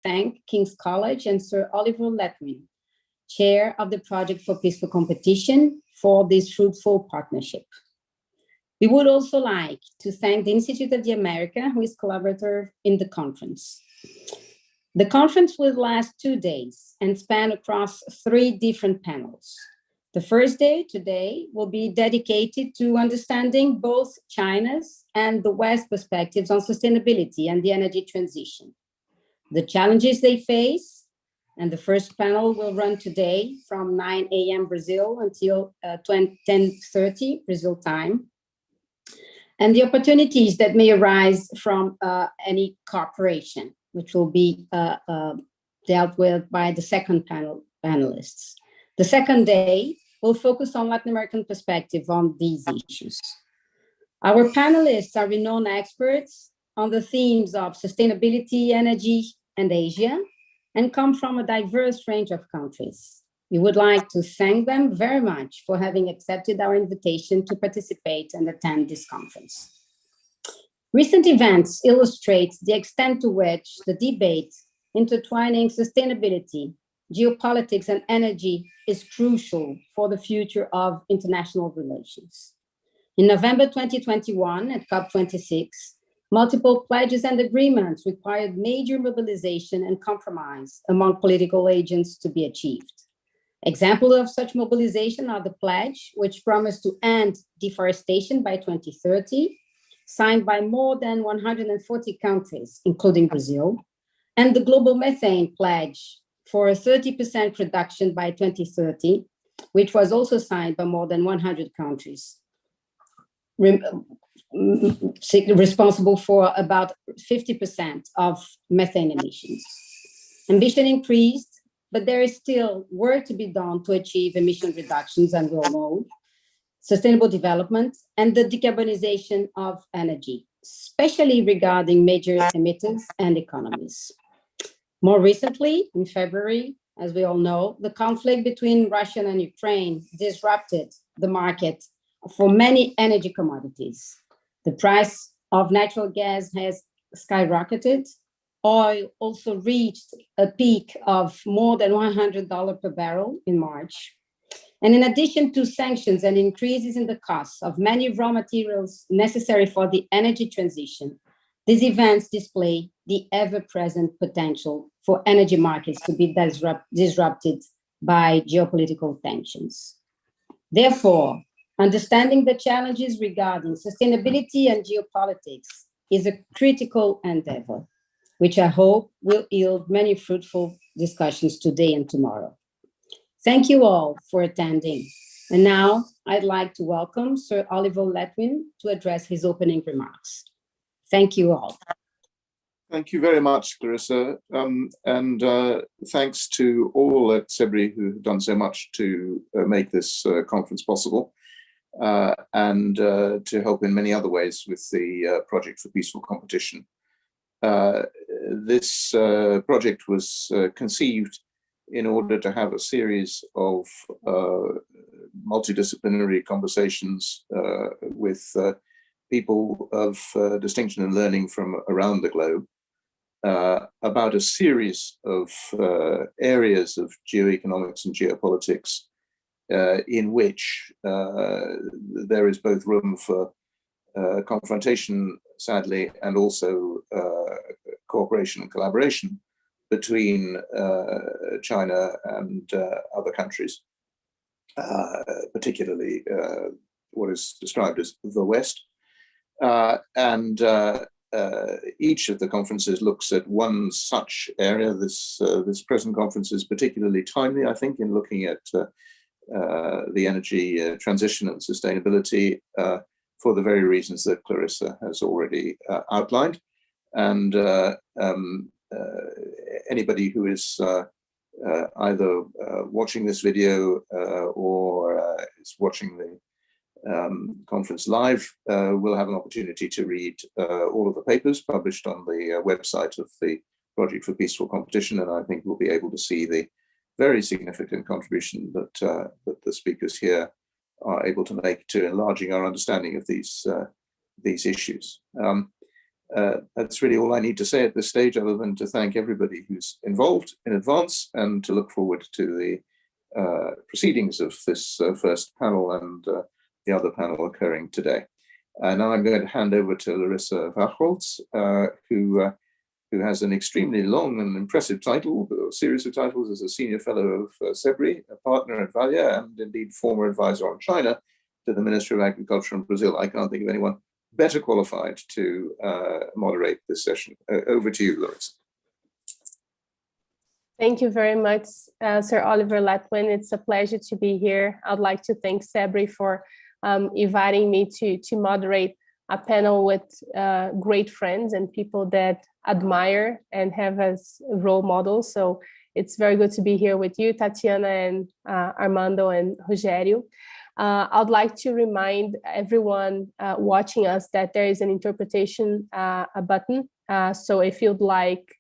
thank King's College and Sir Oliver Letwin, Chair of the Project for Peaceful Competition, for this fruitful partnership. We would also like to thank the Institute of the America, who is collaborator in the conference. The conference will last 2 days and span across 3 different panels. The first day, today, will be dedicated to understanding both China's and the West's perspectives on sustainability and the energy transition, the challenges they face, and the first panel will run today from 9 a.m. Brazil until 10:30 Brazil time, and the opportunities that may arise from any cooperation, which will be dealt with by the second panelists. The second day will focus on Latin American perspective on these issues. Our panelists are renowned experts on the themes of sustainability, energy, and Asia, and come from a diverse range of countries. We would like to thank them very much for having accepted our invitation to participate and attend this conference. Recent events illustrate the extent to which the debate intertwining sustainability, geopolitics, and energy is crucial for the future of international relations. In November 2021, at COP26, multiple pledges and agreements required major mobilization and compromise among political agents to be achieved. Examples of such mobilization are the pledge, which promised to end deforestation by 2030, signed by more than 140 countries, including Brazil, and the Global Methane Pledge for a 30% reduction by 2030, which was also signed by more than 100 countries, responsible for about 50% of methane emissions. Ambition increased, but there is still work to be done to achieve emission reductions, and we all know, sustainable development, and the decarbonization of energy, especially regarding major emitters and economies. More recently, in February, as we all know, the conflict between Russia and Ukraine disrupted the market for many energy commodities. The price of natural gas has skyrocketed. Oil also reached a peak of more than $100 per barrel in March. And in addition to sanctions and increases in the costs of many raw materials necessary for the energy transition, these events display the ever-present potential for energy markets to be disrupted by geopolitical tensions. Therefore, understanding the challenges regarding sustainability and geopolitics is a critical endeavor, which I hope will yield many fruitful discussions today and tomorrow. Thank you all for attending. And now I'd like to welcome Sir Oliver Letwin to address his opening remarks. Thank you all. Thank you very much, Clarissa. And thanks to all at CEBRI who have done so much to make this conference possible and to help in many other ways with the Project for Peaceful Competition. This project was conceived in order to have a series of multidisciplinary conversations with people of distinction and learning from around the globe about a series of areas of geoeconomics and geopolitics in which there is both room for confrontation, sadly, and also cooperation and collaboration between China and other countries, particularly what is described as the West. Each of the conferences looks at one such area. This present conference is particularly timely, I think, in looking at the energy transition and sustainability for the very reasons that Clarissa has already outlined. And anybody who is either watching this video or is watching the conference live will have an opportunity to read all of the papers published on the website of the Project for Peaceful Competition, and I think we'll be able to see the very significant contribution that the speakers here are able to make to enlarging our understanding of these issues. That's really all I need to say at this stage, other than to thank everybody who's involved in advance and to look forward to the proceedings of this first panel and the other panel occurring today. Now I'm going to hand over to Larissa Wachholz, who has an extremely long and impressive title, a series of titles as a senior fellow of CEBRI, a partner at Valia, and indeed former advisor on China to the Ministry of Agriculture in Brazil. I can't think of anyone better qualified to moderate this session. Over to you, Larissa. Thank you very much, Sir Oliver Letwin. It's a pleasure to be here. I'd like to thank CEBRI for inviting me to moderate a panel with great friends and people that admire and have as role models. So it's very good to be here with you, Tatiana, and Armando and Rogério. I'd like to remind everyone watching us that there is an interpretation button. So if you'd like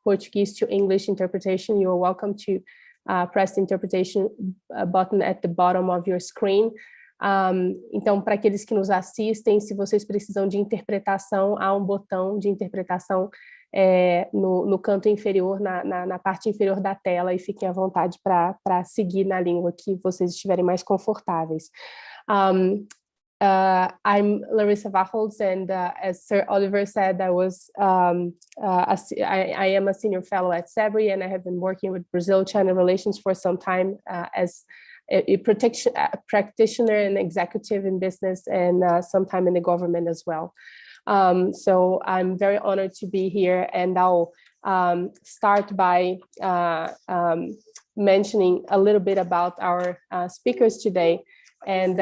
Portuguese to English interpretation, you're welcome to press the interpretation button at the bottom of your screen. Então, para aqueles que nos assistem, se vocês precisam de interpretação, há um botão de interpretação no canto inferior, na parte inferior da tela, e fiquem à vontade para seguir na língua que vocês estiverem mais confortáveis. I'm Larissa Wachholz, and as Sir Oliver said, I am a senior fellow at CEBRI, and I have been working with Brazil-China relations for some time as a practitioner and executive in business, and sometime in the government as well. So I'm very honored to be here, and I'll start by mentioning a little bit about our speakers today. And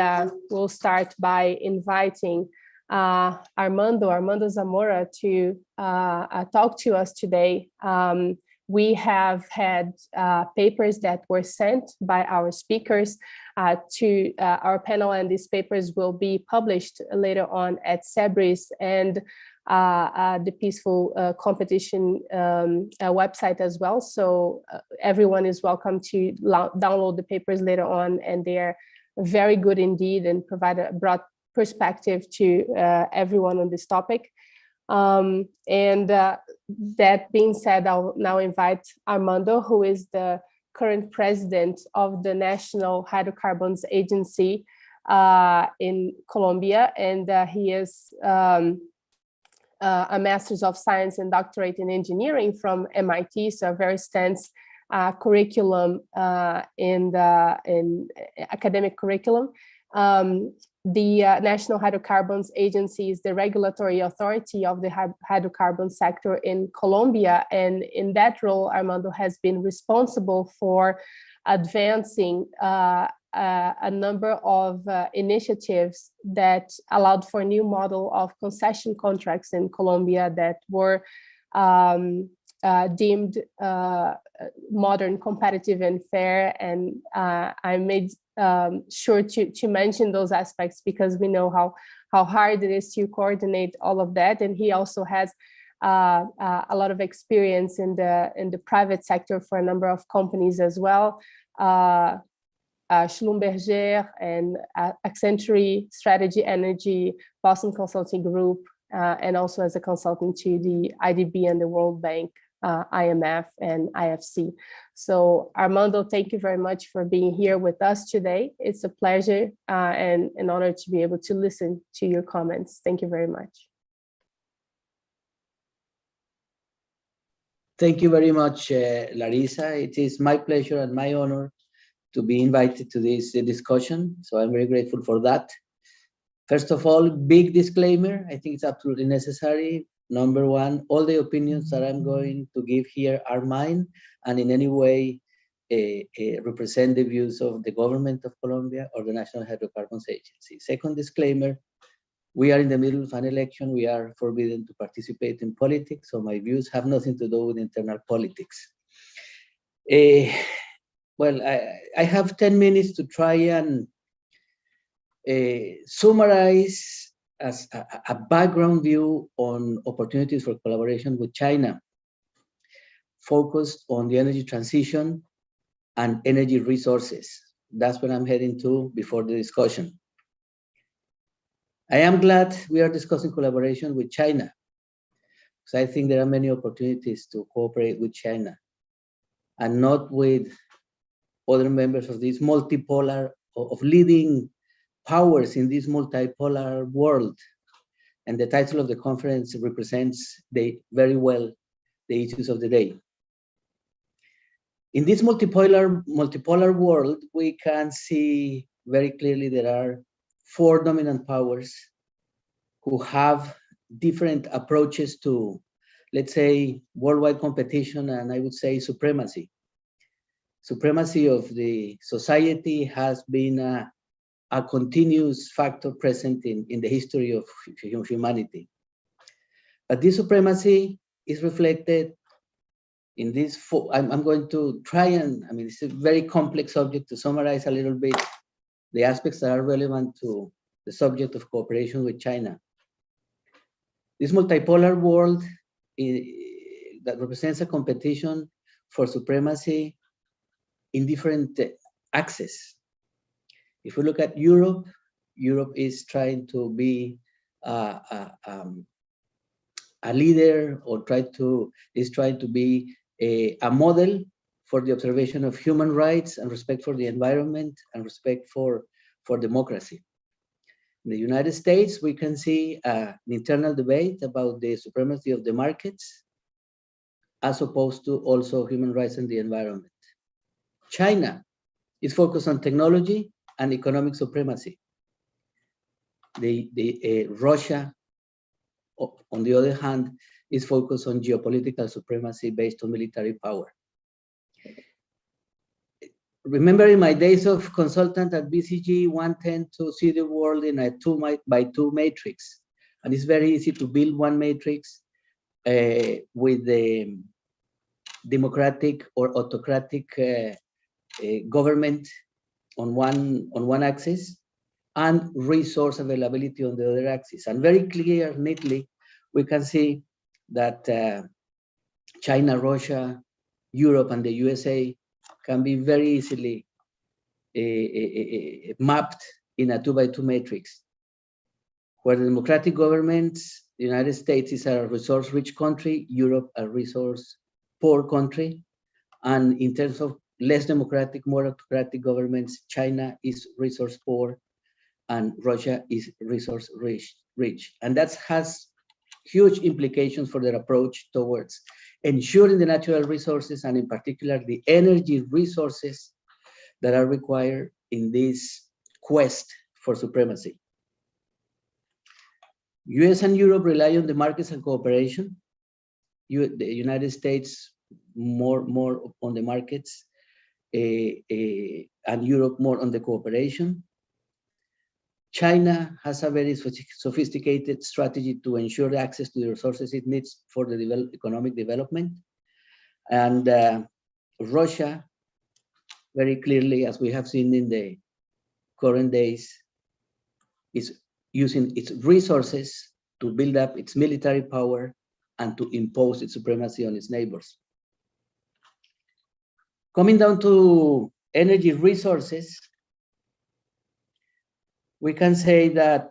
we'll start by inviting Armando Zamora to talk to us today. We have had papers that were sent by our speakers to our panel, and these papers will be published later on at CEBRI's and the Peaceful Competition website as well. So everyone is welcome to download the papers later on, and they're very good indeed and provide a broad perspective to everyone on this topic. That being said, I'll now invite Armando, who is the current president of the National Hydrocarbons Agency in Colombia, and he is a Master's of Science and Doctorate in Engineering from MIT, so a very extensive curriculum in academic curriculum. The National Hydrocarbons Agency is the regulatory authority of the hydrocarbon sector in Colombia, and in that role, Armando has been responsible for advancing a number of initiatives that allowed for a new model of concession contracts in Colombia that were deemed modern, competitive, and fair. And I made sure to mention those aspects because we know how hard it is to coordinate all of that. And he also has a lot of experience in the private sector for a number of companies as well. Schlumberger and Accenture, Strategy Energy, Boston Consulting Group, and also as a consultant to the IDB and the World Bank, IMF and IFC. So Armando, thank you very much for being here with us today. It's a pleasure and an honor to be able to listen to your comments. Thank you very much. Thank you very much, Larissa. It is my pleasure and my honor to be invited to this discussion. So I'm very grateful for that. First of all, big disclaimer, I think it's absolutely necessary. Number one, all the opinions that I'm going to give here are mine and in any way represent the views of the government of Colombia or the National Hydrocarbons Agency. Second disclaimer, we are in the middle of an election. We are forbidden to participate in politics, so my views have nothing to do with internal politics. Well, I have 10 minutes to try and summarize as a background view on opportunities for collaboration with China, focused on the energy transition and energy resources. That's what I'm heading to before the discussion. I am glad we are discussing collaboration with China So I think there are many opportunities to cooperate with China and not with other members of this multipolar, of leading powers in this multipolar world. And the title of the conference represents very well the issues of the day. In this multipolar world, we can see very clearly there are 4 dominant powers who have different approaches to, let's say, worldwide competition, and I would say supremacy. Supremacy of the society has been a continuous factor present in the history of humanity. But this supremacy is reflected in this, I'm going to try and, I mean, it's a very complex subject to summarize a little bit the aspects that are relevant to the subject of cooperation with China. This multipolar world that represents a competition for supremacy in different axes. If we look at Europe, Europe is trying to be a leader, or is trying to be a model for the observation of human rights and respect for the environment and respect for democracy. In the United States, we can see an internal debate about the supremacy of the markets, as opposed to also human rights and the environment. China is focused on technology and economic supremacy. Russia, on the other hand, is focused on geopolitical supremacy based on military power. Remember, in my days of consultant at BCG, one tends to see the world in a 2x2 matrix. And it's very easy to build one matrix with the democratic or autocratic government on one axis, and resource availability on the other axis. And very clear, neatly, we can see that China, Russia, Europe, and the USA can be very easily mapped in a 2x2 matrix, where the democratic governments, the United States is a resource-rich country, Europe a resource-poor country, and in terms of less democratic, more autocratic governments, China is resource-poor and Russia is resource-rich. And that has huge implications for their approach towards ensuring the natural resources, and in particular the energy resources that are required in this quest for supremacy. US and Europe rely on the markets and cooperation. The United States more on the markets, and Europe more on the cooperation. China has a very sophisticated strategy to ensure access to the resources it needs for the economic development. And Russia, very clearly, as we have seen in the current days, is using its resources to build up its military power and to impose its supremacy on its neighbors. Coming down to energy resources, we can say that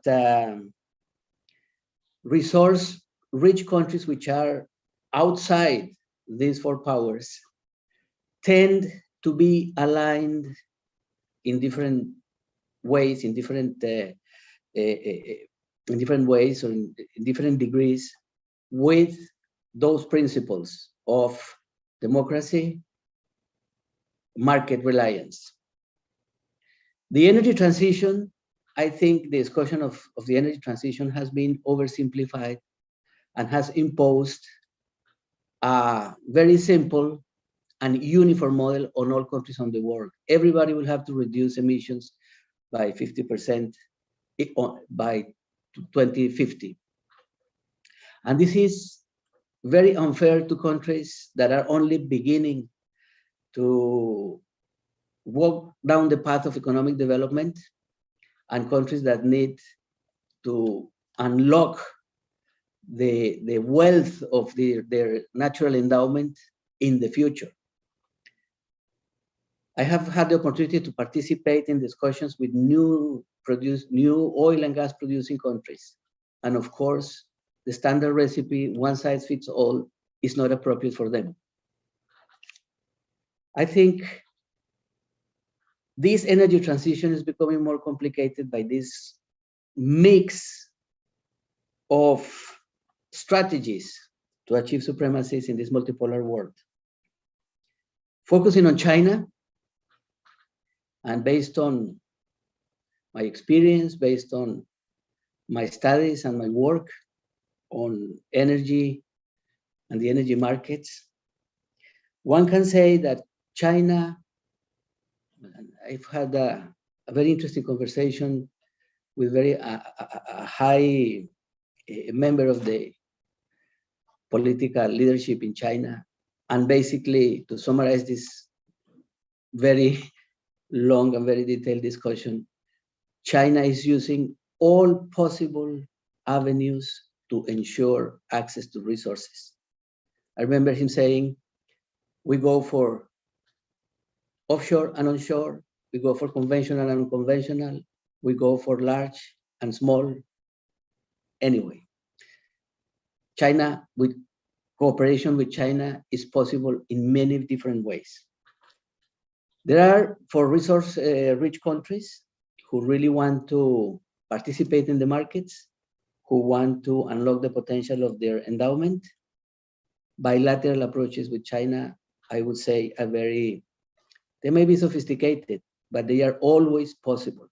resource-rich countries which are outside these 4 powers tend to be aligned in different ways, in different ways, or in different degrees, with those principles of democracy, market reliance. The energy transition, I think the discussion of the energy transition has been oversimplified and has imposed a very simple and uniform model on all countries on the world. Everybody will have to reduce emissions by 50% by 2050. And this is very unfair to countries that are only beginning to walk down the path of economic development, and countries that need to unlock the wealth of their natural endowment in the future. I have had the opportunity to participate in discussions with new oil and gas producing countries. And of course, the standard recipe, one size fits all, is not appropriate for them. I think this energy transition is becoming more complicated by this mix of strategies to achieve supremacies in this multipolar world. Focusing on China, and based on my experience, based on my studies and my work on energy and the energy markets, one can say that China, I've had a very interesting conversation with a high member of the political leadership in China. And basically, to summarize this very long and very detailed discussion, China is using all possible avenues to ensure access to resources. I remember him saying, we go for offshore and onshore, we go for conventional and unconventional, we go for large and small. Anyway, China, with cooperation with China, is possible in many different ways. There are, for resource-rich countries who really want to participate in the markets, who want to unlock the potential of their endowment, bilateral approaches with China, I would say, are they may be sophisticated, but they are always possible.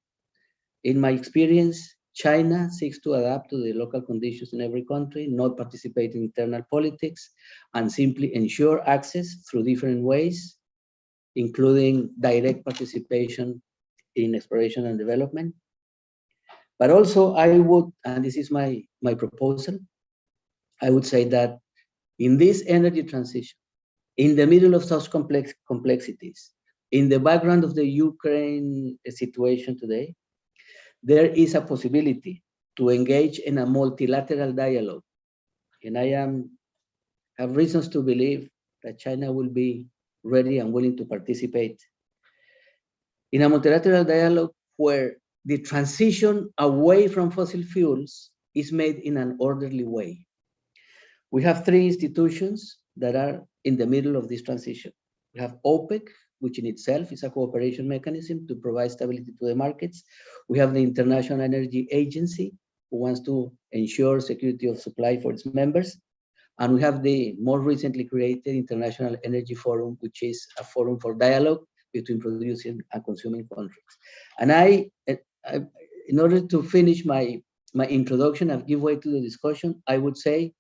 In my experience, China seeks to adapt to the local conditions in every country, not participate in internal politics, and simply ensure access through different ways, including direct participation in exploration and development. But also I would, and this is my proposal, I would say that in this energy transition, in the middle of such complexities, in the background of the Ukraine situation today, there is a possibility to engage in a multilateral dialogue. And I have reasons to believe that China will be ready and willing to participate in a multilateral dialogue where the transition away from fossil fuels is made in an orderly way. We have three institutions that are in the middle of this transition. We have OPEC, which in itself is a cooperation mechanism to provide stability to the markets. We have the International Energy Agency, who wants to ensure security of supply for its members. And we have the more recently created International Energy Forum, which is a forum for dialogue between producing and consuming countries. And I in order to finish my introduction and give way to the discussion, I would say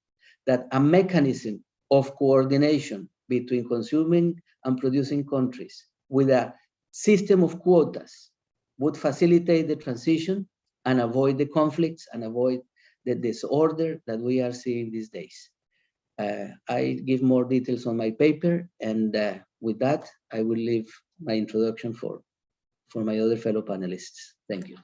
that a mechanism of coordination between consuming and producing countries with a system of quotas would facilitate the transition and avoid the conflicts and avoid the disorder that we are seeing these days. I give more details on my paper, and with that, I will leave my introduction for my other fellow panelists. Thank you.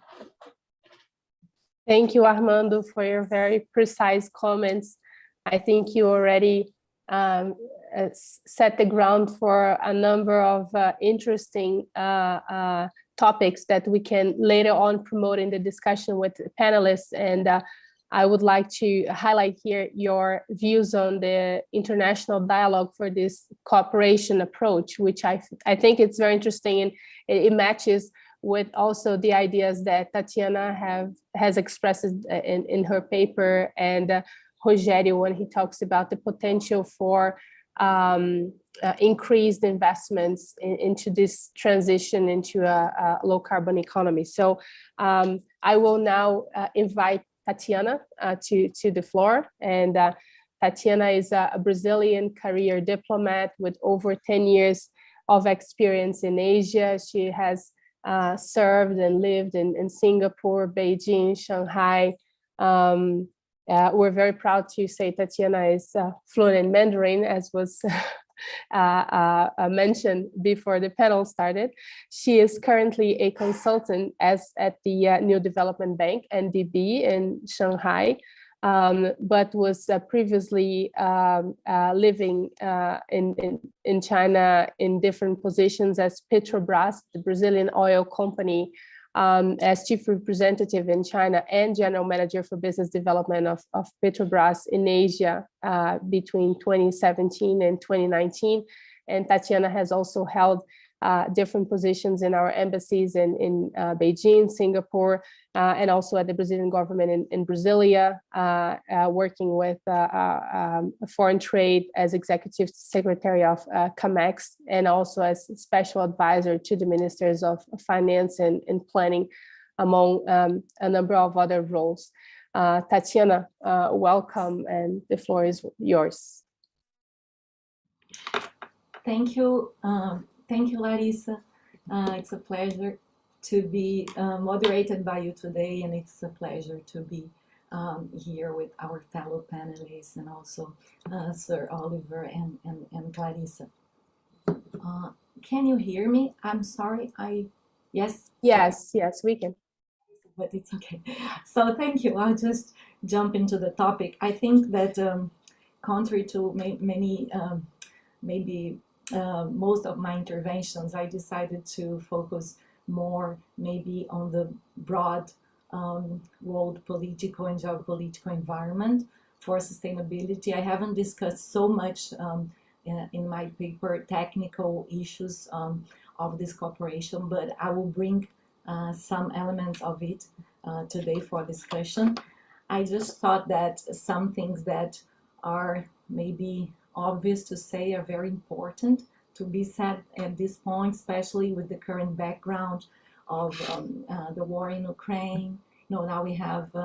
Thank you, Armando, for your very precise comments. I think you already set the ground for a number of interesting topics that we can later on promote in the discussion with the panelists. And I would like to highlight here your views on the international dialogue for this cooperation approach, which I think it's very interesting, and it matches with also the ideas that Tatiana has expressed in her paper, and Rogério, when he talks about the potential for increased investments into this transition into a low carbon economy. So I will now invite Tatiana to the floor. And Tatiana is a Brazilian career diplomat with over 10 years of experience in Asia. She has served and lived in Singapore, Beijing, Shanghai. We're very proud to say Tatiana is fluent in Mandarin, as was mentioned before the panel started. She is currently a consultant at the New Development Bank, NDB, in Shanghai, but was previously living in China in different positions as Petrobras, the Brazilian oil company, as chief representative in China and general manager for business development of Petrobras in Asia between 2017 and 2019. And Tatiana has also held different positions in our embassies in Beijing, Singapore, and also at the Brazilian government in Brasilia, working with foreign trade as executive secretary of COMEX, and also as special advisor to the ministers of finance and planning, among a number of other roles. Tatiana, welcome, and the floor is yours. Thank you. Thank you, Larissa. It's a pleasure to be moderated by you today, and it's a pleasure to be here with our fellow panelists and also Sir Oliver and Larissa. Can you hear me? I'm sorry. Yes? Yes, we can. But it's okay. So thank you. I'll just jump into the topic. I think that contrary to many, maybe most of my interventions, I decided to focus more maybe on the broad world political and geopolitical environment for sustainability. I haven't discussed so much in my paper technical issues of this cooperation, but I will bring some elements of it today for discussion. I just thought that some things that are maybe obvious to say are very important to be said at this point, especially with the current background of the war in Ukraine. Now we have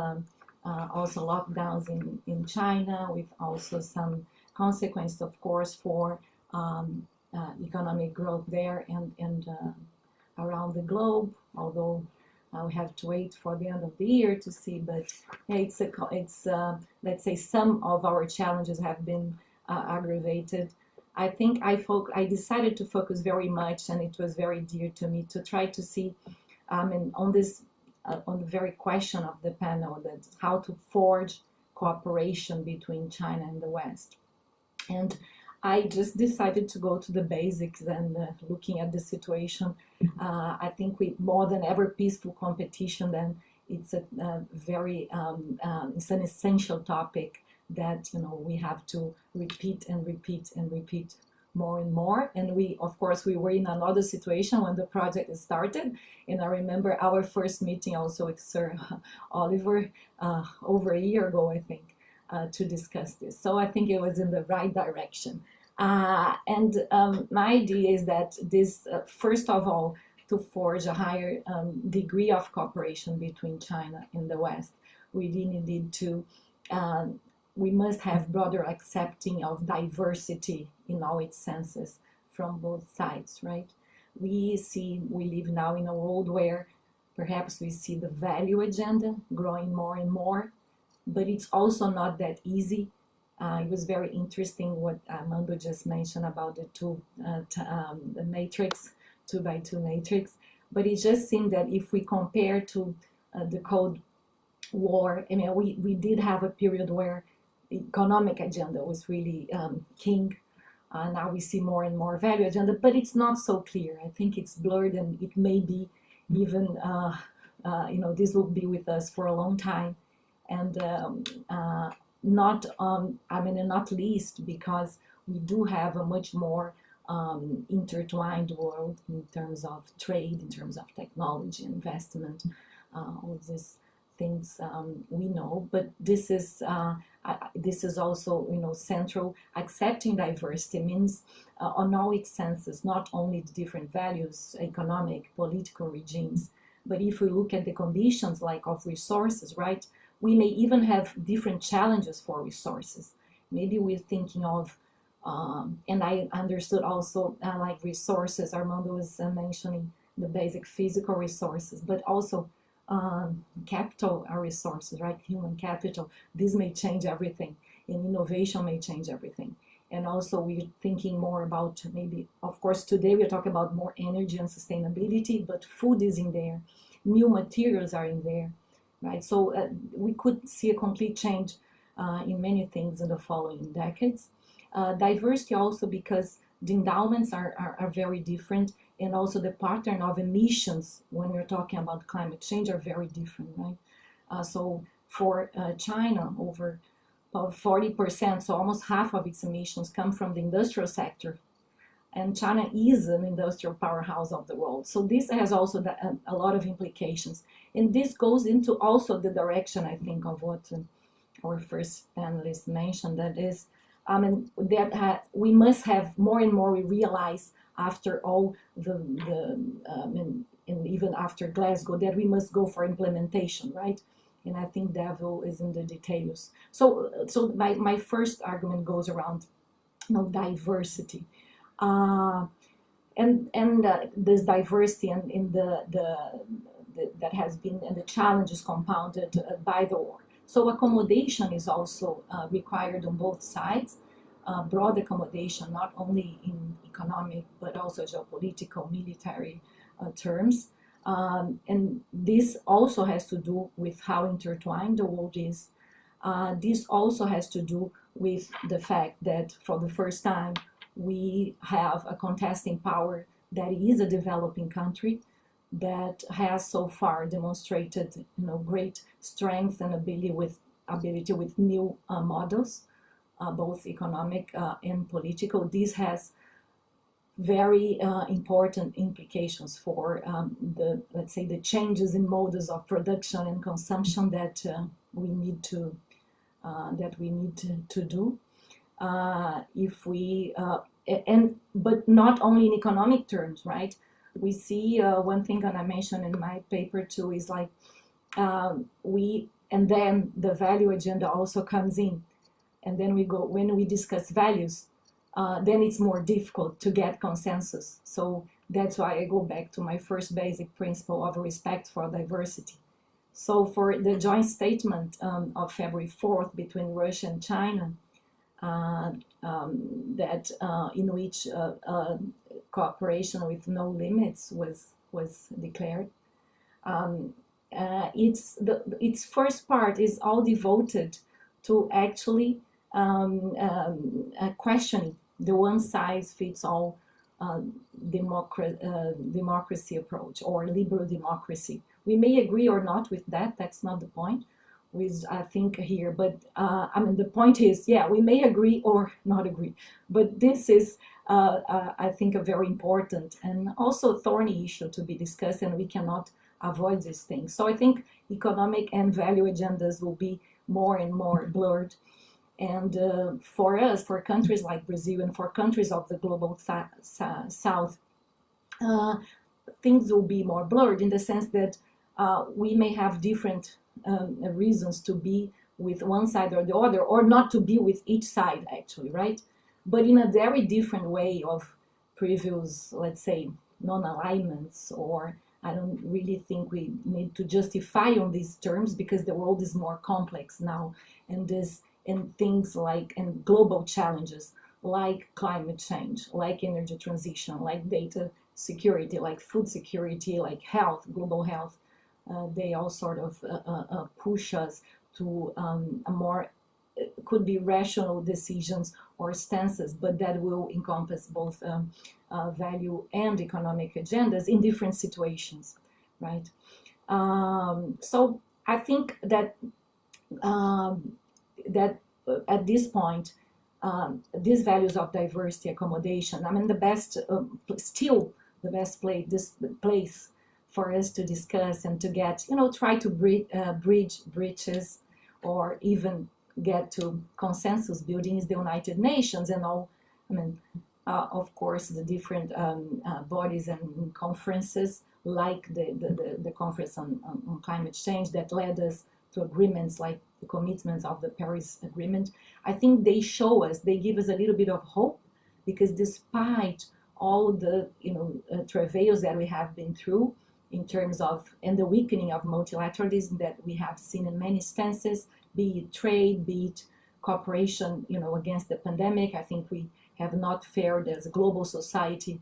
also lockdowns in China, with also some consequences, of course, for economic growth there and around the globe, although we have to wait for the end of the year to see. But yeah, it's let's say some of our challenges have been aggravated. I think I decided to focus very much, and it was very dear to me, to try to see and on this on the very question of the panel, that how to forge cooperation between China and the West. And I just decided to go to the basics and looking at the situation. I think with more than ever peaceful competition, then it's a very it's an essential topic that we have to repeat and repeat and repeat more and more. And we, of course, we were in another situation when the project started. And I remember our first meeting also with Sir Oliver over a year ago, I think, to discuss this. So I think it was in the right direction. And my idea is that this, first of all, to forge a higher degree of cooperation between China and the West, we really need to we must have broader accepting of diversity in all its senses from both sides, right? We live now in a world where perhaps we see the value agenda growing more and more, but it's also not that easy. It was very interesting what Armando just mentioned about the matrix, 2x2 matrix, but it just seemed that if we compare to the Cold War, I mean, we did have a period where the economic agenda was really king. Now we see more and more value agenda, but it's not so clear. I think it's blurred, and it may be even, this will be with us for a long time. And not least because we do have a much more intertwined world in terms of trade, in terms of technology, investment, all these things we know. But this is also central. Accepting diversity means on all its senses, not only the different values, economic, political regimes, but if we look at the conditions like of resources, right? We may even have different challenges for resources. Maybe we're thinking of, and I understood also like resources, Armando was mentioning the basic physical resources, but also capital are resources, right? Human capital. This may change everything, and innovation may change everything. And also we're thinking more about maybe, of course, today we're talking about more energy and sustainability, but food is in there. New materials are in there. Right, so we could see a complete change in many things in the following decades. Diversity also because the endowments are very different, and also the pattern of emissions when we're talking about climate change are very different, right? So for China, over 40%, so almost half of its emissions come from the industrial sector. And China is an industrial powerhouse of the world. So this has also a lot of implications. And this goes into also the direction, I think, of what our first panelist mentioned, that is, we must have more and more, we realize after all and even after Glasgow, that we must go for implementation, right? And I think devil is in the details. So my first argument goes around, diversity. And this diversity and in that has been, and the challenges compounded by the war. So accommodation is also required on both sides, broad accommodation, not only in economic, but also geopolitical, military terms. And this also has to do with how intertwined the world is. This also has to do with the fact that for the first time, we have a contesting power that is a developing country that has so far demonstrated, great strength and ability with new models, both economic and political. This has very important implications for let's say, the changes in modes of production and consumption that we need to do. If we but not only in economic terms, right? We see one thing, and I mentioned in my paper too, is like and then the value agenda also comes in, and then when we discuss values, then it's more difficult to get consensus. So that's why I go back to my first basic principle of respect for diversity. So for the joint statement of February 4th between Russia and China, that in which cooperation with no limits was declared. Its first part is all devoted to actually questioning the one-size-fits-all democracy approach, or liberal democracy. We may agree or not with that. That's not the point. I think here, but the point is, we may agree or not agree, but this is, I think, a very important and also thorny issue to be discussed, and we cannot avoid these things. So I think economic and value agendas will be more and more blurred, and for us, for countries like Brazil and for countries of the global south, things will be more blurred in the sense that we may have different reasons to be with one side or the other, or not to be with each side, actually, right? But in a very different way of previous, let's say, non-alignments, or I don't really think we need to justify on these terms, because the world is more complex now, and things like, and global challenges like climate change, like energy transition, like data security, like food security, like health, global health, they all sort of push us to a more, could be rational decisions or stances, but that will encompass both value and economic agendas in different situations, right? So I think that that at this point, these values of diversity, accommodation, the best, still the best place for us to discuss and to get, try to bridge breaches, or even get to consensus building is the United Nations and all. Of course, the different bodies and conferences, like the conference on climate change that led us to agreements like the commitments of the Paris Agreement. I think they show us, they give us a little bit of hope, because despite all the travails that we have been through in terms of, and the weakening of multilateralism that we have seen in many stances, be it trade, be it cooperation, against the pandemic, I think we have not fared as a global society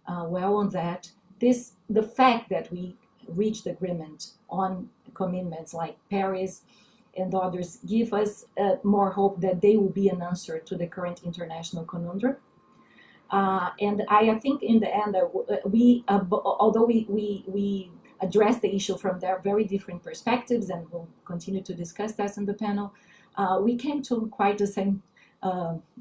well on that. The fact that we reached agreement on commitments like Paris and others give us more hope that they will be an answer to the current international conundrum. And I think in the end, although we address the issue from their very different perspectives, and we'll continue to discuss that in the panel, we came to quite the same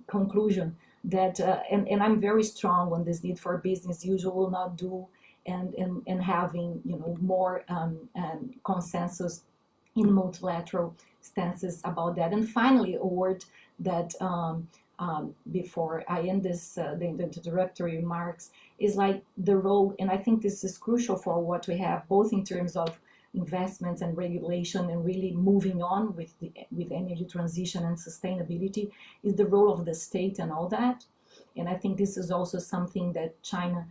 conclusion that, and I'm very strong on this need for business usual, not do, and having more consensus in multilateral stances about that. And finally, a word that before I end this the introductory remarks is like the role, and I think this is crucial for what we have, both in terms of investments and regulation and really moving on with energy transition and sustainability, is the role of the state and all that. And I think this is also something that China,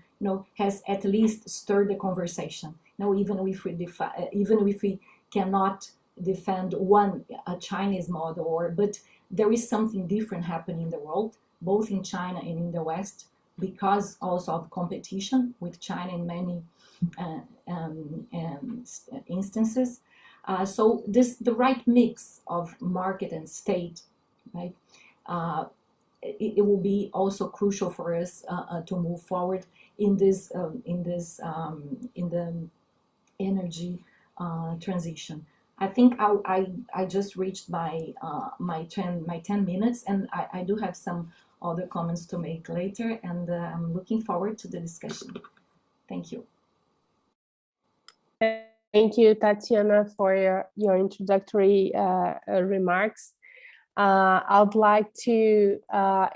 has at least stirred the conversation. Even if we cannot defend a Chinese model, but there is something different happening in the world, both in China and in the West, because also of competition with China in many instances. So the right mix of market and state, right? It will be also crucial for us to move forward in the energy transition. I think I just reached my 10 minutes, and I do have some other comments to make later, and I'm looking forward to the discussion. Thank you. Thank you, Tatiana, for your introductory remarks. I'd like to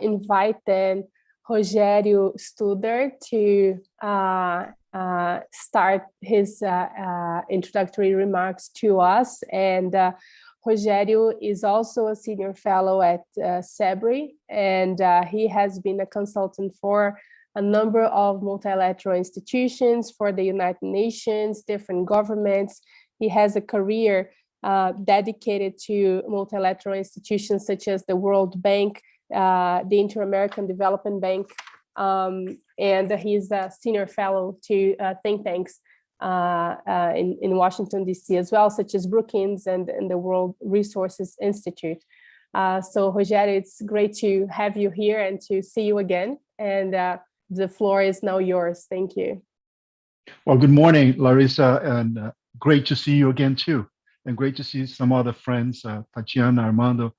invite then Rogério Studer to start his introductory remarks to us. And Rogério is also a senior fellow at CEBRI, and he has been a consultant for a number of multilateral institutions, for the United Nations, different governments. He has a career dedicated to multilateral institutions such as the World Bank, the Inter-American Development Bank, and he's a senior fellow to think tanks in Washington, D.C. as well, such as Brookings and the World Resources Institute. So, Rogério, it's great to have you here and to see you again. And the floor is now yours. Thank you. Well, good morning, Larissa, and great to see you again, too. And great to see some other friends, Tatiana, Armando.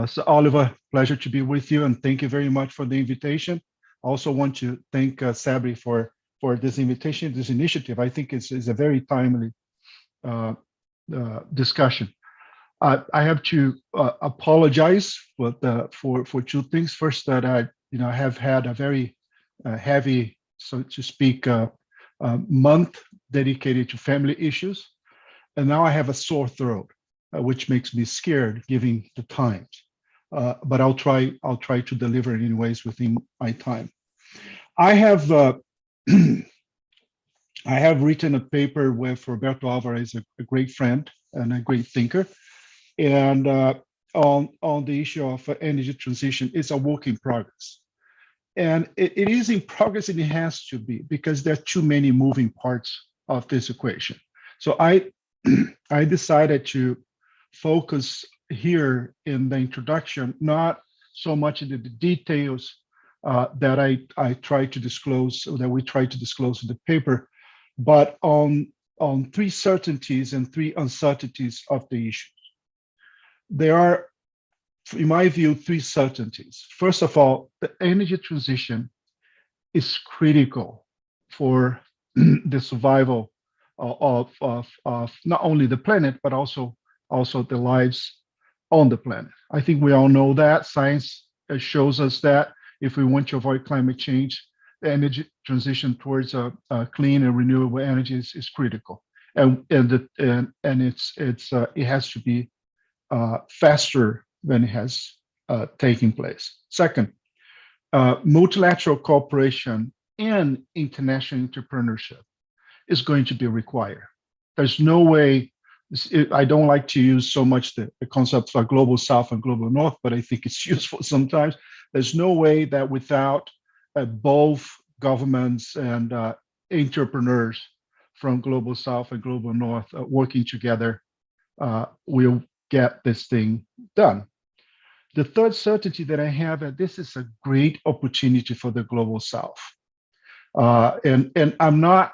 So Oliver, pleasure to be with you, and thank you very much for the invitation. I also want to thank CEBRI for this invitation, this initiative. I think it's a very timely discussion. I have to apologize for two things. First, that I have had a very heavy, so to speak, month dedicated to family issues. And now I have a sore throat, which makes me scared given the times. But I'll try to deliver it in ways within my time. I have written a paper with Roberto Alvarez, a great friend and a great thinker, and on the issue of energy transition. It's a work in progress. And it is in progress, and it has to be, because there are too many moving parts of this equation. So I decided to focus here in the introduction, not so much into the details that I try to disclose, or that we try to disclose in the paper, but on three certainties and three uncertainties of the issue. There are, in my view, three certainties. First of all, the energy transition is critical for the survival of not only the planet, but also the lives on the planet. I think we all know that. Science shows us that if we want to avoid climate change, the energy transition towards clean and renewable energy is critical, and it has to be faster than it has taken place. Second, multilateral cooperation and international entrepreneurship is going to be required. There's no way, I don't like to use so much the concept of global south and global north, but I think it's useful sometimes. There's no way that without both governments and entrepreneurs from global south and global north working together, we'll get this thing done. The third certainty that I have, that this is a great opportunity for the global South. And I'm not,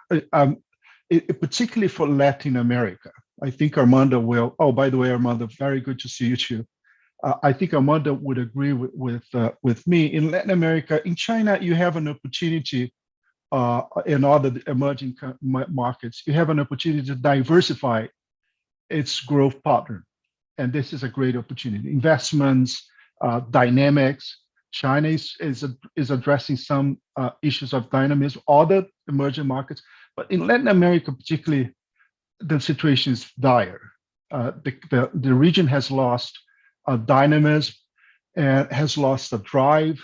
particularly for Latin America. I think Armando will, oh, by the way, Armando, very good to see you too. I think Armando would agree with me. In Latin America, in China, you have an opportunity, in other emerging markets, you have an opportunity to diversify its growth pattern. And this is a great opportunity. Investments, dynamics. China is addressing some issues of dynamism, other emerging markets. But in Latin America, particularly, the situation is dire. The region has lost dynamism and has lost a drive.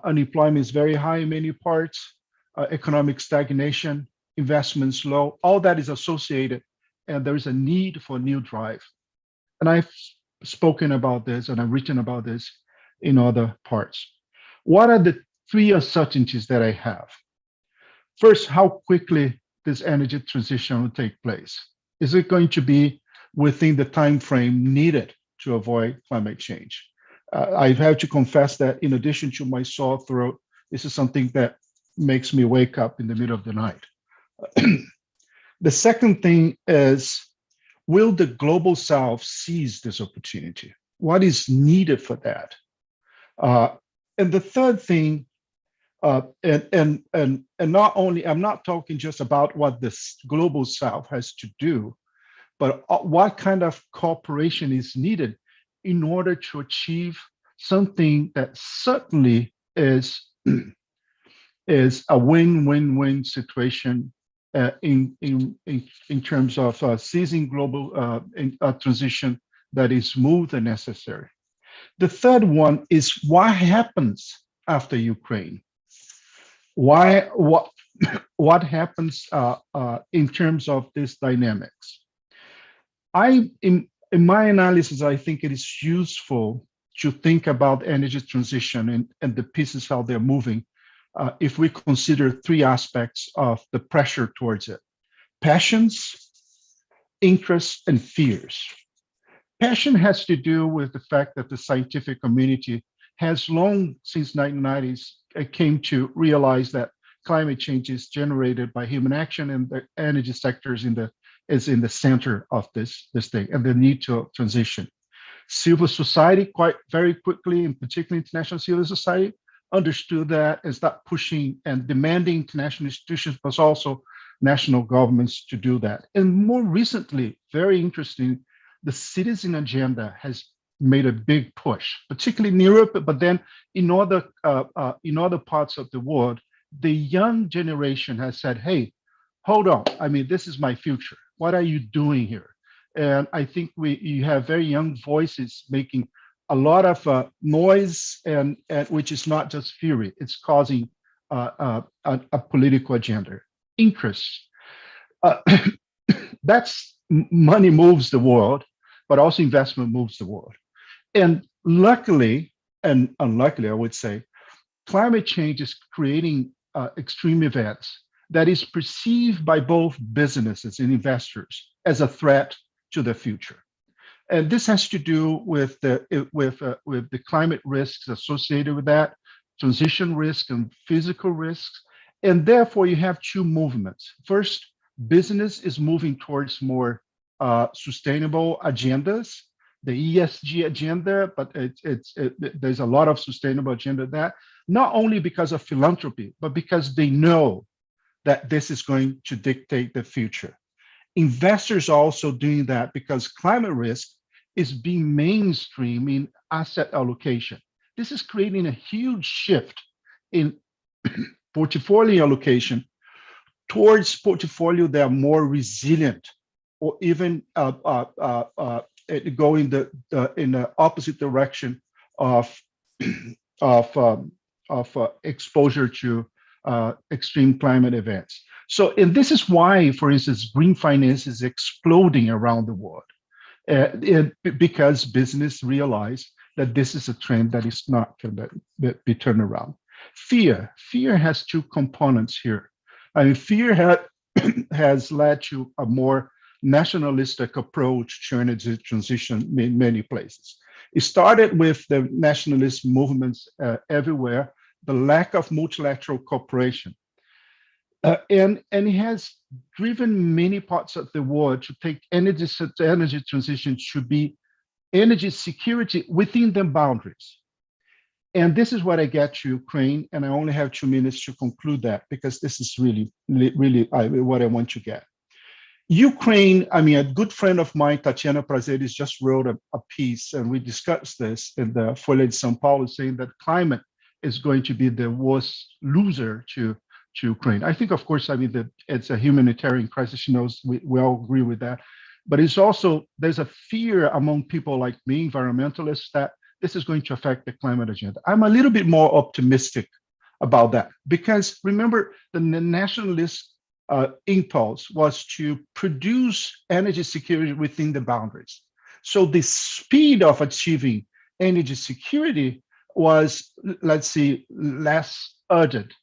Unemployment is very high in many parts. Economic stagnation, investments low. All that is associated, and there is a need for new drive. And I've spoken about this, and I've written about this in other parts. What are the three uncertainties that I have? First, how quickly this energy transition will take place? Is it going to be within the time frame needed to avoid climate change? I have to confess that in addition to my sore throat, this is something that makes me wake up in the middle of the night. The second thing is, will the global South seize this opportunity? What is needed for that? And the third thing, and not only, I'm not talking just about what this global South has to do, but what kind of cooperation is needed in order to achieve something that certainly is a win-win-win situation in terms of seizing global transition that is smooth and necessary. The third one is, what happens after Ukraine? What happens in terms of these dynamics? In my analysis, I think it is useful to think about energy transition and the pieces, how they're moving, if we consider three aspects of the pressure towards it: passions, interests, and fears. Passion has to do with the fact that the scientific community has long, since 1990s, came to realize that climate change is generated by human action, and the energy sector is in the center of this thing, and the need to transition. Civil society, quite very quickly, and particularly international civil society, understood that and start pushing and demanding international institutions, but also national governments to do that. And more recently, very interesting, the citizen agenda has made a big push, particularly in Europe, but then in other parts of the world. The young generation has said, hey, hold on, I mean, this is my future. What are you doing here? And I think you have very young voices making a lot of noise, and which is not just fury, it's causing a political agenda. Interests. That's money moves the world, but also investment moves the world. And luckily, and unluckily, I would say, climate change is creating extreme events that is perceived by both businesses and investors as a threat to the future. And this has to do with the climate risks associated with that, transition risk and physical risks. And therefore, you have two movements. First, business is moving towards more sustainable agendas, the ESG agenda, but there's a lot of sustainable agenda that, not only because of philanthropy, but because they know that this is going to dictate the future. Investors are also doing that because climate risk is being mainstream in asset allocation. This is creating a huge shift in portfolio allocation towards portfolio that are more resilient, or even go in the opposite direction of exposure to extreme climate events. So, and this is why, for instance, green finance is exploding around the world, because business realize that this is a trend that is not going to be turned around. Fear has two components here. I mean, fear has led to a more nationalistic approach to energy transition in many places. It started with the nationalist movements everywhere, the lack of multilateral cooperation. And it has driven many parts of the world to take energy transition to be energy security within the boundaries. And this is what I get to Ukraine, and I only have 2 minutes to conclude that, because this is really what I want to get. Ukraine, I mean, a good friend of mine, Tatiana Prazeres, just wrote a piece, and we discussed this in the Folha de São Paulo, saying that climate is going to be the worst loser to Ukraine. I think, of course, I mean, that it's a humanitarian crisis. She knows, we all agree with that. But it's also, there's a fear among people like me, environmentalists, that this is going to affect the climate agenda. I'm a little bit more optimistic about that, because remember, the nationalist impulse was to produce energy security within the boundaries. So the speed of achieving energy security was, let's see, less urgent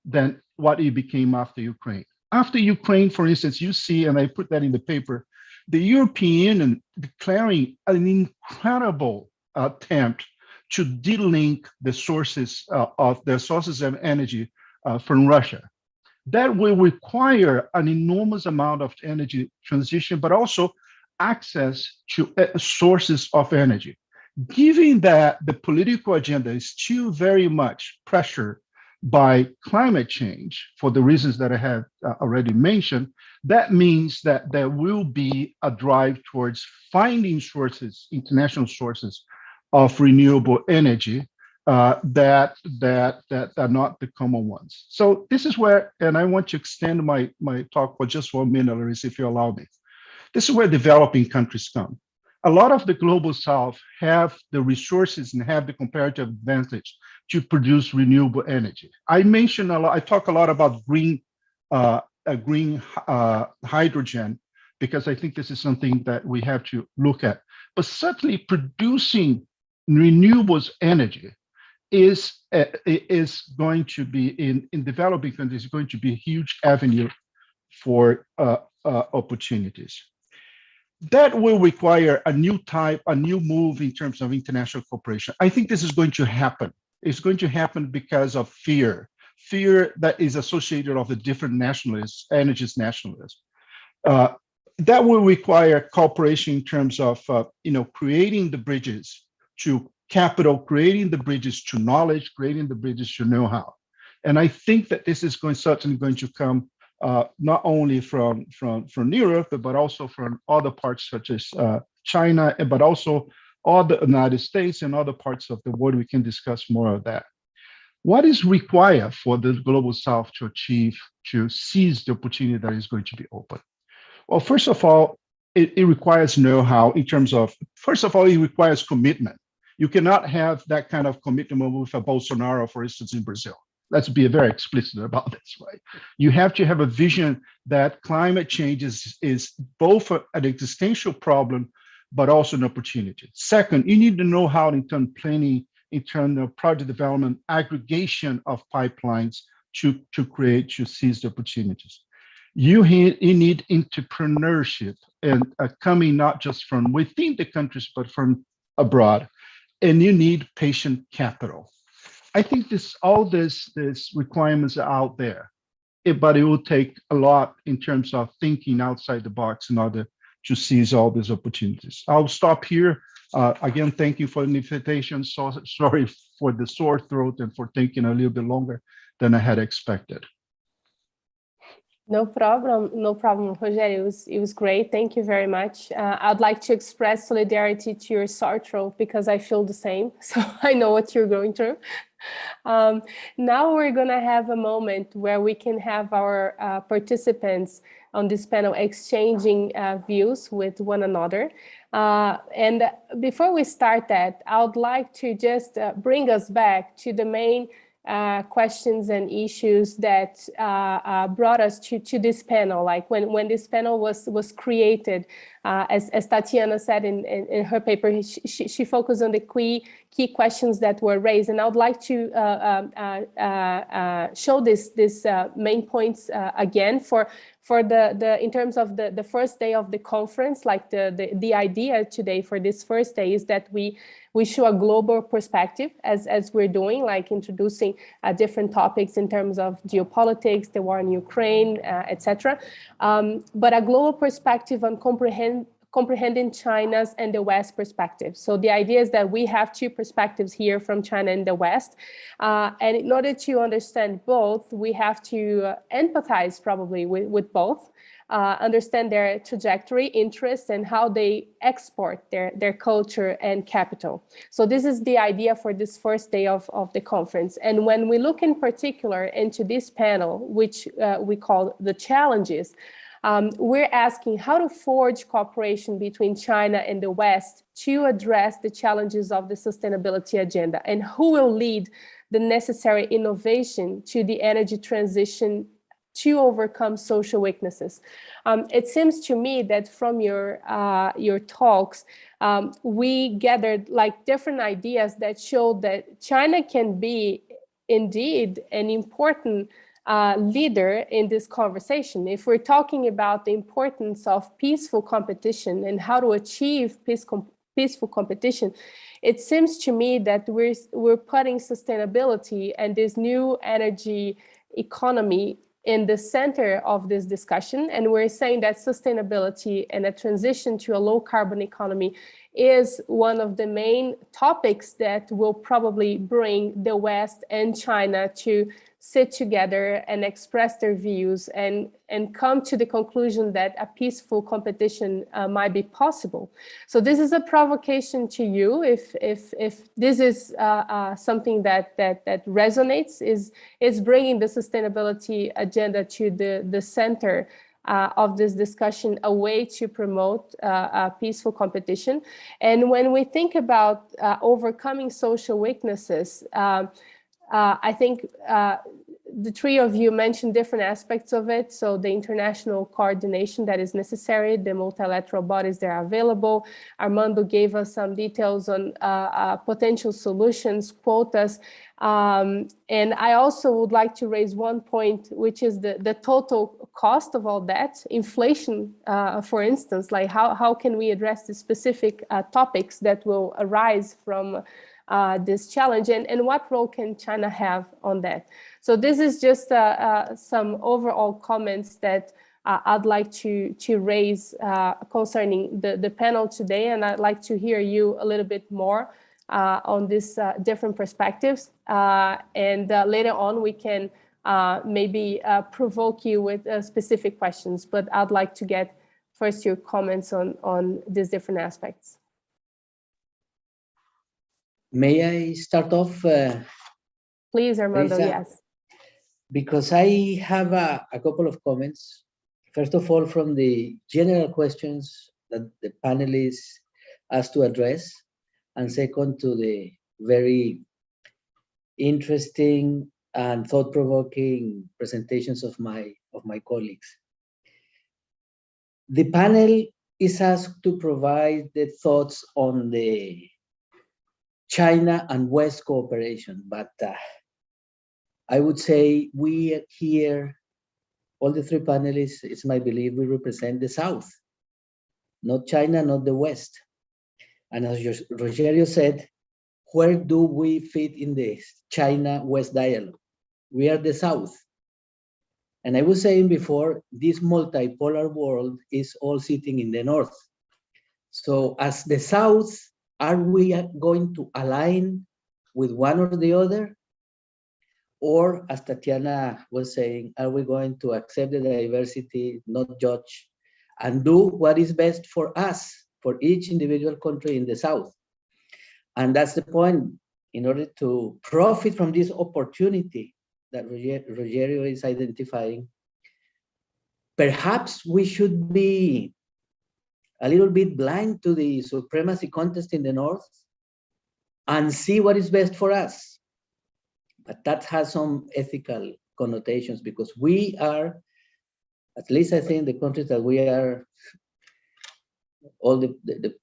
than what it became after Ukraine. After Ukraine, for instance, you see, and I put that in the paper, the European Union declaring an incredible attempt to delink the sources of energy from Russia. That will require an enormous amount of energy transition, but also access to sources of energy. Given that the political agenda is still very much pressured by climate change, for the reasons that I have already mentioned, that means that there will be a drive towards finding sources, international sources of renewable energy that are not the common ones. So this is where, and I want to extend my talk for just 1 minute, Larissa, if you allow me. This is where developing countries come. A lot of the global south have the resources and have the comparative advantage to produce renewable energy. I mentioned a lot, I talk a lot about green hydrogen, because I think this is something that we have to look at. But certainly producing renewables energy is going to be, in developing countries, going to be a huge avenue for opportunities. That will require a new move in terms of international cooperation. I think this is going to happen. It's going to happen because of fear that is associated with the different nationalists, energy nationalists. That will require cooperation in terms of creating the bridges to capital, creating the bridges to knowledge, creating the bridges to know-how. And I think that this is certainly going to come not only from Europe, but also from other parts such as China, but also all the United States and other parts of the world. We can discuss more of that. What is required for the global south to seize the opportunity that is going to be open? Well, first of all, it requires know-how in terms of, first of all, it requires commitment. You cannot have that kind of commitment with a Bolsonaro, for instance, in Brazil. Let's be very explicit about this, right? You have to have a vision that climate change is both an existential problem, but also an opportunity. Second, you need to know how in terms of planning, in terms of project development, aggregation of pipelines to seize the opportunities. You need entrepreneurship and coming not just from within the countries, but from abroad. And you need patient capital. I think all these requirements are out there, but it will take a lot in terms of thinking outside the box in order to seize all these opportunities. I'll stop here. Again, thank you for the invitation. So sorry for the sore throat and for taking a little bit longer than I had expected. No problem, Rogério. It was great. Thank you very much. I'd like to express solidarity to your sore throat, because I feel the same. So I know what you're going through. Now we're going to have a moment where we can have our participants on this panel exchanging views with one another. And before we start that, I would like to just bring us back to the main questions and issues that brought us to this panel. Like when this panel was created, as Tatiana said in her paper, she focused on the key questions that were raised, and I would like to show this main points again for the in terms of the first day of the conference. Like the idea today for this first day is that we show a global perspective as we're doing, like introducing different topics in terms of geopolitics, the war in Ukraine, etc. But a global perspective on comprehending China's and the West perspective. So the idea is that we have two perspectives here from China and the West. And in order to understand both, we have to empathize probably with both, understand their trajectory, interests, and how they export their culture and capital. So this is the idea for this first day of the conference. And when we look in particular into this panel, which we call the challenges, we're asking how to forge cooperation between China and the West to address the challenges of the sustainability agenda, and who will lead the necessary innovation to the energy transition to overcome social weaknesses. It seems to me that from your talks, we gathered like different ideas that show that China can be indeed an important leader in this conversation. If we're talking about the importance of peaceful competition and how to achieve peaceful competition, it seems to me that we're putting sustainability and this new energy economy in the center of this discussion. And we're saying that sustainability and a transition to a low carbon economy is one of the main topics that will probably bring the West and China to sit together and express their views and come to the conclusion that a peaceful competition might be possible. So this is a provocation to you. If this is something that resonates, is bringing the sustainability agenda to the center of this discussion, a way to promote peaceful competition. And when we think about overcoming social weaknesses, I think the three of you mentioned different aspects of it. So the international coordination that is necessary, the multilateral bodies that are available. Armando gave us some details on potential solutions, quotas. And I also would like to raise one point, which is the total cost of all that. Inflation, for instance, like how can we address the specific topics that will arise from this challenge, and what role can China have on that? So this is just some overall comments that I'd like to raise concerning the panel today, and I'd like to hear you a little bit more on these different perspectives, and later on we can maybe provoke you with specific questions, but I'd like to get first your comments on these different aspects. May I start off? Please, Armando, Lisa? yes. Because I have a couple of comments. First of all, from the general questions that the panelists asked to address, and second, to the very interesting and thought-provoking presentations of my colleagues. The panel is asked to provide the thoughts on the China and West cooperation, but I would say we here, all the three panelists, it's my belief, we represent the South, not China, not the West. And as Rogerio said, where do we fit in the China-West dialogue? We are the South. And I was saying before, this multipolar world is all sitting in the North. So as the South, are we going to align with one or the other? Or, as Tatiana was saying, are we going to accept the diversity, not judge, and do what is best for us, for each individual country in the South? And that's the point. In order to profit from this opportunity that Rogerio is identifying, perhaps we should be a little bit blind to the supremacy contest in the North and see what is best for us. But that has some ethical connotations, because we are, at least I think the countries that we all the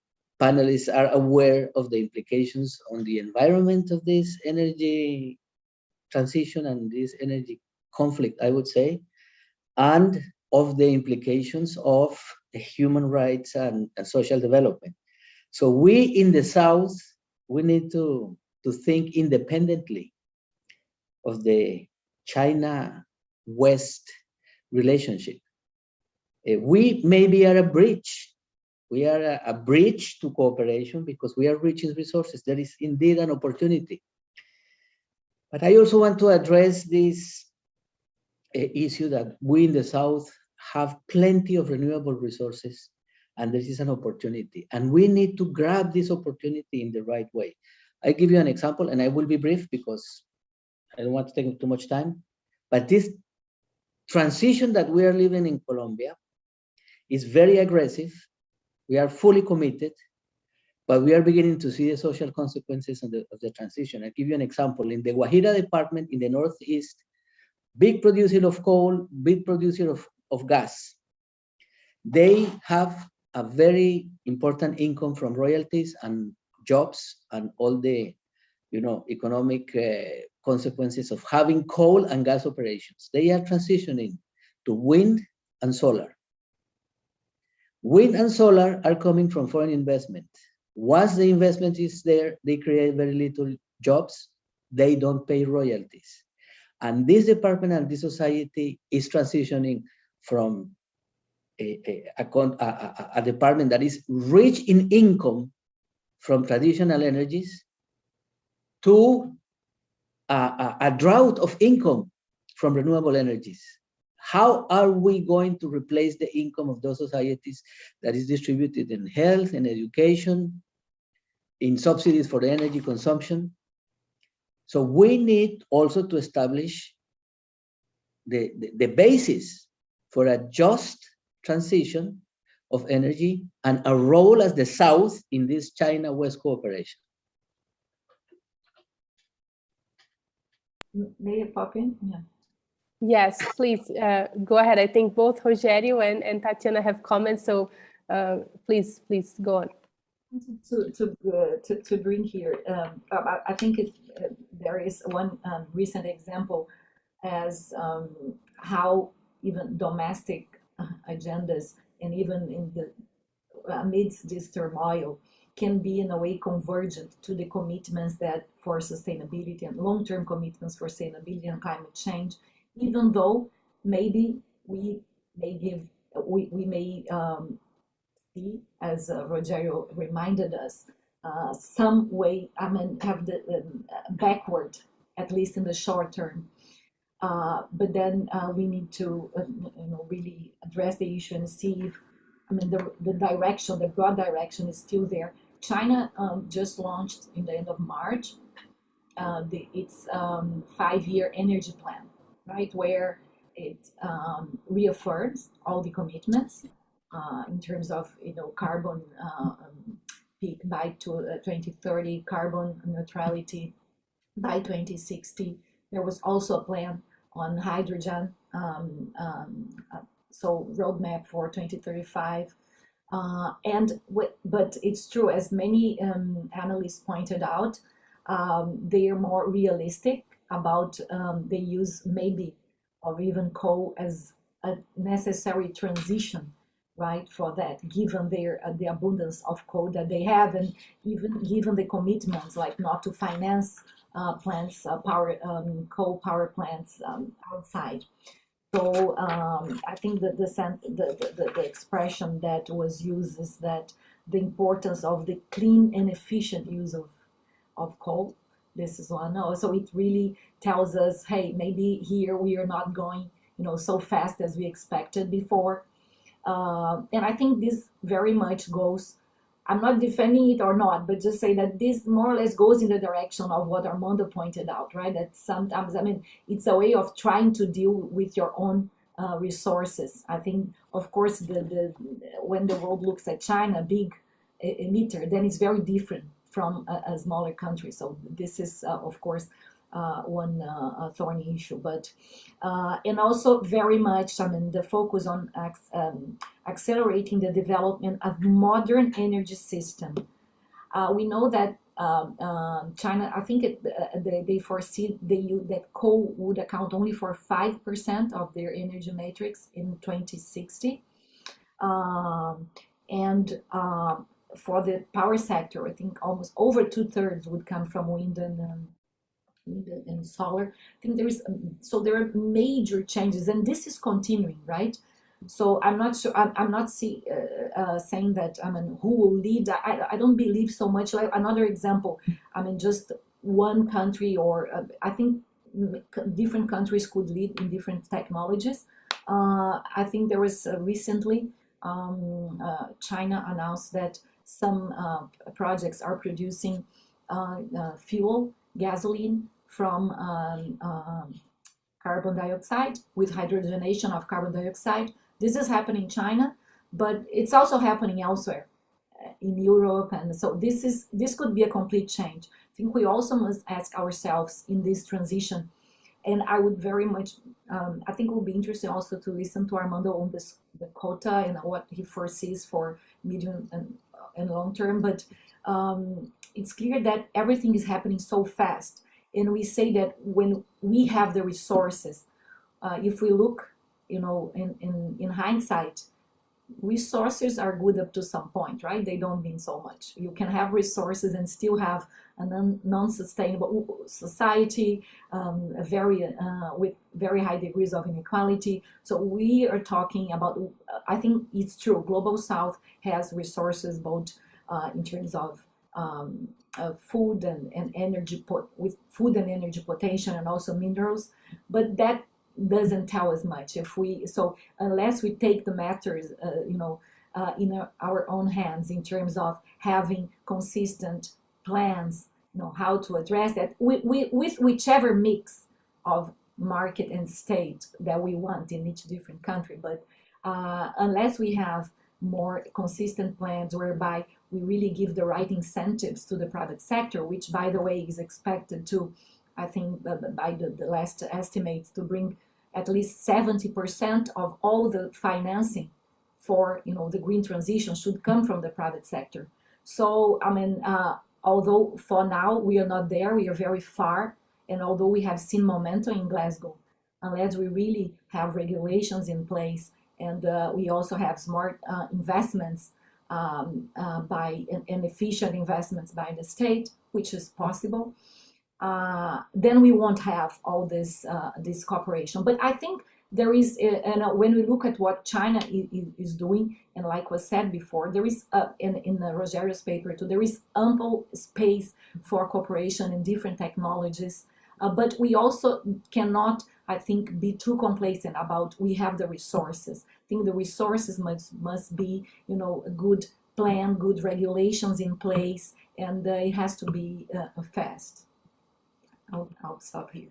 panelists are aware of the implications on the environment of this energy transition and this energy conflict, I would say, and of the implications of human rights and social development. So we in the South, we need to think independently of the China-West relationship. We maybe are a bridge. We are a bridge to cooperation because we are rich in resources. There is indeed an opportunity. But I also want to address this issue that we in the South have plenty of renewable resources, and there is an opportunity. And we need to grab this opportunity in the right way. I give you an example, and I will be brief because I don't want to take too much time. But this transition that we are living in Colombia is very aggressive. We are fully committed, but we are beginning to see the social consequences of the transition. I'll give you an example. In the Guajira department in the Northeast, big producer of coal, big producer of gas. They have a very important income from royalties and jobs and all the, economic consequences of having coal and gas operations. They are transitioning to wind and solar. Wind and solar are coming from foreign investment. Once the investment is there, they create very little jobs. They don't pay royalties. And this department and this society is transitioning from a department that is rich in income from traditional energies to a drought of income from renewable energies. How are we going to replace the income of those societies that is distributed in health and education, in subsidies for energy consumption? So we need also to establish the basis for a just transition of energy and a role as the South in this China-West cooperation. May I pop in? Yeah. Yes, please go ahead. I think both Rogério and Tatiana have comments, so please go on. To bring here, I think there is one recent example as how even domestic agendas and even in the amidst this turmoil can be in a way convergent to the commitments that for sustainability and long-term commitments for sustainability and climate change, even though maybe we may see, as Rogério reminded us, some way, have the backward, at least in the short term. But then we need to, really address the issue and see if, the direction, the broad direction is still there. China just launched in the end of March its 5-year energy plan, right, where it reaffirms all the commitments in terms of carbon peak by 2030, carbon neutrality by 2060. There was also a plan on hydrogen, so roadmap for 2035. But it's true, as many analysts pointed out, they are more realistic about the use maybe of even coal as a necessary transition, right, for that, given the abundance of coal that they have, and even given the commitments like not to finance plants, coal power plants outside. So I think that the expression that was used is that the importance of the clean and efficient use of coal. This is one. So it really tells us, hey, maybe here we are not going, so fast as we expected before. And I think this very much goes, I'm not defending it or not, but just say that this more or less goes in the direction of what Armando pointed out, right? That sometimes, it's a way of trying to deal with your own resources. I think, of course, when the world looks at China, big emitter, then it's very different from a smaller country. So this is, of course, one thorny issue. But and also very much, I mean, the focus on accelerating the development of modern energy system. We know that China, I think they foresee that coal would account only for 5% of their energy matrix in 2060. And for the power sector, I think almost over 2/3 would come from wind and solar. I think there is, so there are major changes, and this is continuing, right? So I'm not sure. I'm not saying that. I mean, who will lead? I don't believe so much. Like another example. I mean, just one country, or I think different countries could lead in different technologies. I think there was recently China announced that some projects are producing fuel, gasoline from carbon dioxide with hydrogenation of carbon dioxide. This is happening in China, but it's also happening elsewhere in Europe. And so this could be a complete change. I think we also must ask ourselves in this transition, and I would very much, I think it will be interesting also to listen to Armando on this, the quota and what he foresees for medium and long term. But it's clear that everything is happening so fast. And we say that when we have the resources, if we look, you know, in hindsight, resources are good up to some point, right? They don't mean so much. You can have resources and still have a non-sustainable society, with very high degrees of inequality. So we are talking about, I think it's true, Global South has resources both in terms of food and energy, with food and energy potential, and also minerals, but that doesn't tell us much. So unless we take the matters, in our own hands in terms of having consistent plans, how to address that with whichever mix of market and state that we want in each different country. But unless we have more consistent plans whereby we really give the right incentives to the private sector, which, by the way, is expected to, I think, by the last estimates, to bring at least 70% of all the financing for, the green transition should come from the private sector. So, I mean, although for now we are not there, we are very far, and although we have seen momentum in Glasgow, unless we really have regulations in place, and we also have smart investments and efficient investments by the state, which is possible, then we won't have all this cooperation. But I think there is, when we look at what China is doing, and like was said before, there is, in Rogerio's paper too, there is ample space for cooperation in different technologies. But we also cannot, I think, be too complacent about we have the resources. I think the resources must be, a good plan, good regulations in place, and it has to be fast. I'll stop here.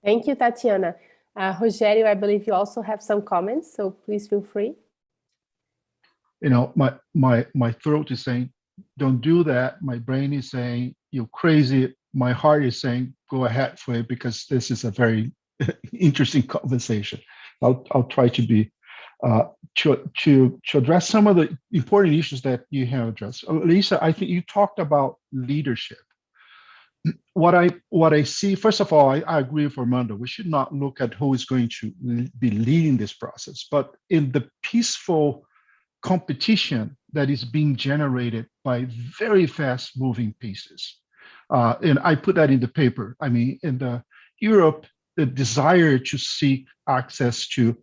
Thank you, Tatiana. Rogério, I believe you also have some comments, so please feel free. My throat is saying, don't do that. My brain is saying, you're crazy. My heart is saying, go ahead for it, because this is a very interesting conversation. I'll try to be to address some of the important issues that you have addressed. Lisa, I think you talked about leadership. What I see, first of all, I agree with Armando. We should not look at who is going to be leading this process, but in the peaceful competition that is being generated by very fast-moving pieces. And I put that in the paper. I mean, in Europe, the desire to seek access to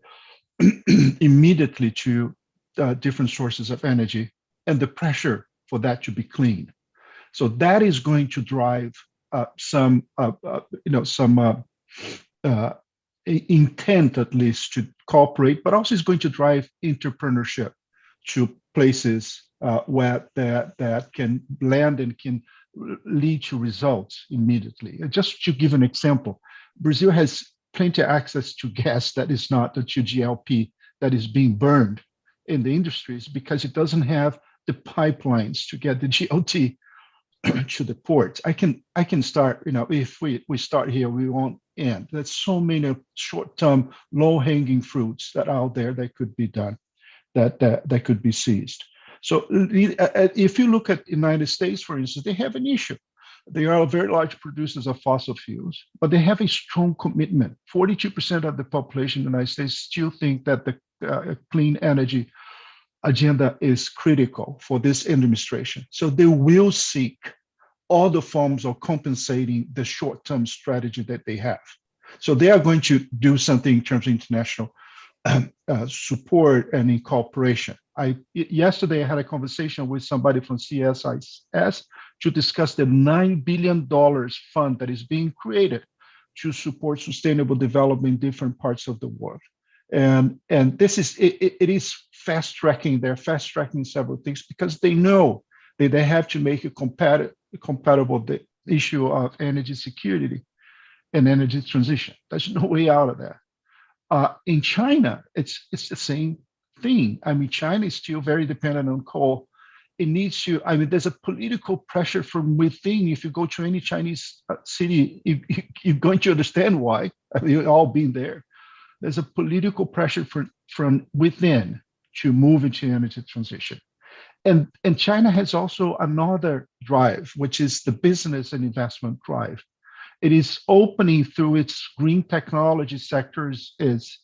immediately to different sources of energy, and the pressure for that to be clean. So that is going to drive some intent, at least, to cooperate, but also is going to drive entrepreneurship to places where that can land and can lead to results immediately. Just to give an example, Brazil has plenty of access to gas that is not the 2GLP that is being burned in the industries, because it doesn't have the pipelines to get the GOT to the ports. I can start, if we start here, we won't end. There's so many short-term, low-hanging fruits that are out there that could be done, that could be seized. So if you look at the United States, for instance, they have an issue. They are very large producers of fossil fuels, but they have a strong commitment. 42% of the population in the United States still think that the clean energy agenda is critical for this administration. So they will seek all the forms of compensating the short-term strategy that they have. So they are going to do something in terms of international support and in cooperation. Yesterday I had a conversation with somebody from CSIS to discuss the $9 billion fund that is being created to support sustainable development in different parts of the world. And this is, it is fast tracking. They're fast tracking several things because they know that they have to make a compatible the issue of energy security and energy transition. There's no way out of that. In China, it's the same thing. I mean, China is still very dependent on coal. It needs to, I mean, there's a political pressure from within. If you go to any Chinese city, you're going to understand why. I mean, you've all been there. There's a political pressure from within to move into energy transition. And China has also another drive, which is the business and investment drive. It is opening through its green technology sectors. It's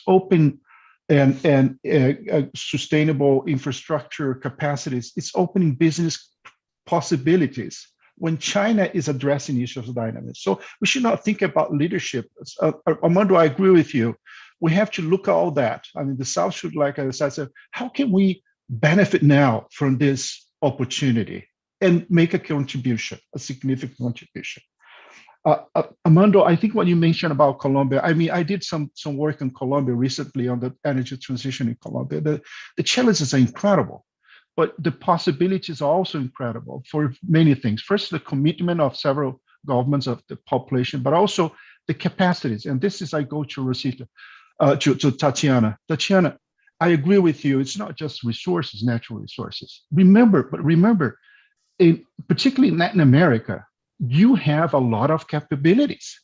open and sustainable infrastructure capacities. It's opening business possibilities when China is addressing issues of dynamism. So we should not think about leadership. Armando, I agree with you. We have to look at all that. I mean, the South should, like I said, how can we benefit now from this opportunity and make a contribution, a significant contribution? Armando, I think what you mentioned about Colombia, I mean, I did some work in Colombia recently on the energy transition in Colombia. The challenges are incredible, but the possibilities are also incredible for many things. First, the commitment of several governments of the population, but also the capacities. And this is, I go to Rosita, to Tatiana. Tatiana, I agree with you. It's not just resources, natural resources. Remember, particularly in Latin America, you have a lot of capabilities.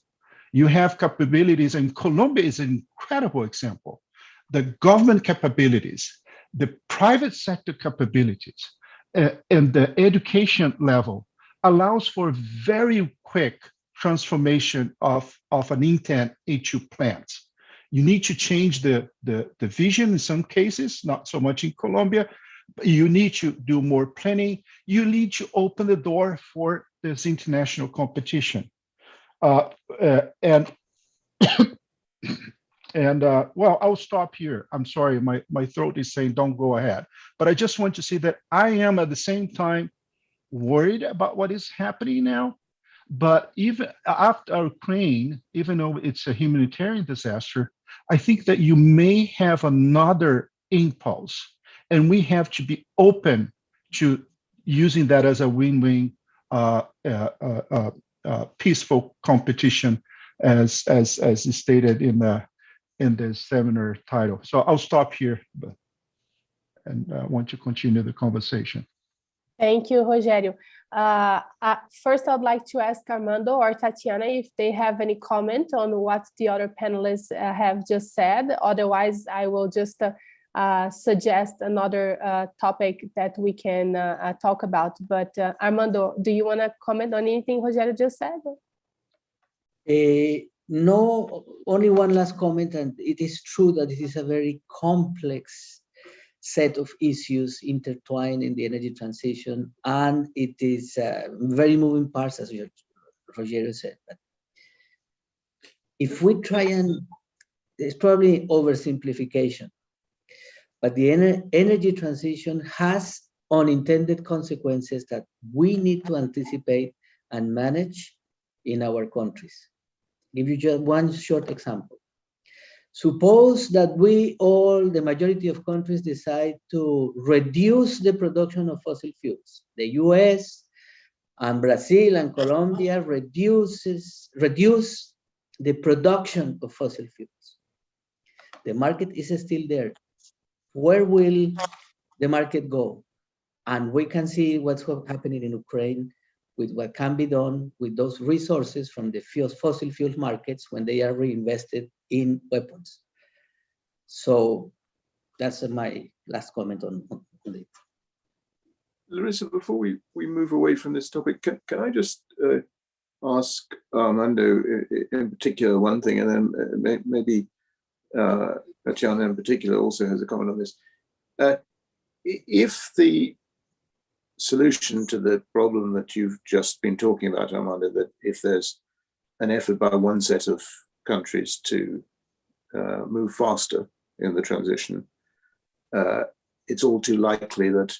You have capabilities, and Colombia is an incredible example. The government capabilities, the private sector capabilities, and the education level allows for very quick transformation of an intent into plans. You need to change the vision in some cases, not so much in Colombia. But you need to do more planning. You need to open the door for this international competition. Well, I'll stop here. I'm sorry, my throat is saying don't go ahead. But I just want to say that I am at the same time worried about what is happening now. But even after Ukraine, even though it's a humanitarian disaster, I think that you may have another impulse, and we have to be open to using that as a win-win, peaceful competition, as stated in the seminar title. So I'll stop here, and I want to continue the conversation. Thank you, Rogério. First, I'd like to ask Armando or Tatiana if they have any comment on what the other panelists have just said. Otherwise, I will just suggest another topic that we can talk about. But Armando, do you want to comment on anything Rogério just said? No, only one last comment, and it is true that it is a very complex set of issues intertwined in the energy transition, and it is very moving parts, as Rogério said. But if we try and, it's probably oversimplification, but the energy transition has unintended consequences that we need to anticipate and manage in our countries. Give you just one short example. Suppose that the majority of countries decide to reduce the production of fossil fuels. The US and Brazil and Colombia reduce the production of fossil fuels. The market is still there. Where will the market go? And we can see what's happening in Ukraine with what can be done with those resources from the fossil fuel markets when they are reinvested in weapons. So that's my last comment on it. Larissa, before we move away from this topic, can I just ask Armando in particular one thing, and then maybe Tatiana in particular also has a comment on this. If the solution to the problem that you've just been talking about, Armando, that if there's an effort by one set of countries to move faster in the transition, it's all too likely that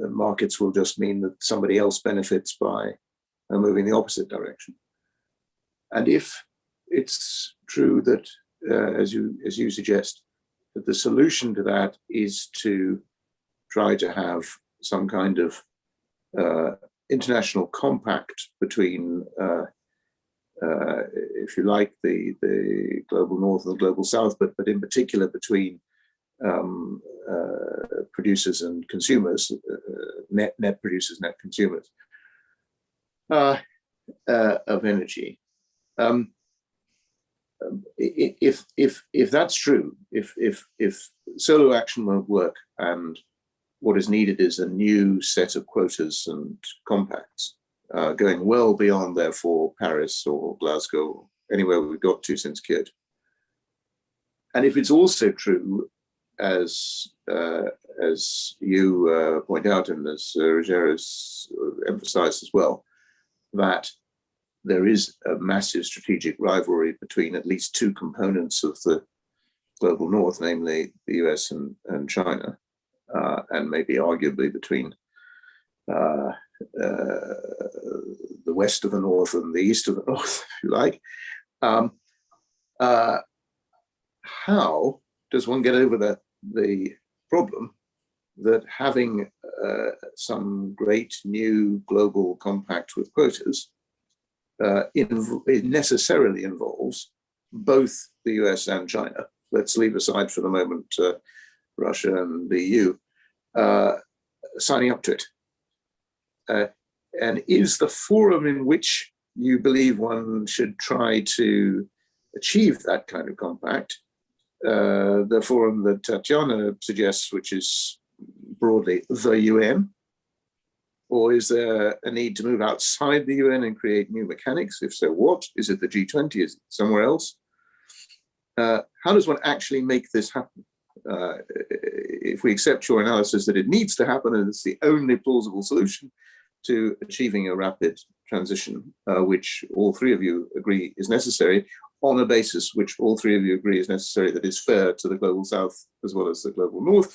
markets will just mean that somebody else benefits by moving the opposite direction. And if it's true that, as you suggest, that the solution to that is to try to have some kind of international compact between, if you like, the global north and the global south, but in particular between producers and consumers, net producers, net consumers of energy. If that's true, if solo action won't work, and what is needed is a new set of quotas and compacts going well beyond, therefore, Paris or Glasgow, or anywhere we've got to since Kyoto. And if it's also true, as you point out, and as Rogero's emphasized as well, that there is a massive strategic rivalry between at least two components of the global north, namely the US and China, and maybe arguably between the west of the north and the east of the north, if you like. How does one get over the problem that having some great new global compact with quotas it necessarily involves both the US and China? Let's leave aside for the moment Russia and the EU signing up to it. And is the forum in which you believe one should try to achieve that kind of compact the forum that Tatiana suggests, which is broadly the UN? Or is there a need to move outside the UN and create new mechanics? If so, what? Is it the G20? Is it somewhere else? How does one actually make this happen? If we accept your analysis that it needs to happen and it's the only plausible solution to achieving a rapid transition, which all three of you agree is necessary, on a basis which all three of you agree is necessary, that is fair to the global south as well as the global north,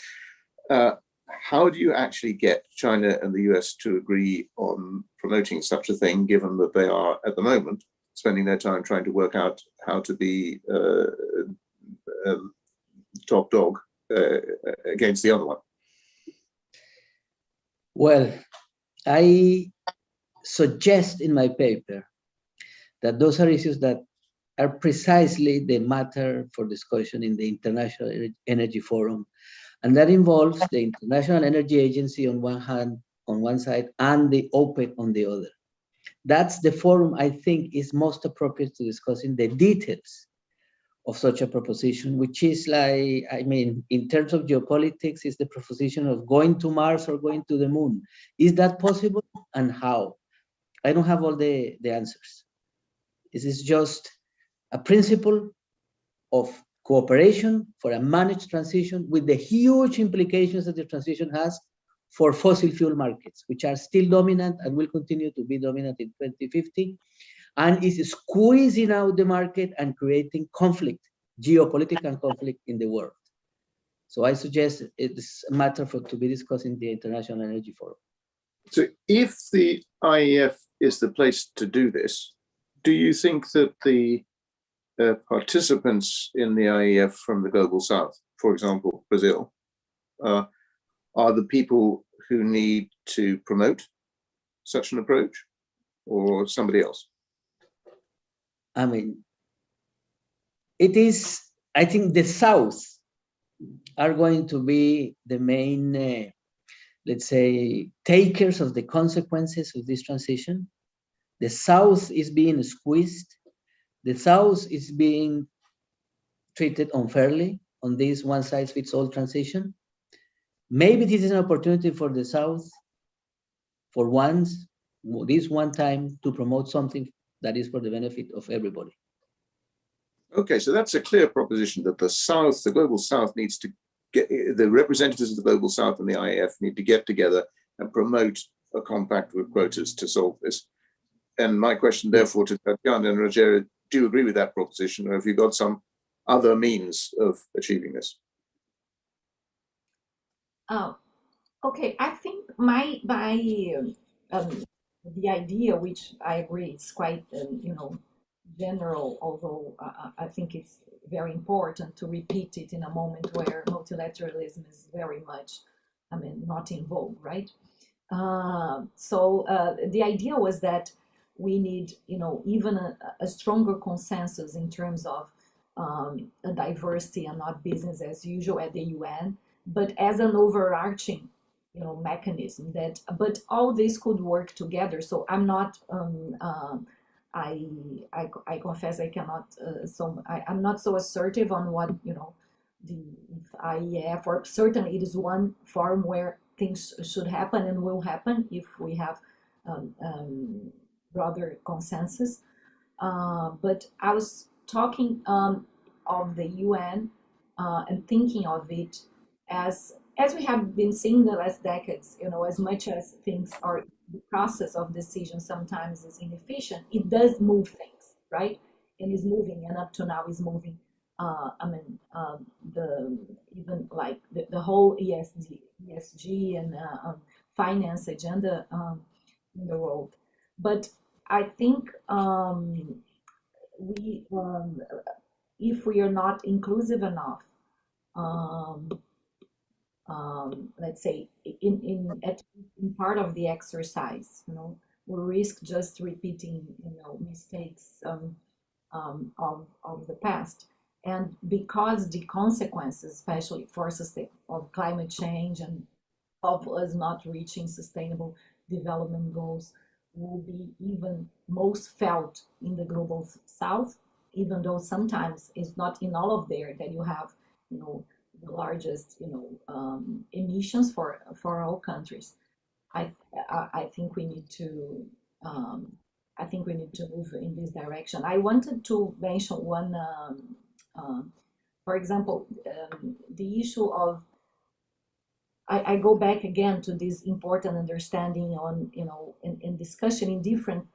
how do you actually get China and the US to agree on promoting such a thing, given that they are, at the moment, spending their time trying to work out how to be top dog against the other one? Well, I suggest in my paper that those are issues that are precisely the matter for discussion in the International Energy Forum. And that involves the International Energy Agency on one hand, on one side, and the OPEC on the other. That's the forum I think is most appropriate to discussing the details of such a proposition, which is like, I mean, in terms of geopolitics, is the proposition of going to Mars or going to the moon. Is that possible, and how? I don't have all the answers. This is just a principle of cooperation for a managed transition with the huge implications that the transition has for fossil fuel markets, which are still dominant and will continue to be dominant in 2050, and is squeezing out the market and creating conflict, geopolitical conflict in the world. So I suggest it's a matter to be discussed in the International Energy Forum. So if the IEF is the place to do this, do you think that the participants in the IEF from the global south, for example, Brazil, are the people who need to promote such an approach, or somebody else? I mean, it is, I think the South are going to be the main let's say, takers of the consequences of this transition. The South is being squeezed. The South is being treated unfairly on this one-size-fits-all transition. Maybe this is an opportunity for the South, for once, this one time, to promote something that is for the benefit of everybody. Okay, so that's a clear proposition that the South, the global South, needs to get, the representatives of the global South and the IAF need to get together and promote a compact with quotas to solve this. And my question, therefore, to Tatiana and Rogerio, do you agree with that proposition, or have you got some other means of achieving this? Okay, I think the idea, which I agree, it's quite general, although I think it's very important to repeat it in a moment where multilateralism is very much, not in vogue, right? So the idea was that we need, even a stronger consensus in terms of a diversity and not business as usual at the UN, but as an overarching, mechanism that, but all this could work together. So I'm not, I confess I cannot, I'm not so assertive on what, the IEF, or certainly it is one forum where things should happen and will happen if we have broader consensus. But I was talking of the UN and thinking of it as we have been seeing the last decades, as much as things are, the process of decision sometimes is inefficient, it does move things, right? And is moving, and up to now is moving. Even like the whole ESG and finance agenda in the world. But I think if we are not inclusive enough, let's say in part of the exercise, we risk just repeating, mistakes of the past. And because the consequences, especially for of climate change and of us not reaching sustainable development goals, will be even most felt in the global South, even though sometimes it's not in all of there that you have, the largest, emissions for all countries. I think we need to. I think we need to move in this direction. I wanted to mention one, for example, the issue of. I go back again to this important understanding on, in discussion in different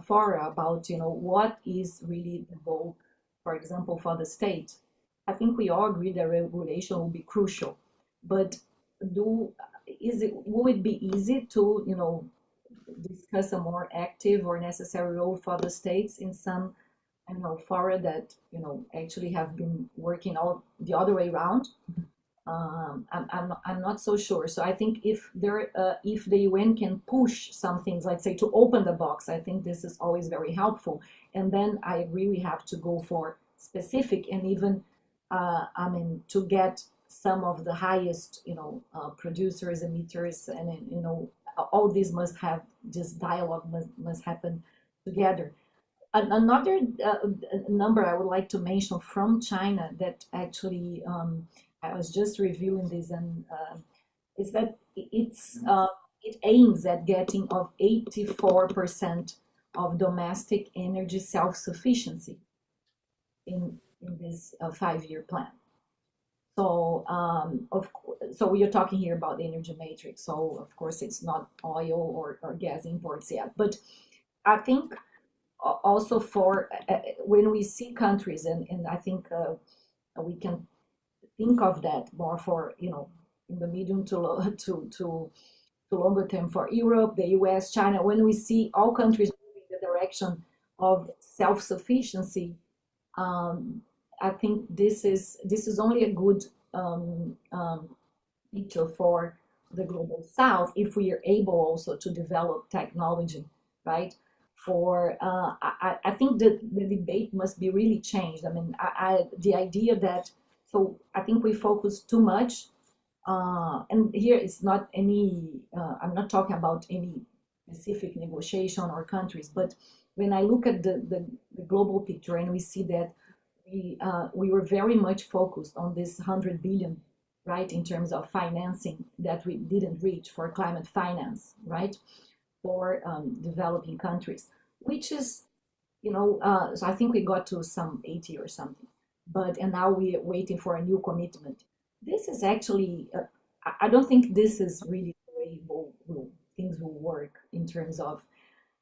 fora about, what is really the goal, for example, for the state. I think we all agree that regulation will be crucial, but will it be easy to, discuss a more active or necessary role for the states in some, fora that, actually have been working all the other way around? I'm not so sure. So I think if the UN can push some things, let's say to open the box, I think this is always very helpful. And then I agree we have to go for specific and even, to get some of the highest, producers, emitters, and all these must have this dialogue must happen together. Another number I would like to mention from China that actually. I was just reviewing this, and is that it aims at getting of 84% of domestic energy self-sufficiency in this 5-year plan. So so we are talking here about the energy matrix. So of course it's not oil or gas imports yet, but I think also for when we see countries, and I think we can think of that more for, in the medium to longer term for Europe, the US, China, when we see all countries moving in the direction of self-sufficiency, I think this is only a good picture for the global South if we are able also to develop technology, right? For I think that the debate must be really changed. The idea that, so I think we focus too much And here it's not any, I'm not talking about any specific negotiation or countries, but when I look at the global picture and we see that we were very much focused on this 100 billion, right, in terms of financing that we didn't reach for climate finance, right, for developing countries, which is, you know, so I think we got to some 80 or something, and now we're waiting for a new commitment. This is actually, I don't think this is really the way things will work in terms of,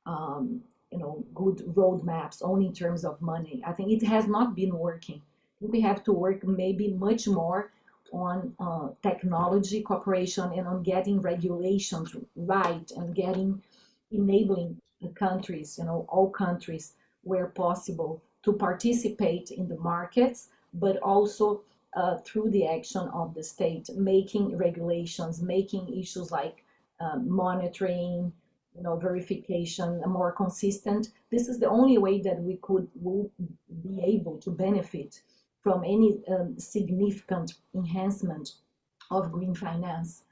you know, good roadmaps, only in terms of money. I think it has not been working. We have to work maybe much more on technology cooperation and on getting regulations right and enabling the countries, you know, all countries where possible to participate in the markets, but also through the action of the state, making regulations, making issues like monitoring, you know, verification more consistent. This is the only way that will be able to benefit from any significant enhancement of green finance.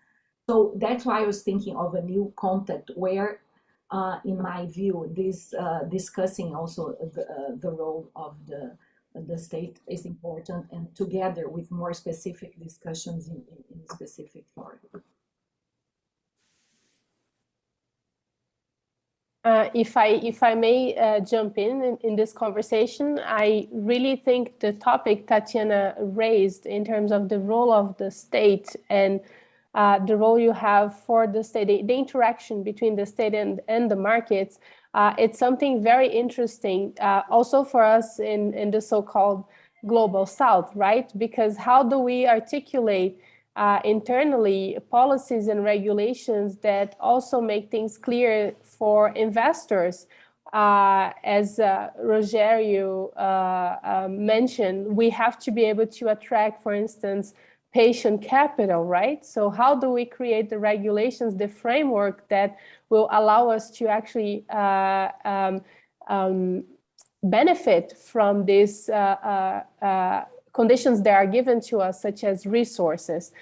So that's why I was thinking of a new concept where, in my view, this discussing also the role of the state is important, and together with more specific discussions in specific forums. If I may jump in this conversation, I really think the topic Tatiana raised in terms of the role of the state and the role you have for the state, the interaction between the state and the markets, it's something very interesting also for us in the so-called global south, right? Because how do we articulate internally policies and regulations that also make things clear for investors? As Rogério mentioned, we have to be able to attract, for instance, patient capital, right? So how do we create the regulations, the framework that will allow us to actually benefit from these conditions that are given to us, such as resources?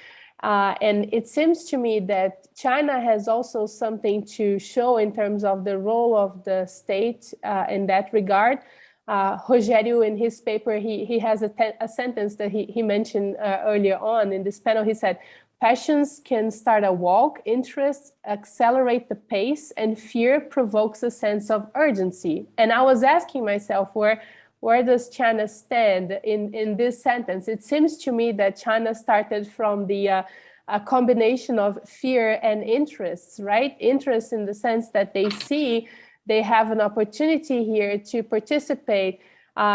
And it seems to me that China has also something to show in terms of the role of the state in that regard. Rogério, in his paper, he has a sentence that he mentioned earlier on in this panel. He said, passions can start a walk, interests accelerate the pace, and fear provokes a sense of urgency. And I was asking myself, where does China stand in this sentence? It seems to me that China started from the a combination of fear and interests, right? Interest in the sense that they see they have an opportunity here to participate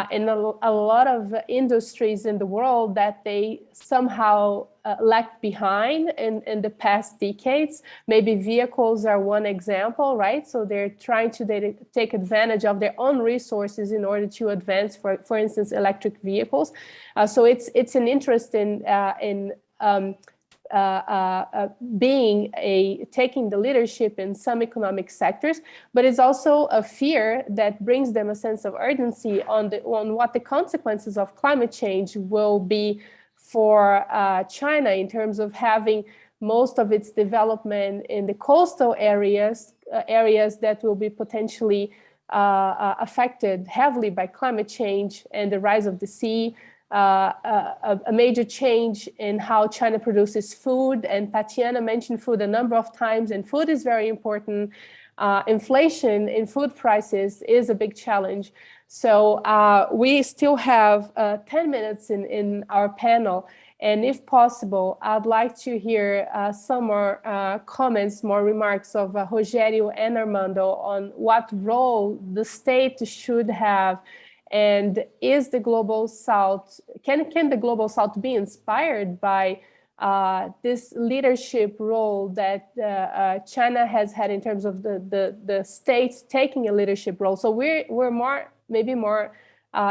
in a lot of industries in the world that they somehow lagged behind in the past decades. Maybe vehicles are one example, right? So they're trying to take advantage of their own resources in order to advance, for instance, electric vehicles. So it's an interest in taking the leadership in some economic sectors, but it's also a fear that brings them a sense of urgency on what the consequences of climate change will be for China in terms of having most of its development in the coastal areas that will be potentially affected heavily by climate change and the rise of the sea. A major change in how China produces food, and Tatiana mentioned food a number of times, and food is very important. Inflation in food prices is a big challenge. So we still have 10 minutes in our panel, and if possible, I'd like to hear some more comments, more remarks of Rogério and Armando on what role the state should have. And is the Global South, can the Global South be inspired by this leadership role that China has had in terms of the states taking a leadership role? So we're maybe more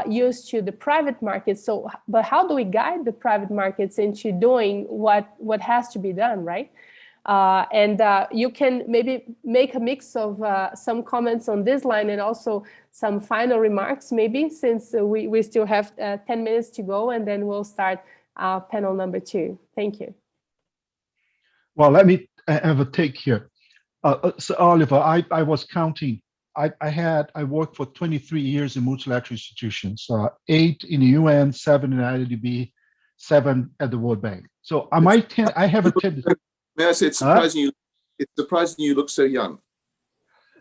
used to the private markets. So, but how do we guide the private markets into doing what has to be done, right? And you can maybe make a mix of some comments on this line and also some final remarks, maybe, since we still have 10 minutes to go, and then we'll start panel number 2. Thank you. Well, let me have a take here. So Oliver, I was counting. I worked for 23 years in multilateral institutions, 8 in the UN, 7 in the IDB, 7 at the World Bank. So I have a tendency. May I say it's surprising you look so young.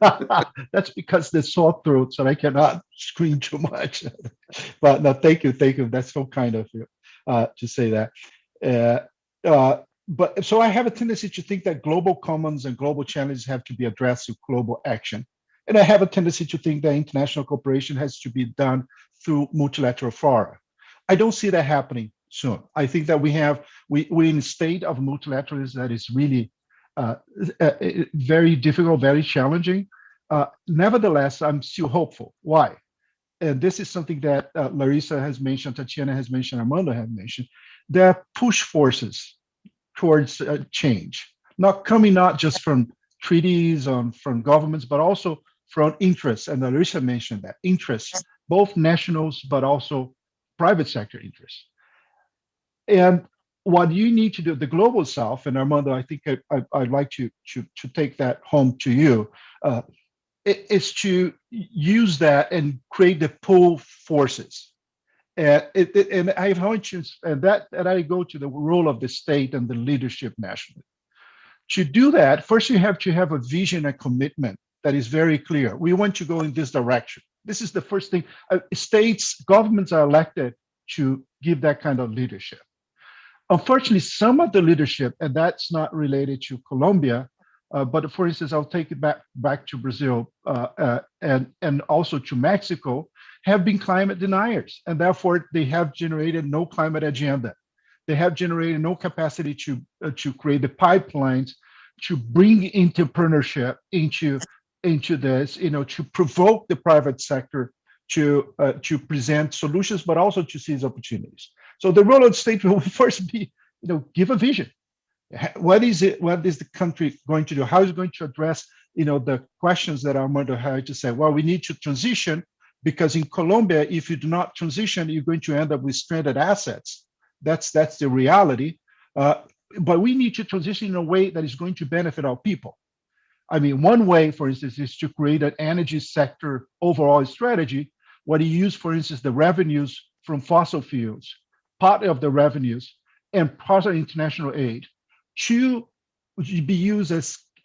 That's because the sore throat, so I cannot scream too much. But no, thank you. That's so kind of you to say that. But so I have a tendency to think that global commons and global challenges have to be addressed through global action. And I have a tendency to think that international cooperation has to be done through multilateral fora. I don't see that happening soon. I think that we're in a state of multilateralism that is really very difficult, very challenging. Nevertheless, I'm still hopeful. Why? And this is something that Larissa has mentioned, Tatiana has mentioned, Armando has mentioned. There are push forces towards change, not just from treaties, from governments, but also from interests. And Larissa mentioned that interests, both nationals, but also private sector interests. And what you need to do, the global South, and Armando, I think I'd like to take that home to you, is to use that and create the pull forces. And I go to the role of the state and the leadership nationally. To do that, first you have to have a vision and commitment that is very clear. We want to go in this direction. This is the first thing. States, governments are elected to give that kind of leadership. Unfortunately, some of the leadership, and that's not related to Colombia, but for instance, I'll take it back to Brazil and also to Mexico, have been climate deniers, and therefore they have generated no climate agenda. They have generated no capacity to create the pipelines to bring entrepreneurship into this, to provoke the private sector to present solutions, but also to seize opportunities. So the role of the state will first be, give a vision. What is the country going to do? How is it going to address, the questions that Armando had to say? Well, we need to transition, because in Colombia, if you do not transition, you're going to end up with stranded assets. That's the reality. But we need to transition in a way that is going to benefit our people. I mean, one way, for instance, is to create an energy sector overall strategy, where you use, for instance, the revenues from fossil fuels, part of the revenues, and part of international aid to be used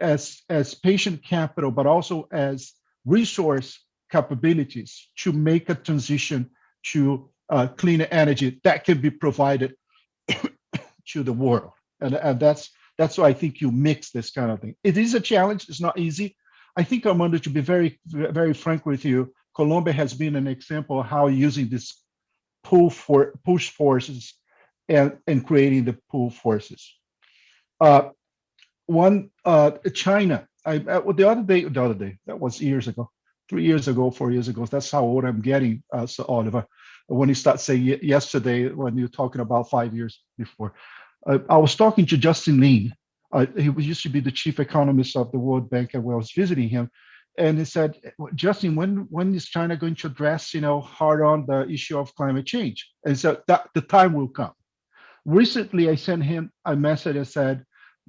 as patient capital, but also as resource capabilities to make a transition to cleaner energy that can be provided to the world. And that's why I think you mix this kind of thing. It is a challenge. It's not easy. I think, Armando, to be very, very frank with you, Colombia has been an example of how using this push forces and creating the pull forces. China. The other day, that was years ago, 3 years ago, 4 years ago. That's how old I'm getting, so Oliver. When you start saying yesterday, when you're talking about 5 years before. I was talking to Justin Lean. He used to be the chief economist of the World Bank, and when I was visiting him, and he said, Justin, when is China going to address, hard on the issue of climate change? And so that the time will come. Recently, I sent him a message and said,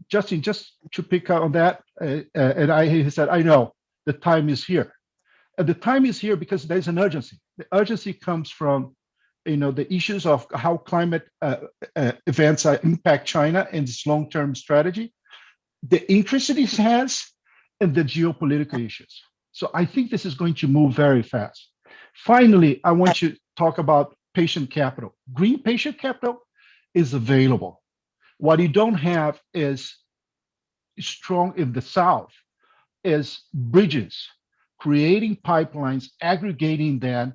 Justin, just to pick up on that, he said, I know the time is here. And the time is here because there's an urgency. The urgency comes from the issues of how climate events impact China and its long-term strategy, the interest it has, and the geopolitical issues. So I think this is going to move very fast. Finally, I want to talk about patient capital. Green patient capital is available. What you don't have is strong in the South is bridges, creating pipelines, aggregating them,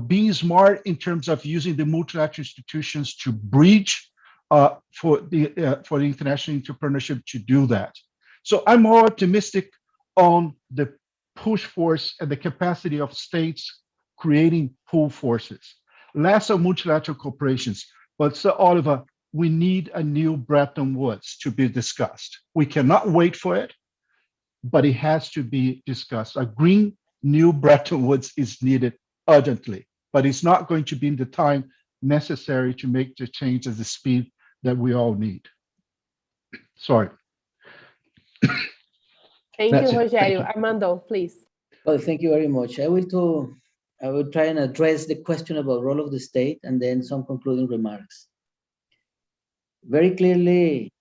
being smart in terms of using the multilateral institutions to bridge for the international entrepreneurship to do that. So I'm more optimistic on the push force and the capacity of states creating pull forces, less of multilateral corporations. But Sir Oliver, we need a new Bretton Woods to be discussed. We cannot wait for it, but it has to be discussed. A green new Bretton Woods is needed urgently, but it's not going to be in the time necessary to make the change at the speed that we all need. Sorry. Thank That's you, it. Rogério. Thank you. Armando, please. Well, thank you very much. I will try and address the question about role of the state and then some concluding remarks. Very clearly,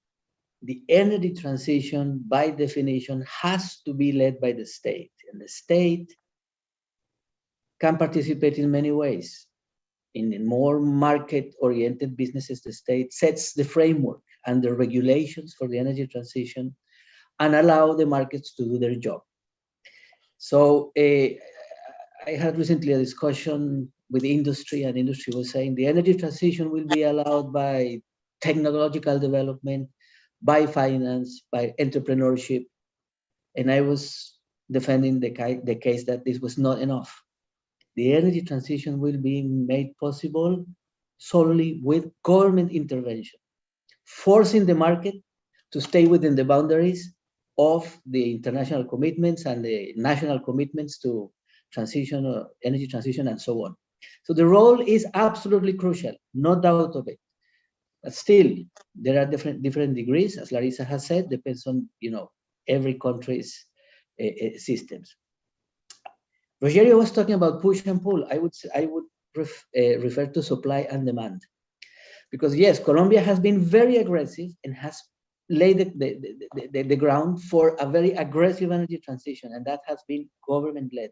the energy transition by definition has to be led by the state, and the state can participate in many ways. In more market-oriented businesses, the state sets the framework and the regulations for the energy transition and allow the markets to do their job. So I had recently a discussion with industry, and industry was saying the energy transition will be allowed by technological development, by finance, by entrepreneurship. And I was defending the case that this was not enough. The energy transition will be made possible solely with government intervention, forcing the market to stay within the boundaries of the international commitments and the national commitments to transition, energy transition, and so on. So the role is absolutely crucial, no doubt of it. But still, there are different degrees, as Larissa has said, depends on every country's systems. Rogério was talking about push and pull. I would refer to supply and demand, because yes, Colombia has been very aggressive and has laid the ground for a very aggressive energy transition, and that has been government-led.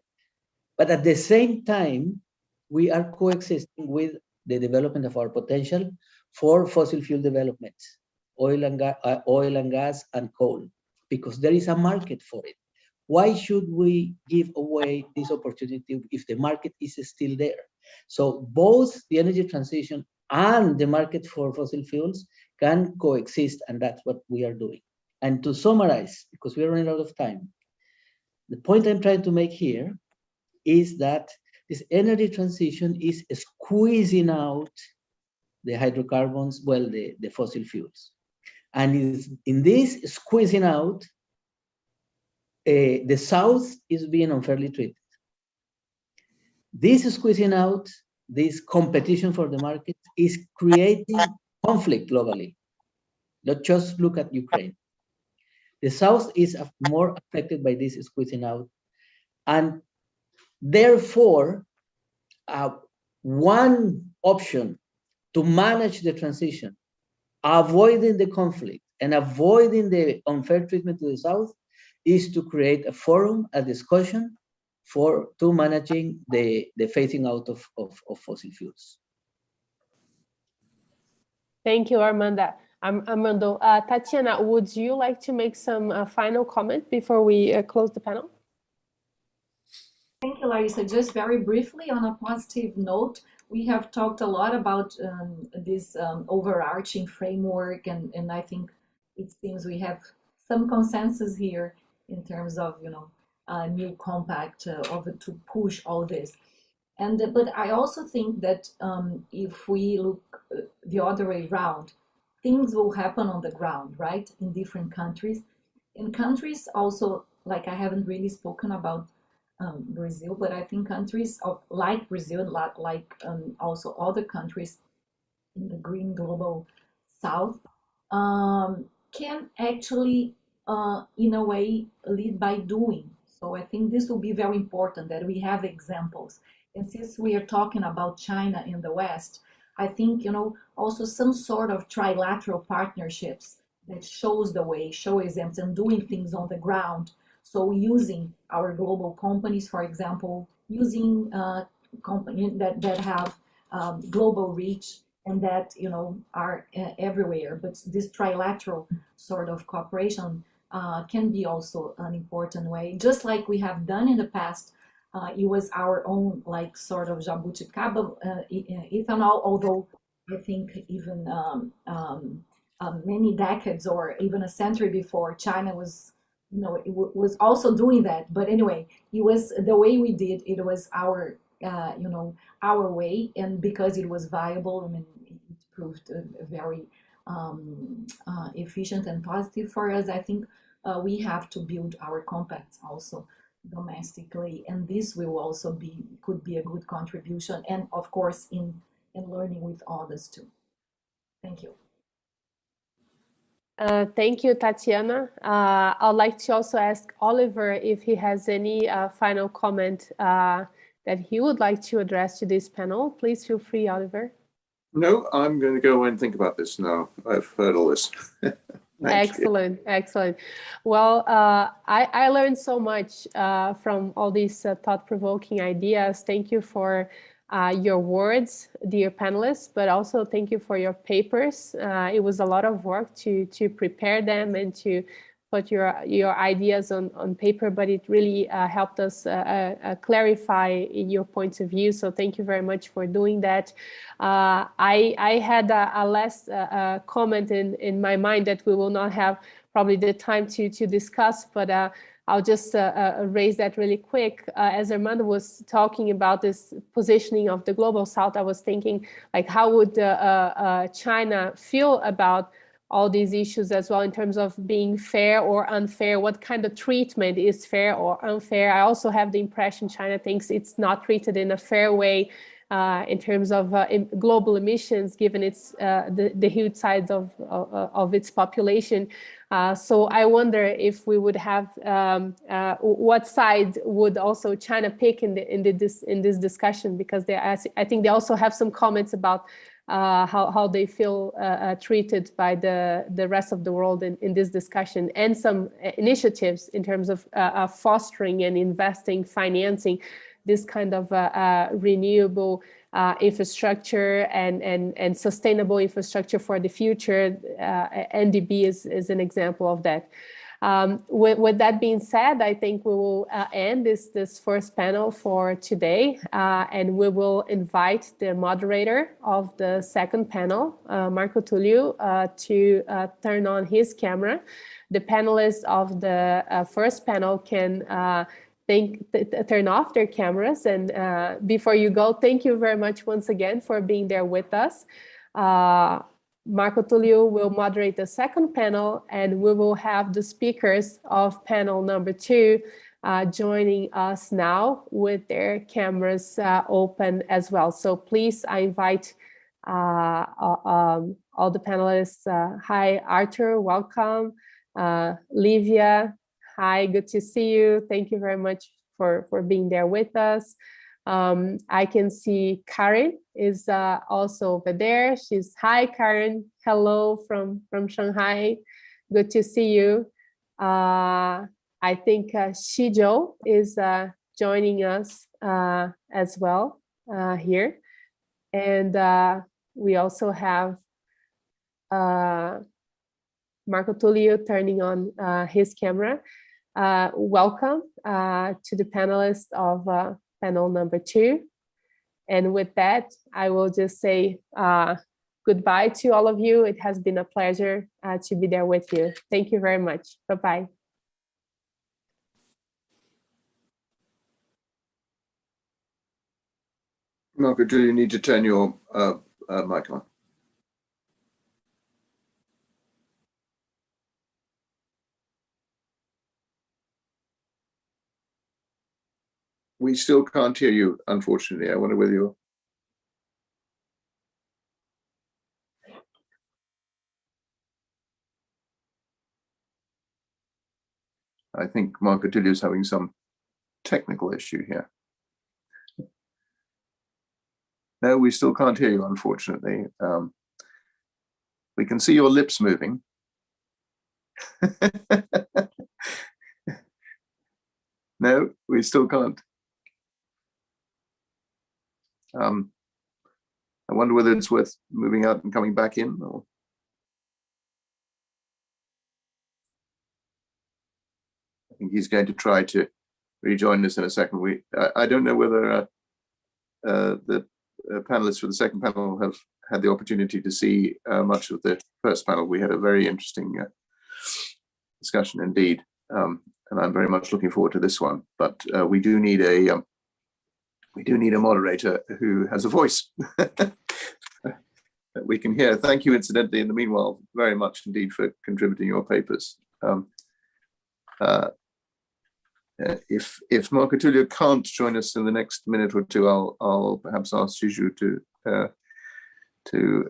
But at the same time, we are coexisting with the development of our potential for fossil fuel developments, oil and gas and coal, because there is a market for it. Why should we give away this opportunity if the market is still there? So both the energy transition and the market for fossil fuels can coexist, and that's what we are doing. And to summarize, because we're running out of time, the point I'm trying to make here is that this energy transition is squeezing out the hydrocarbons, well, the fossil fuels. And in this squeezing out, the South is being unfairly treated. This squeezing out, this competition for the market is creating conflict globally. Let's just look at Ukraine. The South is more affected by this squeezing out, and therefore, one option to manage the transition, avoiding the conflict and avoiding the unfair treatment to the South, is to create a forum, a discussion to managing the phasing out of fossil fuels. Thank you, Armando. Tatiana, would you like to make some final comment before we close the panel? Thank you, Larissa. Just very briefly, on a positive note, we have talked a lot about this overarching framework, and I think it seems we have some consensus here in terms of a new compact to push all this. But I also think that if we look the other way around, things will happen on the ground, right, in different countries. In countries also, like I haven't really spoken about Brazil, but I think countries like Brazil, like also other countries in the green global South, can actually, in a way, lead by doing. So I think this will be very important that we have examples. And since we are talking about China in the West, I think, also some sort of trilateral partnerships that shows the way, show examples, and doing things on the ground. So using our global companies, for example, using companies that have global reach and that, are everywhere. But this trilateral sort of cooperation can be also an important way, just like we have done in the past. It was our own, like, sort of jabuticaba ethanol, although I think even many decades or even a century before, China was, it was also doing that. But anyway, it was the way we did. It was our, our way, and because it was viable, I mean, it proved very efficient and positive for us. I think we have to build our compacts also domestically, and this will also could be a good contribution, and of course in learning with others too. Thank you. Thank you, Tatiana. I'd like to also ask Oliver if he has any final comment that he would like to address to this panel. Please feel free, Oliver. No, I'm going to go away and think about this now. I've heard all this. Excellent, excellent. Well, I learned so much from all these thought-provoking ideas. Thank you for your words, dear panelists, but also thank you for your papers. It was a lot of work to prepare them and to put your ideas on paper, but it really helped us clarify your points of view. So thank you very much for doing that. I had a last comment in my mind that we will not have probably the time to discuss, but I'll just raise that really quick. As Armando was talking about this positioning of the Global South, I was thinking, like, how would China feel about all these issues as well in terms of being fair or unfair? What kind of treatment is fair or unfair? I also have the impression China thinks it's not treated in a fair way in terms of global emissions, given its the huge size of its population. So I wonder if we would have what side would also China pick in this discussion, because I think they also have some comments about how they feel treated by the rest of the world in this discussion, and some initiatives in terms of fostering and investing, financing this kind of renewable infrastructure and sustainable infrastructure for the future. NDB is an example of that. With that being said, I think we will end this first panel for today, and we will invite the moderator of the second panel, Marco Tullio, to turn on his camera. The panelists of the first panel can turn off their cameras. And before you go, thank you very much once again for being there with us. Marco Tullio will moderate the second panel, and we will have the speakers of panel number 2 joining us now with their cameras open as well. So please, I invite all the panelists. Hi, Arthur, welcome. Livia, hi, good to see you. Thank you very much for being there with us. I can see Karen is also over there. Hi, Karen. Hello from Shanghai. Good to see you. I think Shizhou is joining us as well here. And we also have Marco Tullio turning on his camera. Welcome to the panelists of panel number 2. And with that, I will just say goodbye to all of you. It has been a pleasure to be there with you. Thank you very much. Bye-bye. Marco, do you need to turn your mic on? We still can't hear you, unfortunately. I wonder whether you're... I think Marco Tullio is having some technical issue here. No, we still can't hear you, unfortunately. We can see your lips moving. No, we still can't. I wonder whether it's worth moving out and coming back in, or... I think he's going to try to rejoin us in a second. I don't know whether the panelists for the second panel have had the opportunity to see much of the first panel. We had a very interesting discussion indeed, and I'm very much looking forward to this one. But we do need a moderator who has a voice that we can hear. Thank you, incidentally, in the meanwhile, very much indeed for contributing your papers. If Marco Tullio can't join us in the next minute or two, I'll perhaps ask Shizhou to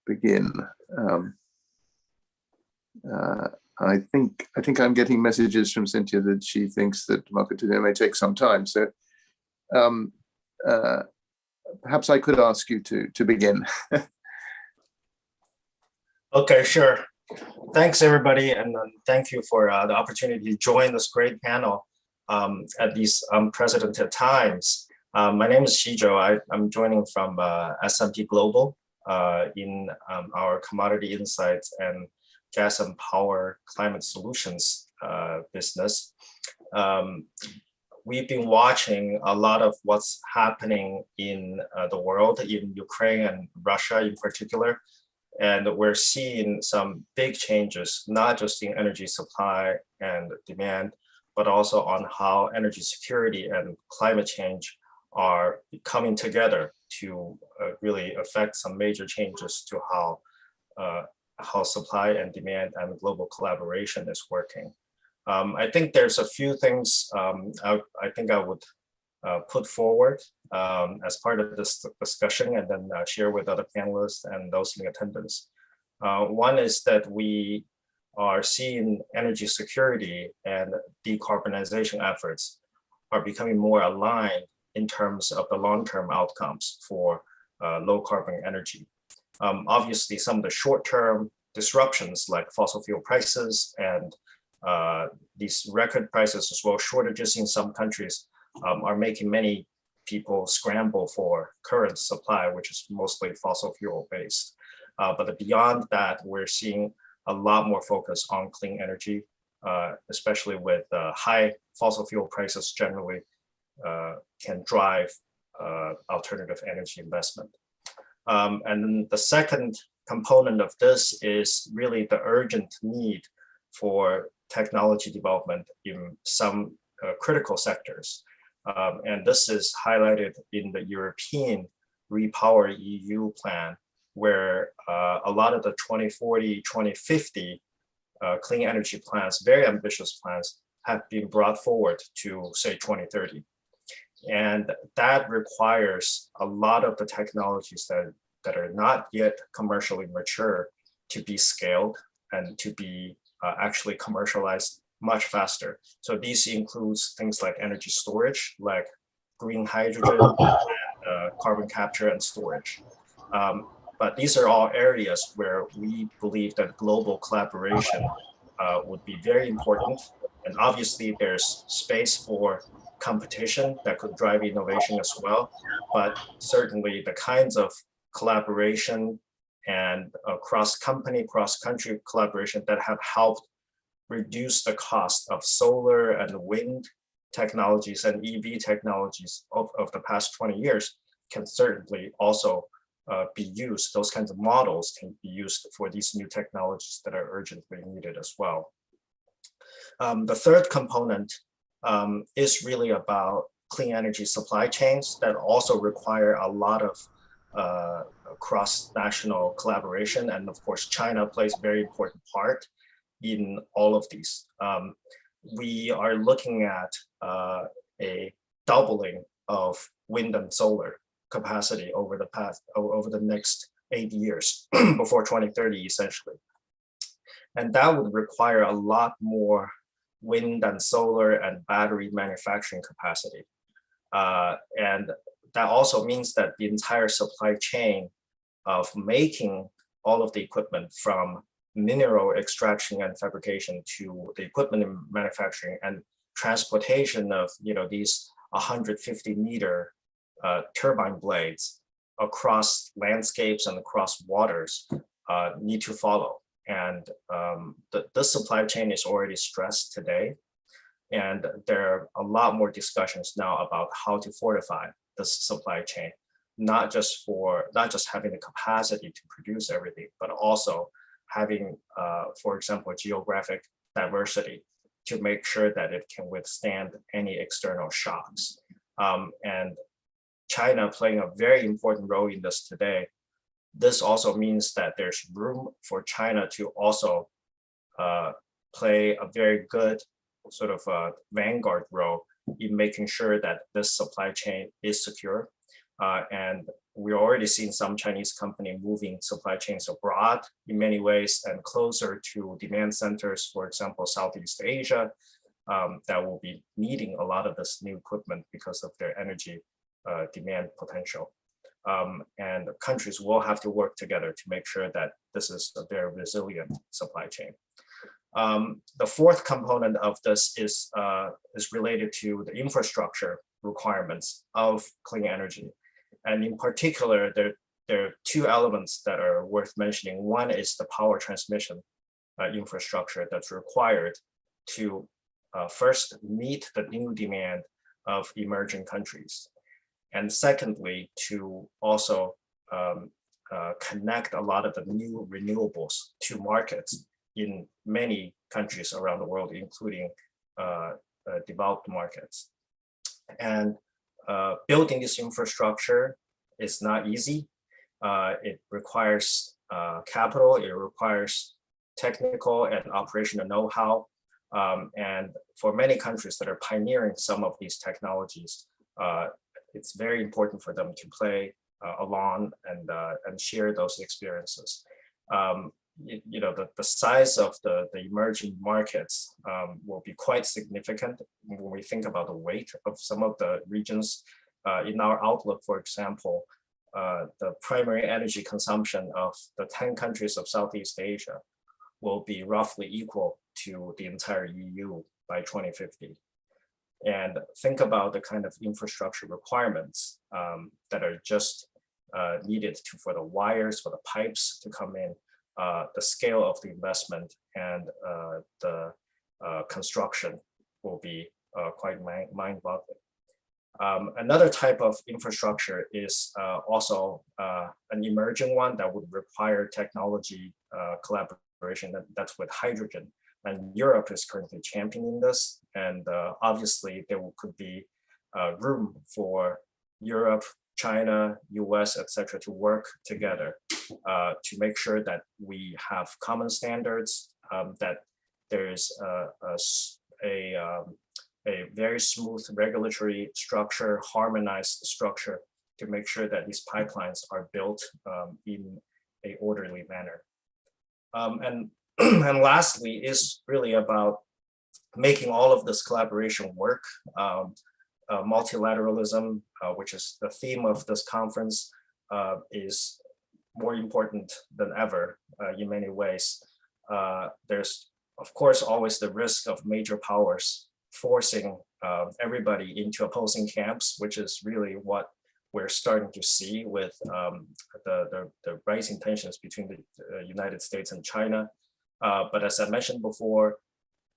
begin. I think I'm getting messages from Cynthia that she thinks that Marco Tulio may take some time. So perhaps I could ask you to begin. Okay, sure. Thanks, everybody, and thank you for the opportunity to join this great panel at these unprecedented times. My name is Shijo. I'm joining from S&P Global in our Commodity Insights and Gas and Power Climate Solutions business. We've been watching a lot of what's happening in the world, in Ukraine and Russia in particular. And we're seeing some big changes, not just in energy supply and demand, but also on how energy security and climate change are coming together to really affect some major changes to how supply and demand and global collaboration is working. I think there's a few things I think I would put forward as part of this discussion and then share with other panelists and those in attendance. One is that we are seeing energy security and decarbonization efforts are becoming more aligned in terms of the long-term outcomes for low carbon energy. Obviously, some of the short-term disruptions like fossil fuel prices and these record prices as well as shortages in some countries are making many people scramble for current supply, which is mostly fossil fuel based. But beyond that, we're seeing a lot more focus on clean energy, especially with high fossil fuel prices generally can drive alternative energy investment. And then the second component of this is really the urgent need for technology development in some critical sectors. And this is highlighted in the European Repower EU plan, where a lot of the 2040, 2050 clean energy plans, very ambitious plans, have been brought forward to say 2030. And that requires a lot of the technologies that are not yet commercially mature to be scaled and to be actually commercialized much faster. So these includes things like energy storage, like green hydrogen, and, carbon capture and storage. But these are all areas where we believe that global collaboration would be very important. And obviously there's space for competition that could drive innovation as well. But certainly the kinds of collaboration and cross-company, cross-country collaboration that have helped reduce the cost of solar and wind technologies and EV technologies of the past 20 years can certainly also be used. Those kinds of models can be used for these new technologies that are urgently needed as well. The third component is really about clean energy supply chains that also require a lot of cross-national collaboration. And of course, China plays a very important part in all of these. We are looking at a doubling of wind and solar capacity over the next 8 years before 2030, essentially. And that would require a lot more wind and solar and battery manufacturing capacity. And that also means that the entire supply chain of making all of the equipment from mineral extraction and fabrication to the equipment in manufacturing and transportation of these 150-meter turbine blades across landscapes and across waters need to follow. And the supply chain is already stressed today. And there are a lot more discussions now about how to fortify this supply chain, not just having the capacity to produce everything, but also having, for example, geographic diversity to make sure that it can withstand any external shocks. And China playing a very important role in this today. This also means that there's room for China to also play a very good sort of vanguard role in making sure that this supply chain is secure. And we're already seeing some Chinese company moving supply chains abroad in many ways and closer to demand centers, for example, Southeast Asia, that will be needing a lot of this new equipment because of their energy demand potential. And countries will have to work together to make sure that this is a very resilient supply chain. The fourth component of this is related to the infrastructure requirements of clean energy. And in particular, there are two elements that are worth mentioning. One is the power transmission infrastructure that's required to first meet the new demand of emerging countries. And secondly, to also connect a lot of the new renewables to markets in many countries around the world, including developed markets. And building this infrastructure is not easy. It requires capital, it requires technical and operational know-how. And for many countries that are pioneering some of these technologies, it's very important for them to play along and share those experiences. You know, the size of the emerging markets will be quite significant when we think about the weight of some of the regions. In our outlook, for example, the primary energy consumption of the 10 countries of Southeast Asia will be roughly equal to the entire EU by 2050. And think about the kind of infrastructure requirements that are just needed for the wires, for the pipes to come in, the scale of the investment and the construction will be quite mind-boggling. Another type of infrastructure is also an emerging one that would require technology collaboration, that's with hydrogen. And Europe is currently championing this. And obviously there could be room for Europe, China, US, etc., to work together to make sure that we have common standards, that there's a very smooth regulatory structure, harmonized structure to make sure that these pipelines are built in an orderly manner. And lastly is really about making all of this collaboration work. Multilateralism, which is the theme of this conference, is more important than ever in many ways. There's, of course, always the risk of major powers forcing everybody into opposing camps, which is really what we're starting to see with the rising tensions between the United States and China. But as I mentioned before,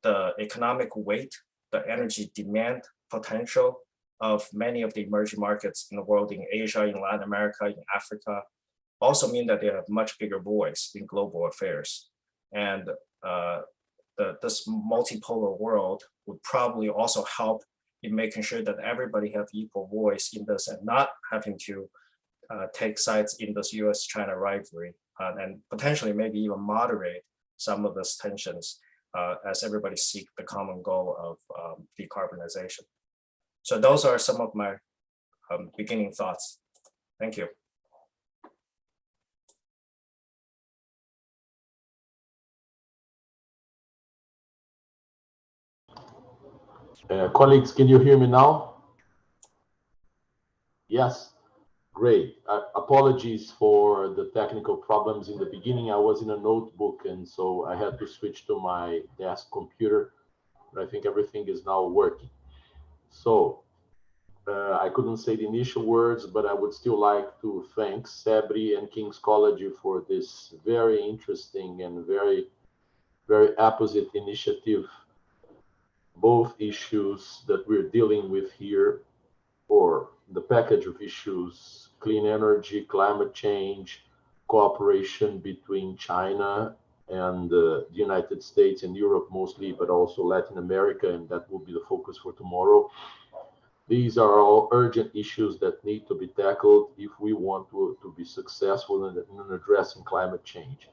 the economic weight, the energy demand potential of many of the emerging markets in the world, in Asia, in Latin America, in Africa, also mean that they have much bigger voice in global affairs. And this multipolar world would probably also help in making sure that everybody have equal voice in this and not having to take sides in this US-China rivalry and potentially maybe even moderate some of these tensions as everybody seek the common goal of decarbonization. So those are some of my beginning thoughts. Thank you. Colleagues, can you hear me now? Yes, great. Apologies for the technical problems in the beginning. I was in a notebook and so I had to switch to my desk computer, but I think everything is now working. So I couldn't say the initial words, but I would still like to thank CEBRI and King's College for this very interesting and very opposite initiative. Both issues that we're dealing with here, or the package of issues, clean energy, climate change, cooperation between China and the United States and Europe mostly, but also Latin America, and that will be the focus for tomorrow. These are all urgent issues that need to be tackled if we want to be successful in addressing climate change.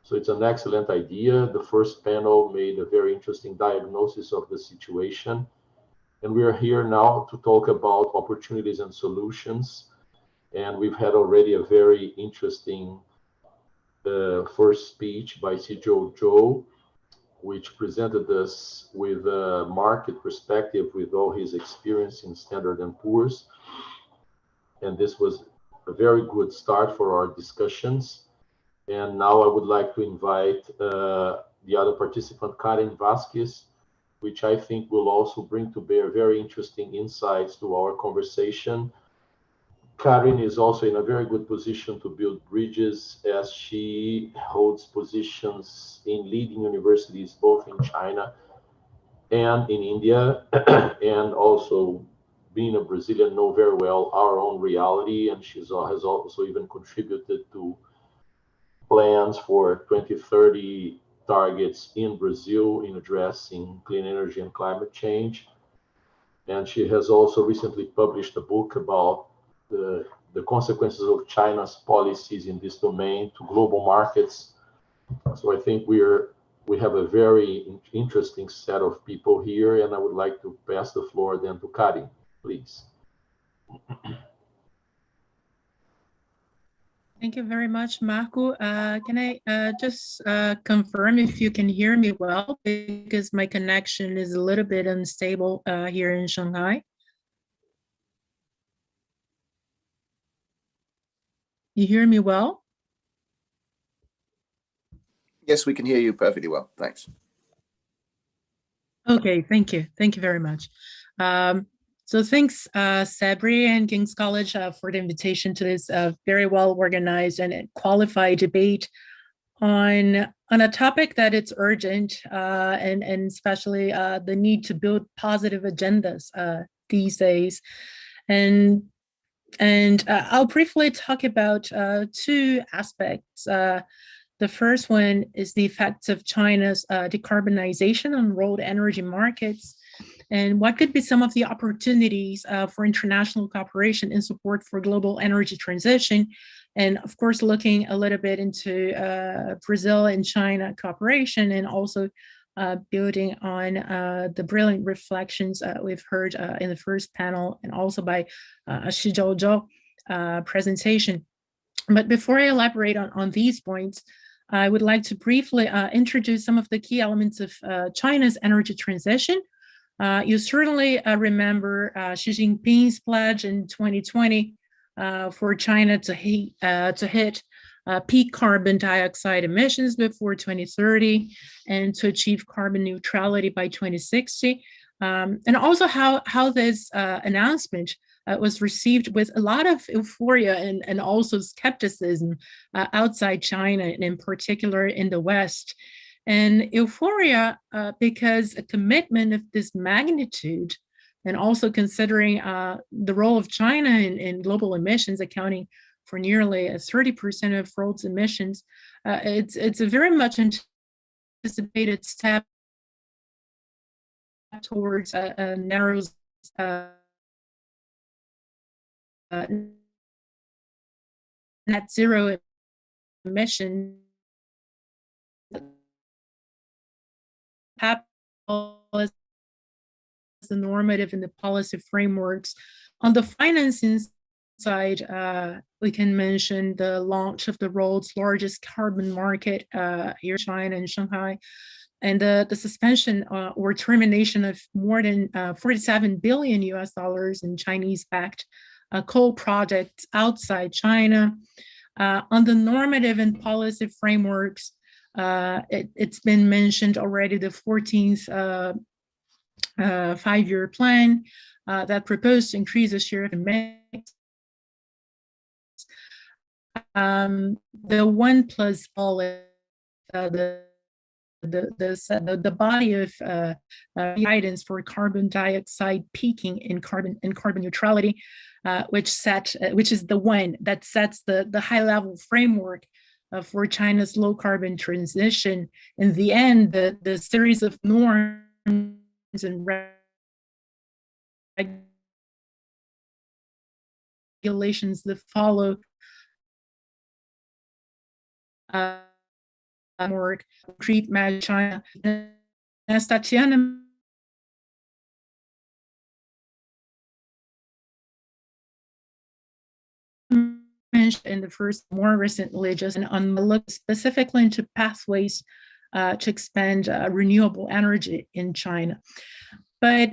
So it's an excellent idea. The first panel made a very interesting diagnosis of the situation. And we are here now to talk about opportunities and solutions. And we've had already a very interesting first speech by CJO Zhou, which presented us with a market perspective with all his experience in Standard & Poor's. And this was a very good start for our discussions. And now I would like to invite the other participant, Karen Vasquez, which I think will also bring to bear very interesting insights to our conversation. Karen is also in a very good position to build bridges, as she holds positions in leading universities both in China and in India, and also being a Brazilian, know very well our own reality, and she has also even contributed to plans for 2030 targets in Brazil in addressing clean energy and climate change. And she has also recently published a book about the consequences of China's policies in this domain to global markets. So I think we have a very interesting set of people here, and I would like to pass the floor then to Kari, please. Thank you very much, Marco. Can I just confirm if you can hear me well, because my connection is a little bit unstable here in Shanghai. You hear me well? Yes, we can hear you perfectly well. Thanks. Okay, thank you. Thank you very much. So thanks, CEBRI and King's College for the invitation to this very well-organized and qualified debate on a topic that it's urgent and especially the need to build positive agendas these days. And I'll briefly talk about two aspects. The first one is the effects of China's decarbonization on world energy markets, and what could be some of the opportunities for international cooperation in support for global energy transition. And of course, looking a little bit into Brazil and China cooperation, and also building on the brilliant reflections we've heard in the first panel, and also by CJO Zhou presentation. But before I elaborate on these points, I would like to briefly introduce some of the key elements of China's energy transition. You certainly remember Xi Jinping's pledge in 2020 for China to hit peak carbon dioxide emissions before 2030 and to achieve carbon neutrality by 2060. And also how this announcement was received with a lot of euphoria and also skepticism outside China, and in particular in the West. And euphoria because a commitment of this magnitude, and also considering the role of China in global emissions, accounting for nearly 30% of world's emissions, it's a very much anticipated step towards a narrow net zero emission as the normative and the policy frameworks. On the financing side, we can mention the launch of the world's largest carbon market here in China and Shanghai, and the suspension or termination of more than $47 billion in Chinese-backed coal projects outside China. On the normative and policy frameworks, it's been mentioned already, the 14th five-year plan that proposed to increase the share of mix. The 1+ policy, the body of guidance for carbon dioxide peaking and carbon neutrality, which is the one that sets the high-level framework for China's low carbon transition. In the end, the series of norms and regulations that follow work concrete measure China. As Tatiana in the first, more recently, just on the look specifically into pathways to expand renewable energy in China. But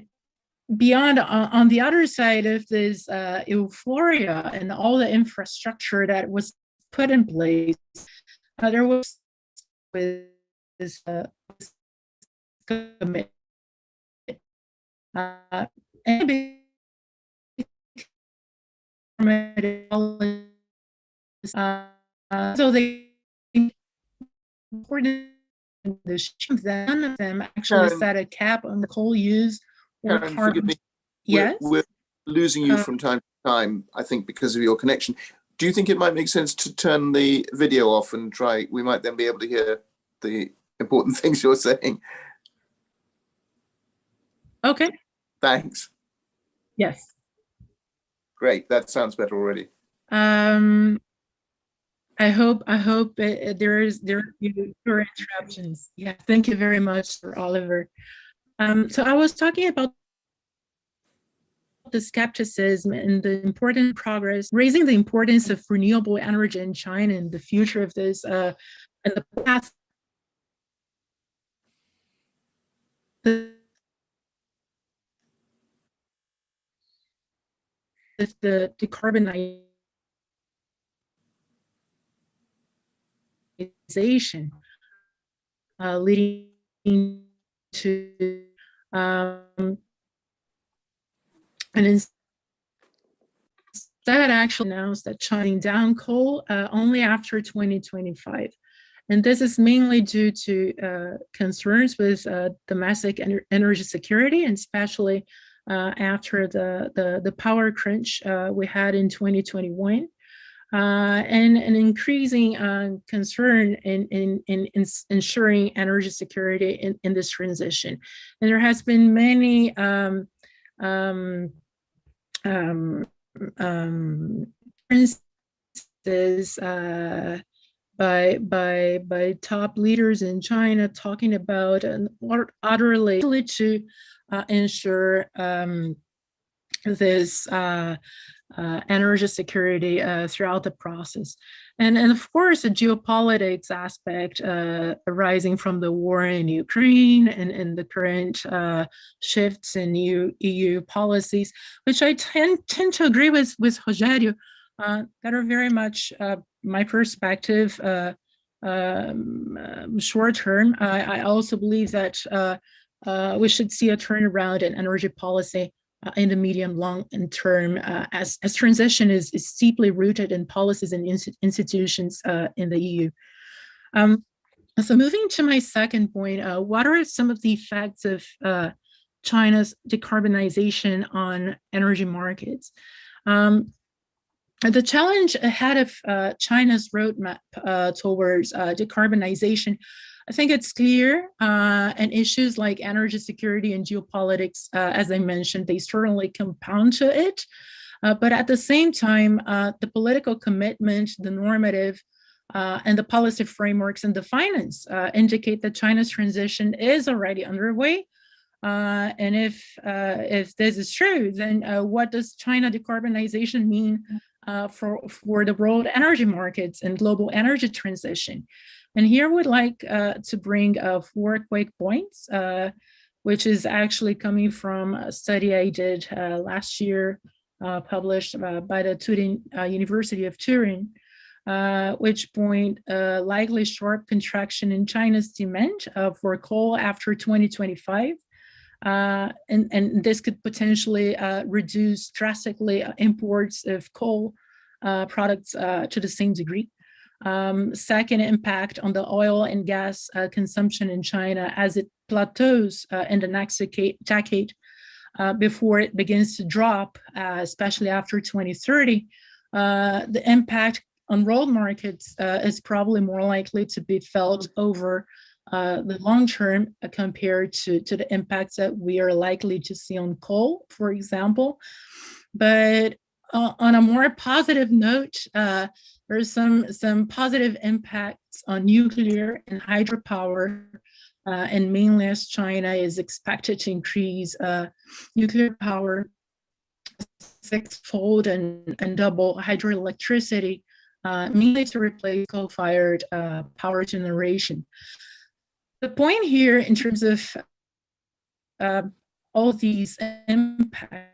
beyond, on the other side of this euphoria and all the infrastructure that was put in place, there was this commitment. So they important none of them actually Karen, set a cap on the coal use or Karen, carbon. forgive me. Yes, We're losing you from time to time, I think, because of your connection. Do you think it might make sense to turn the video off and try? We might then be able to hear the important things you're saying. okay. Thanks. Yes. Great. That sounds better already. I hope there are fewer interruptions. Yeah, thank you very much, Sir Oliver. So I was talking about the skepticism and the important progress, raising the importance of renewable energy in China and the future of this, and the path of the decarbonization, leading to and instead actually announced that shutting down coal only after 2025. And this is mainly due to concerns with domestic energy security, and especially after the power crunch we had in 2021. And an increasing concern in ensuring energy security in this transition. And there has been many instances by top leaders in China talking about and utterly to ensure this energy security throughout the process. And of course, the geopolitics aspect arising from the war in Ukraine and the current shifts in EU policies, which I tend to agree with Rogério, that are very much my perspective short term. I also believe that we should see a turnaround in energy policy in the medium, long term, as transition is deeply rooted in policies and institutions in the EU. So moving to my second point, what are some of the effects of China's decarbonization on energy markets? The challenge ahead of China's roadmap towards decarbonization, I think it's clear, and issues like energy security and geopolitics, as I mentioned, they certainly compound to it. But at the same time, the political commitment, the normative, and the policy frameworks and the finance indicate that China's transition is already underway. And if this is true, then what does China decarbonization mean for the world energy markets and global energy transition? And here we'd like to bring 4 quick points, which is actually coming from a study I did last year, published by the University of Turin, which point likely sharp contraction in China's demand for coal after 2025. And this could potentially reduce drastically imports of coal products to the same degree. Second, impact on the oil and gas consumption in China as it plateaus in the next decade before it begins to drop, especially after 2030. The impact on world markets is probably more likely to be felt over the long term compared to the impacts that we are likely to see on coal, for example. But on a more positive note, there's some positive impacts on nuclear and hydropower, and mainly as China is expected to increase nuclear power 6-fold and double hydroelectricity mainly to replace coal-fired power generation. The point here in terms of all these impacts,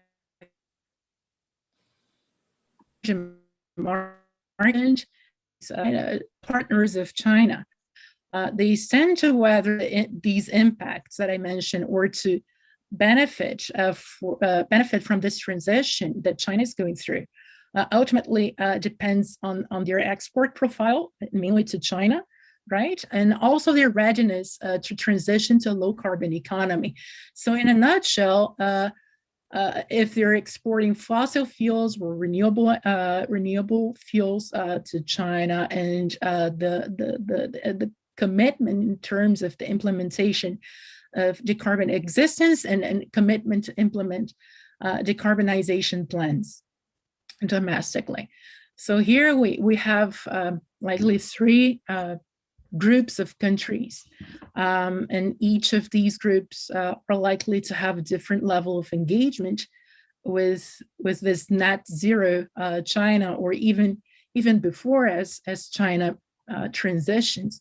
partners of China, they tend to weather these impacts that I mentioned, or to benefit from this transition that China is going through. Ultimately, depends on their export profile, mainly to China, right? And also their readiness to transition to a low carbon economy. So in a nutshell, if they're exporting fossil fuels or renewable fuels to China, and the commitment in terms of the implementation of decarbon existence and commitment to implement decarbonization plans domestically. So here we have likely three groups of countries, and each of these groups are likely to have a different level of engagement with this net zero China, or even before as China transitions.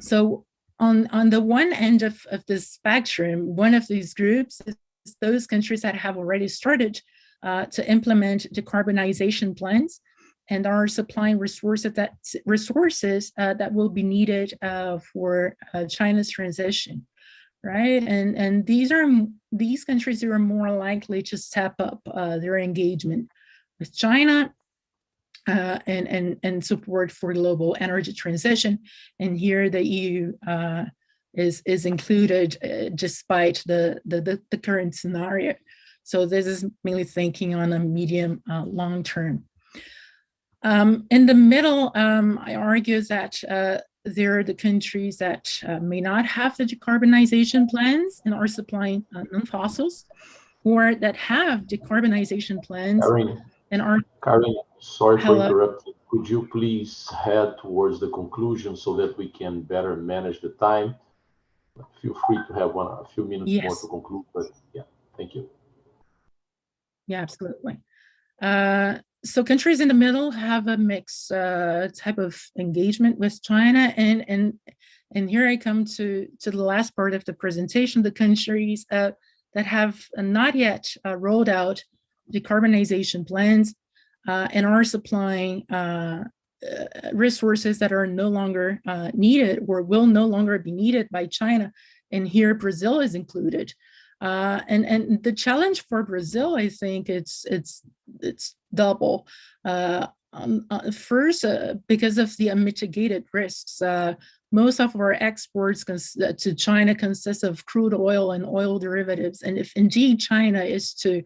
So on the one end of the spectrum, one of these groups is those countries that have already started to implement decarbonization plans and are supplying resources that will be needed for China's transition, right? And these countries are more likely to step up their engagement with China and support for global energy transition. And here the EU is included despite the current scenario. So this is mainly thinking on a medium long term. In the middle, I argue that there are the countries that may not have the decarbonization plans and are supplying non-fossils, or that have decarbonization plans and are... Karen, sorry for interrupting. Could you please head towards the conclusion so that we can better manage the time? Feel free to have a few minutes more to conclude, but yeah, thank you. Yeah, absolutely. So countries in the middle have a mixed type of engagement with China, and here I come to the last part of the presentation, the countries that have not yet rolled out decarbonization plans and are supplying resources that are no longer needed or will no longer be needed by China. And here Brazil is included. And the challenge for Brazil, I think it's double. First, because of the unmitigated risks, most of our exports to China consist of crude oil and oil derivatives. And if indeed China is to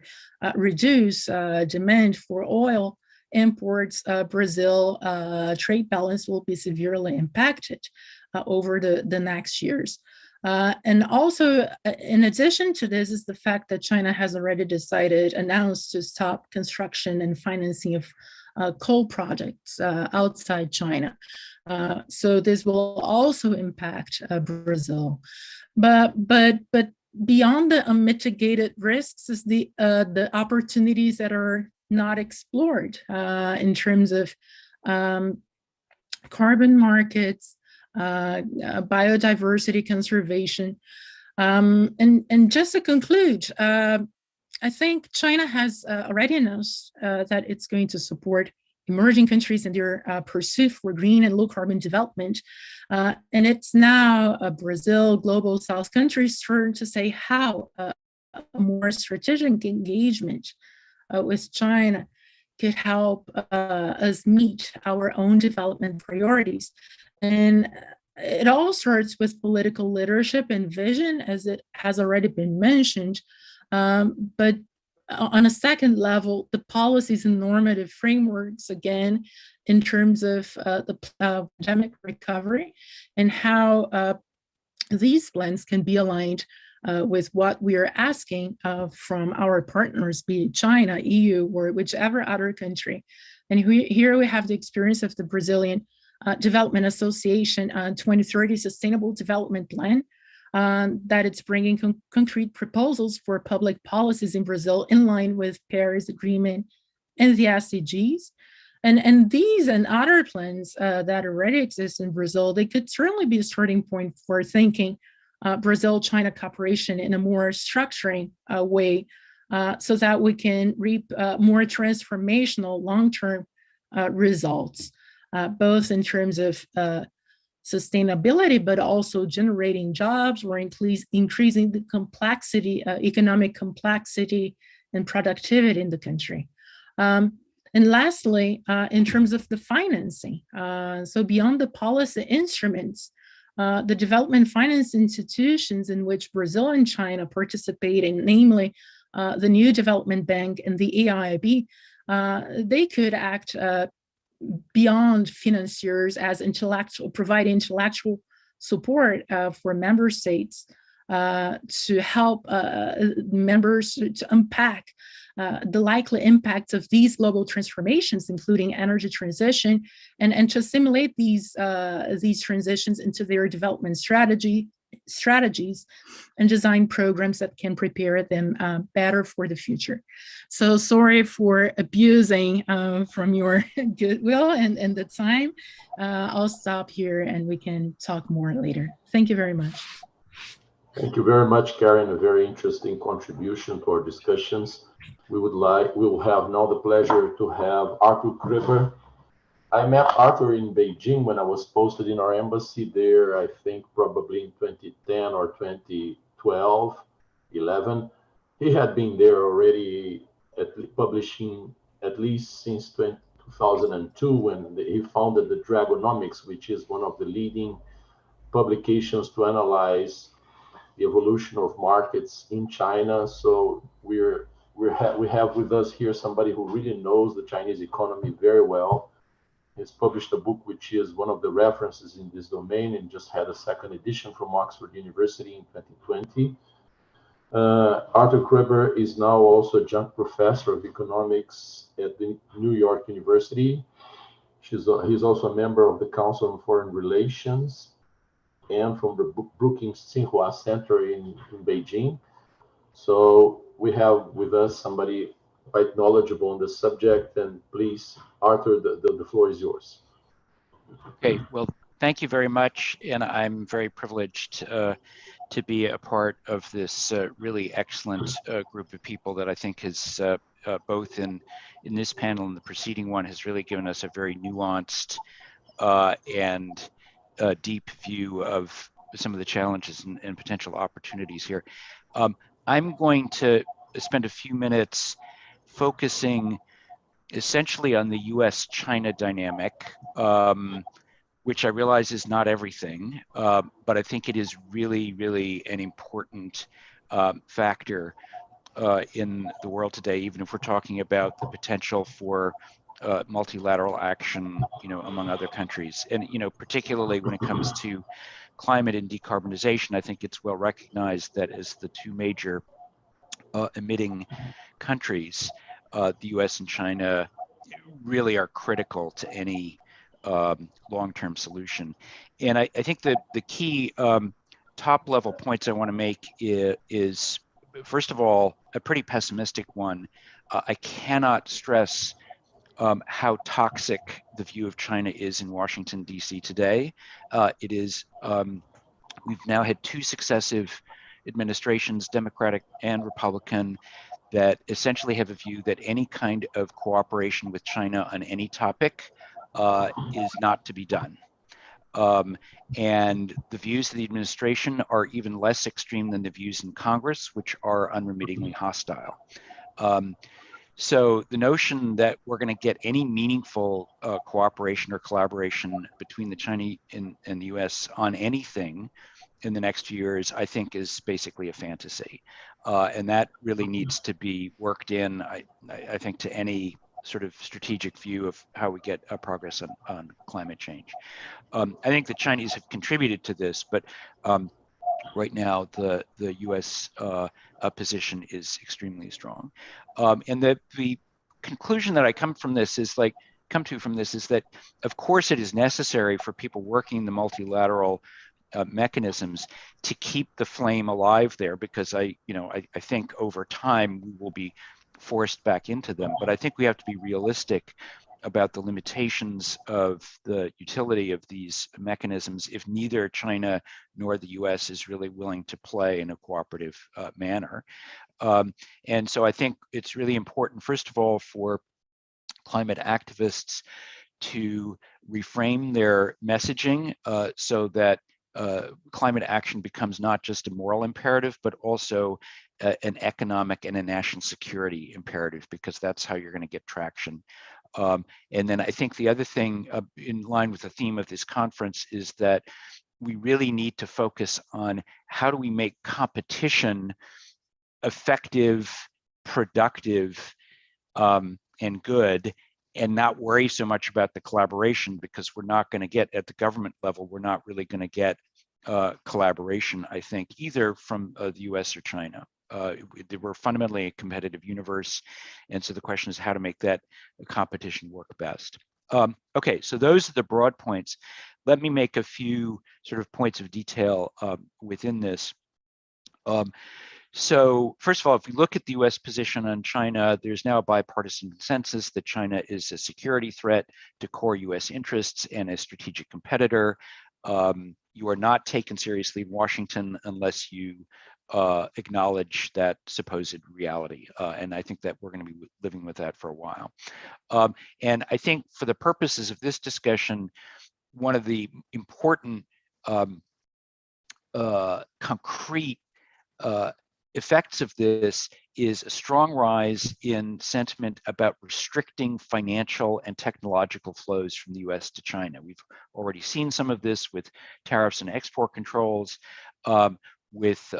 reduce demand for oil imports, Brazil trade balance will be severely impacted over the next years. And also, in addition to this, is the fact that China has already announced to stop construction and financing of coal projects outside China. So this will also impact Brazil. But beyond the unmitigated risks is the opportunities that are not explored in terms of carbon markets, biodiversity conservation. And just to conclude, I think China has already announced that it's going to support emerging countries in their pursuit for green and low carbon development. And it's now Brazil, global South countries' turn to say how a more strategic engagement with China could help us meet our own development priorities. And it all starts with political leadership and vision, as it has already been mentioned. But on a second level, the policies and normative frameworks, again, in terms of the pandemic recovery and how these plans can be aligned with what we are asking from our partners, be it China, EU, or whichever other country. And here we have the experience of the Brazilian Development Association 2030 Sustainable Development Plan, that it's bringing concrete proposals for public policies in Brazil in line with Paris Agreement and the SDGs. And these and other plans that already exist in Brazil, they could certainly be a starting point for thinking Brazil-China cooperation in a more structuring way, so that we can reap more transformational long-term results, both in terms of sustainability, but also generating jobs or increasing the complexity, economic complexity and productivity in the country. And lastly, in terms of the financing, so beyond the policy instruments, the development finance institutions in which Brazil and China participate in, namely the New Development Bank and the EIB, they could act beyond financiers as provide intellectual support for member states to help members to unpack the likely impacts of these global transformations, including energy transition, and to assimilate these transitions into their development strategies and design programs that can prepare them better for the future. So sorry for abusing from your goodwill and the time. I'll stop here and we can talk more later. Thank you very much. Thank you very much, Karen. A very interesting contribution to our discussions. We will have now the pleasure to have Arthur Cripper. I met Arthur in Beijing when I was posted in our embassy there, I think probably in 2010 or 2012, 11. He had been there already publishing at least since 2002 when he founded the Dragonomics, which is one of the leading publications to analyze the evolution of markets in China. So we have with us here somebody who really knows the Chinese economy very well. He's published a book which is one of the references in this domain and just had a second edition from Oxford University in 2020. Arthur Cripper is now also adjunct professor of economics at the New York University. He's also a member of the Council on Foreign Relations and from the Brookings Tsinghua Center in Beijing. So we have with us somebody quite knowledgeable on the subject, and please, Arthur, the floor is yours. Okay, well, thank you very much, and I'm very privileged to be a part of this really excellent group of people that I think has both in this panel and the preceding one has really given us a very nuanced and deep view of some of the challenges and potential opportunities here. I'm going to spend a few minutes focusing essentially on the US-China dynamic, which I realize is not everything, but I think it is really, really an important factor in the world today, even if we're talking about the potential for multilateral action, among other countries. And, particularly when it comes to climate and decarbonization, I think it's well recognized that as the two major emitting countries, the US and China really are critical to any long-term solution. And I think that the key top-level points I want to make is, first of all, a pretty pessimistic one. I cannot stress how toxic the view of China is in Washington, D.C. today. It is, we've now had two successive administrations, Democratic and Republican, that essentially have a view that any kind of cooperation with China on any topic is not to be done. And the views of the administration are even less extreme than the views in Congress, which are unremittingly hostile. So the notion that we're going to get any meaningful cooperation or collaboration between the Chinese and the US on anything in the next few years, I think is basically a fantasy. And that really needs to be worked in, I think, to any sort of strategic view of how we get progress on climate change. I think the Chinese have contributed to this, but right now the US position is extremely strong. And the conclusion that I come to from this is that, of course, it is necessary for people working the multilateral mechanisms to keep the flame alive there, because I think over time we will be forced back into them. But I think we have to be realistic about the limitations of the utility of these mechanisms if neither China nor the US is really willing to play in a cooperative manner. And so I think it's really important, first of all, for climate activists to reframe their messaging so that climate action becomes not just a moral imperative, but also an economic and a national security imperative, because that's how you're going to get traction. And then I think the other thing in line with the theme of this conference is that we really need to focus on how do we make competition effective, productive, and good, and not worry so much about the collaboration, because we're not going to get, at the government level, we're not really going to get collaboration, I think, either from the US or China. We're fundamentally a competitive universe, and so the question is how to make that competition work best. Okay, so those are the broad points. Let me make a few sort of points of detail within this. So first of all, if we look at the US position on China, there's now a bipartisan consensus that China is a security threat to core US interests and a strategic competitor. You are not taken seriously in Washington unless you acknowledge that supposed reality. And I think that we're going to be living with that for a while. And I think for the purposes of this discussion, one of the important concrete effects of this is a strong rise in sentiment about restricting financial and technological flows from the US to China. We've already seen some of this with tariffs and export controls, with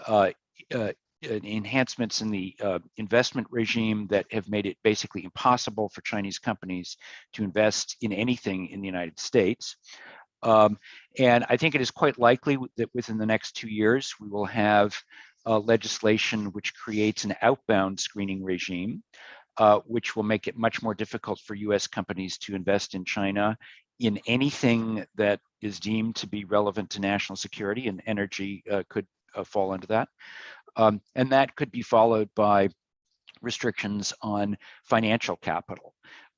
enhancements in the investment regime that have made it basically impossible for Chinese companies to invest in anything in the United States. And I think it is quite likely that within the next 2 years, we will have legislation which creates an outbound screening regime, which will make it much more difficult for US companies to invest in China in anything that is deemed to be relevant to national security, and energy could fall into that. And that could be followed by restrictions on financial capital.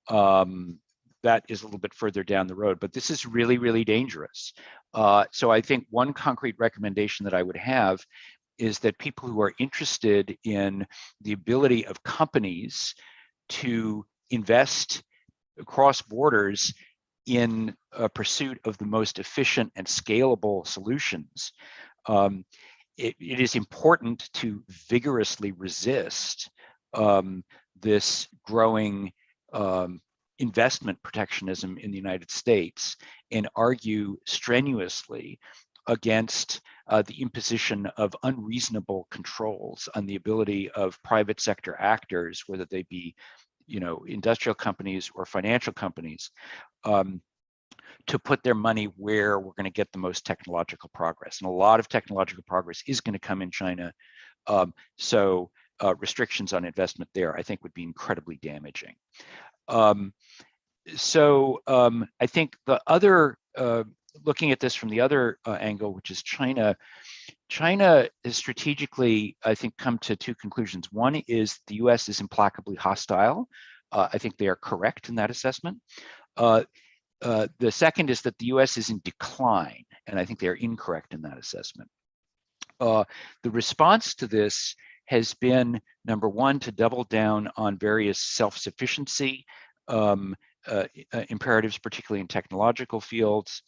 That is a little bit further down the road, but this is really, really dangerous. So I think one concrete recommendation that I would have is that people who are interested in the ability of companies to invest across borders in a pursuit of the most efficient and scalable solutions, it is important to vigorously resist this growing investment protectionism in the United States and argue strenuously against the imposition of unreasonable controls on the ability of private sector actors, whether they be, industrial companies or financial companies, to put their money where we're going to get the most technological progress. And a lot of technological progress is going to come in China. So restrictions on investment there, I think, would be incredibly damaging. So I think the other, looking at this from the other angle, which is China has strategically, I think, come to two conclusions. One is the US is implacably hostile. I think they are correct in that assessment. The second is that the US is in decline, and I think they are incorrect in that assessment. The response to this has been, number one, to double down on various self-sufficiency imperatives, particularly in technological fields,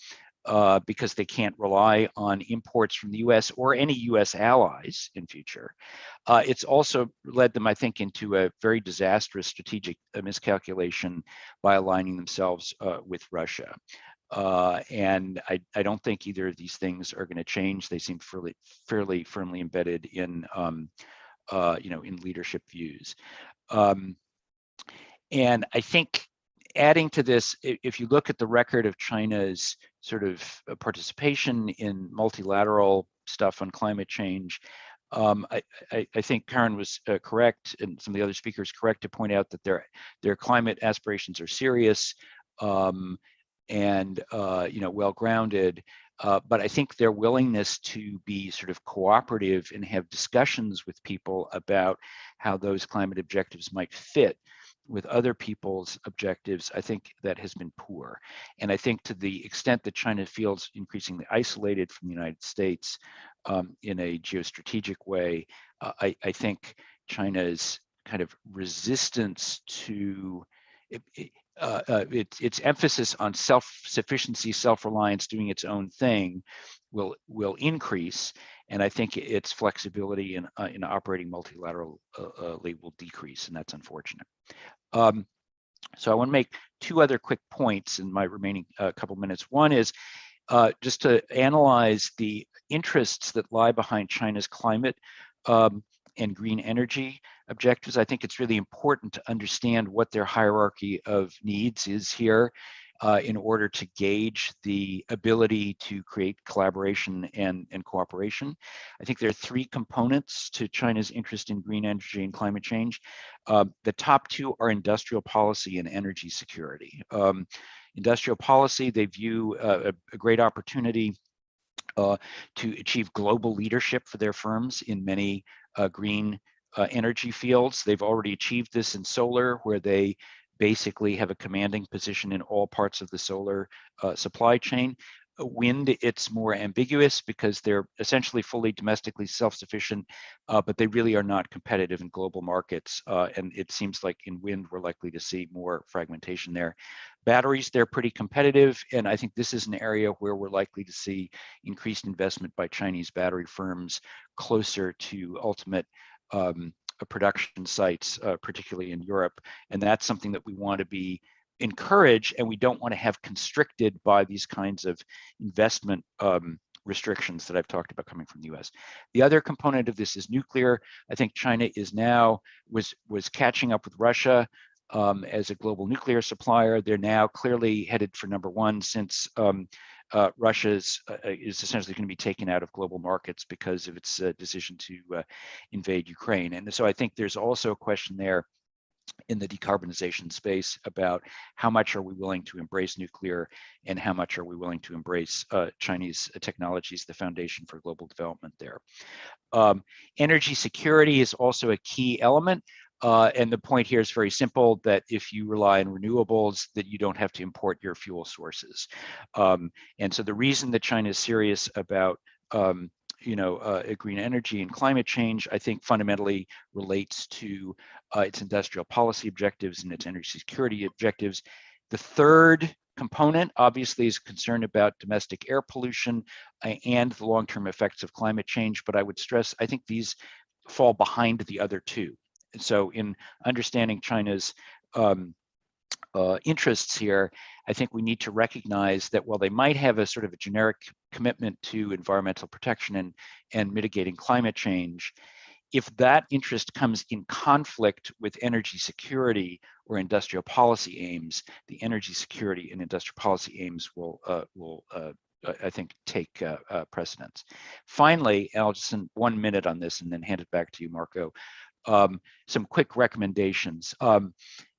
because they can't rely on imports from the US or any US allies in future. It's also led them, I think, into a very disastrous strategic miscalculation by aligning themselves with Russia. And I don't think either of these things are going to change. They seem fairly firmly embedded in, in leadership views. And I think adding to this, if you look at the record of China's sort of participation in multilateral stuff on climate change, I think Karen was correct, and some of the other speakers correct, to point out that their climate aspirations are serious and well-grounded. But I think their willingness to be sort of cooperative and have discussions with people about how those climate objectives might fit with other people's objectives, I think that has been poor. And I think to the extent that China feels increasingly isolated from the United States in a geostrategic way, I think China's kind of resistance to its emphasis on self-sufficiency, self-reliance, doing its own thing will increase, and I think its flexibility in operating multilaterally will decrease, and that's unfortunate. So I want to make two other quick points in my remaining couple minutes. One is just to analyze the interests that lie behind China's climate and green energy objectives. I think it's really important to understand what their hierarchy of needs is here in order to gauge the ability to create collaboration and cooperation. I think there are three components to China's interest in green energy and climate change. The top two are industrial policy and energy security. Industrial policy, they view a great opportunity to achieve global leadership for their firms in many green energy fields. They've already achieved this in solar, where they basically have a commanding position in all parts of the solar supply chain. Wind, it's more ambiguous because they're essentially fully domestically self-sufficient, but they really are not competitive in global markets. And it seems like in wind, we're likely to see more fragmentation there. Batteries, they're pretty competitive. And I think this is an area where we're likely to see increased investment by Chinese battery firms closer to ultimate production sites, particularly in Europe. And that's something that we want to be encourage, and we don't want to have constricted by these kinds of investment restrictions that I've talked about coming from the US. The other component of this is nuclear. I think China is now, was catching up with Russia as a global nuclear supplier. They're now clearly headed for number one, since Russia is essentially going to be taken out of global markets because of its decision to invade Ukraine. And so I think there's also a question there in the decarbonization space about how much are we willing to embrace nuclear and how much are we willing to embrace Chinese technologies, the foundation for global development there. Energy security is also a key element. And the point here is very simple, that if you rely on renewables, that you don't have to import your fuel sources. And so the reason that China is serious about green energy and climate change, I think fundamentally relates to its industrial policy objectives and its energy security objectives. The third component, obviously, is concern about domestic air pollution and the long-term effects of climate change. But I would stress, I think these fall behind the other two. And so in understanding China's interests here, I think we need to recognize that while they might have a sort of a generic commitment to environmental protection and mitigating climate change, if that interest comes in conflict with energy security or industrial policy aims, the energy security and industrial policy aims will I think, take precedence. Finally, and I'll just spend 1 minute on this and then hand it back to you, Marco. Some quick recommendations.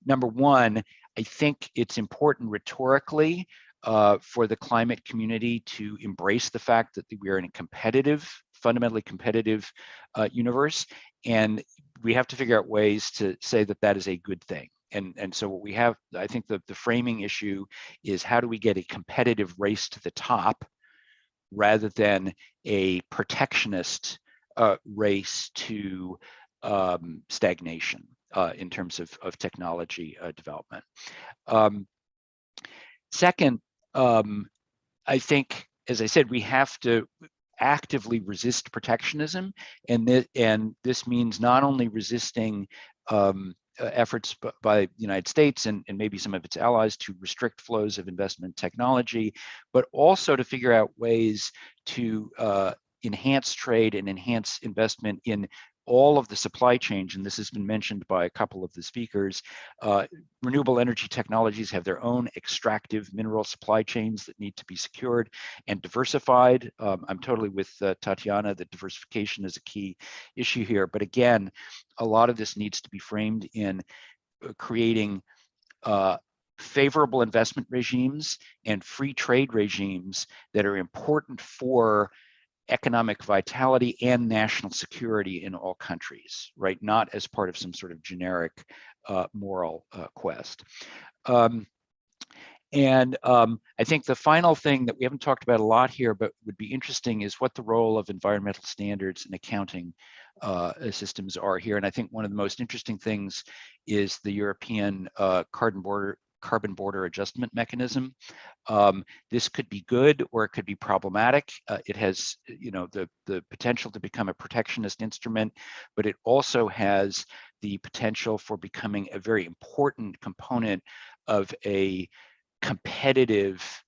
Number one, I think it's important rhetorically for the climate community to embrace the fact that we are in a competitive, fundamentally competitive universe, and we have to figure out ways to say that that is a good thing. And so what we have, I think the framing issue is, how do we get a competitive race to the top rather than a protectionist race to stagnation in terms of technology development. Second, I think, as I said, we have to actively resist protectionism, and this means not only resisting efforts by the United States and maybe some of its allies to restrict flows of investment technology, but also to figure out ways to enhance trade and enhance investment in all of the supply chain. And this has been mentioned by a couple of the speakers. Renewable energy technologies have their own extractive mineral supply chains that need to be secured and diversified. I'm totally with Tatiana that diversification is a key issue here. But again, a lot of this needs to be framed in creating favorable investment regimes and free trade regimes that are important for economic vitality and national security in all countries, right? Not as part of some sort of generic moral quest. I think the final thing that we haven't talked about a lot here, but would be interesting, is what the role of environmental standards and accounting systems are here. And I think one of the most interesting things is the European carbon border adjustment mechanism. This could be good or it could be problematic. It has, the potential to become a protectionist instrument, but it also has the potential for becoming a very important component of a positive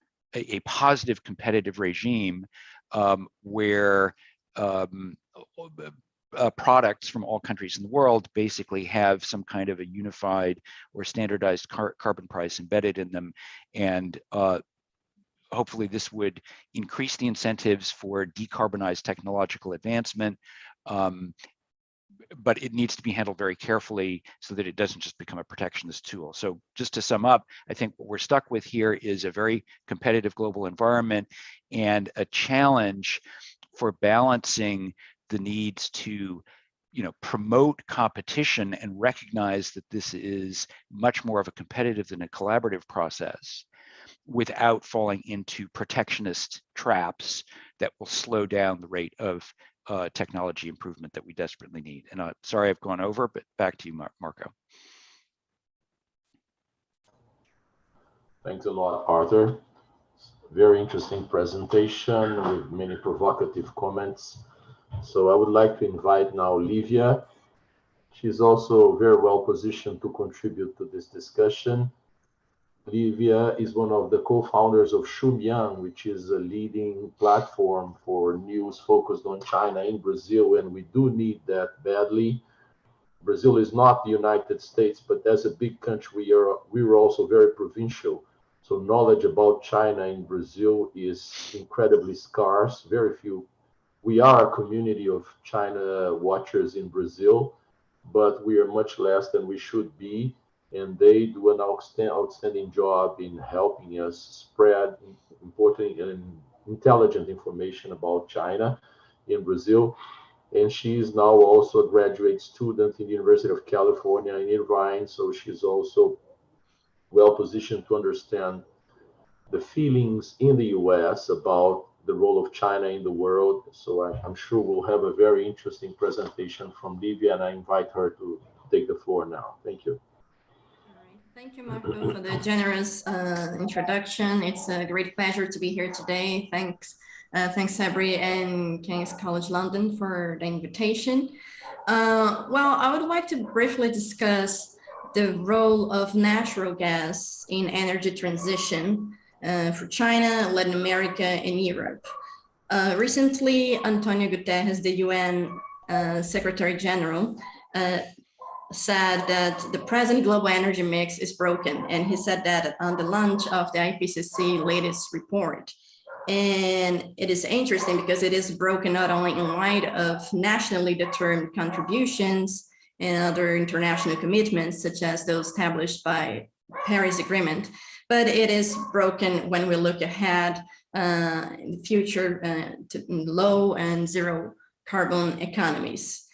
competitive regime where products from all countries in the world basically have some kind of a unified or standardized carbon price embedded in them. And hopefully this would increase the incentives for decarbonized technological advancement. But it needs to be handled very carefully so that it doesn't just become a protectionist tool. So just to sum up, I think what we're stuck with here is a very competitive global environment and a challenge for balancing the needs to promote competition and recognize that this is much more of a competitive than a collaborative process, without falling into protectionist traps that will slow down the rate of technology improvement that we desperately need. And sorry I've gone over, but back to you, Marco. Thanks a lot, Arthur. Very interesting presentation with many provocative comments. So I would like to invite now Livia. She's also very well positioned to contribute to this discussion. Livia is one of the co-founders of Xumian, which is a leading platform for news focused on China in Brazil, and we do need that badly. Brazil is not the United States, but as a big country, we were also very provincial. So knowledge about China in Brazil is incredibly scarce, very few. We are a community of China watchers in Brazil, but we are much less than we should be. And they do an outstanding job in helping us spread important and intelligent information about China in Brazil. And she is now also a graduate student in the University of California in Irvine, so she's also well positioned to understand the feelings in the US about the role of China in the world. So I'm sure we'll have a very interesting presentation from Livia, and I invite her to take the floor now. Thank you. Thank you, Marco, for the generous introduction. It's a great pleasure to be here today. Thanks, CEBRI and King's College London for the invitation. Well, I would like to briefly discuss the role of natural gas in energy transition for China, Latin America, and Europe. Recently, Antonio Guterres, the UN Secretary General, said that the present global energy mix is broken. And he said that on the launch of the IPCC latest report. And it is interesting because it is broken not only in light of nationally determined contributions and other international commitments, such as those established by Paris Agreement, but it is broken when we look ahead in the future to low and zero carbon economies.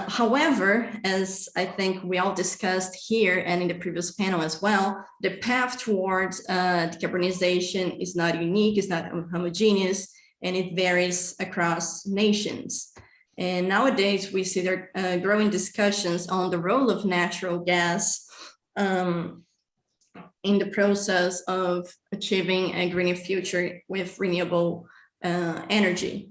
However, as I think we all discussed here and in the previous panel as well, the path towards decarbonization is not unique, it's not homogeneous, and it varies across nations. And nowadays we see there growing discussions on the role of natural gas in the process of achieving a greener future with renewable energy.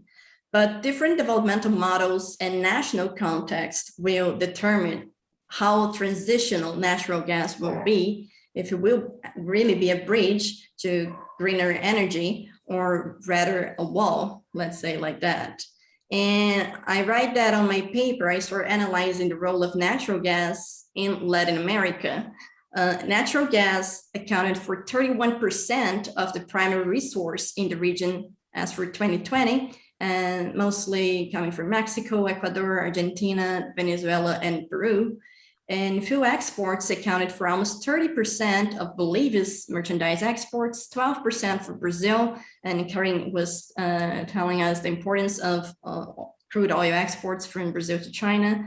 But different developmental models and national context will determine how transitional natural gas will be, if it will really be a bridge to greener energy or rather a wall, let's say like that. And I write that on my paper. I start analyzing the role of natural gas in Latin America. Natural gas accounted for 31% of the primary resource in the region as for 2020, and mostly coming from Mexico, Ecuador, Argentina, Venezuela, and Peru. And fuel exports accounted for almost 30% of Bolivia's merchandise exports, 12% for Brazil, and Karin was telling us the importance of crude oil exports from Brazil to China.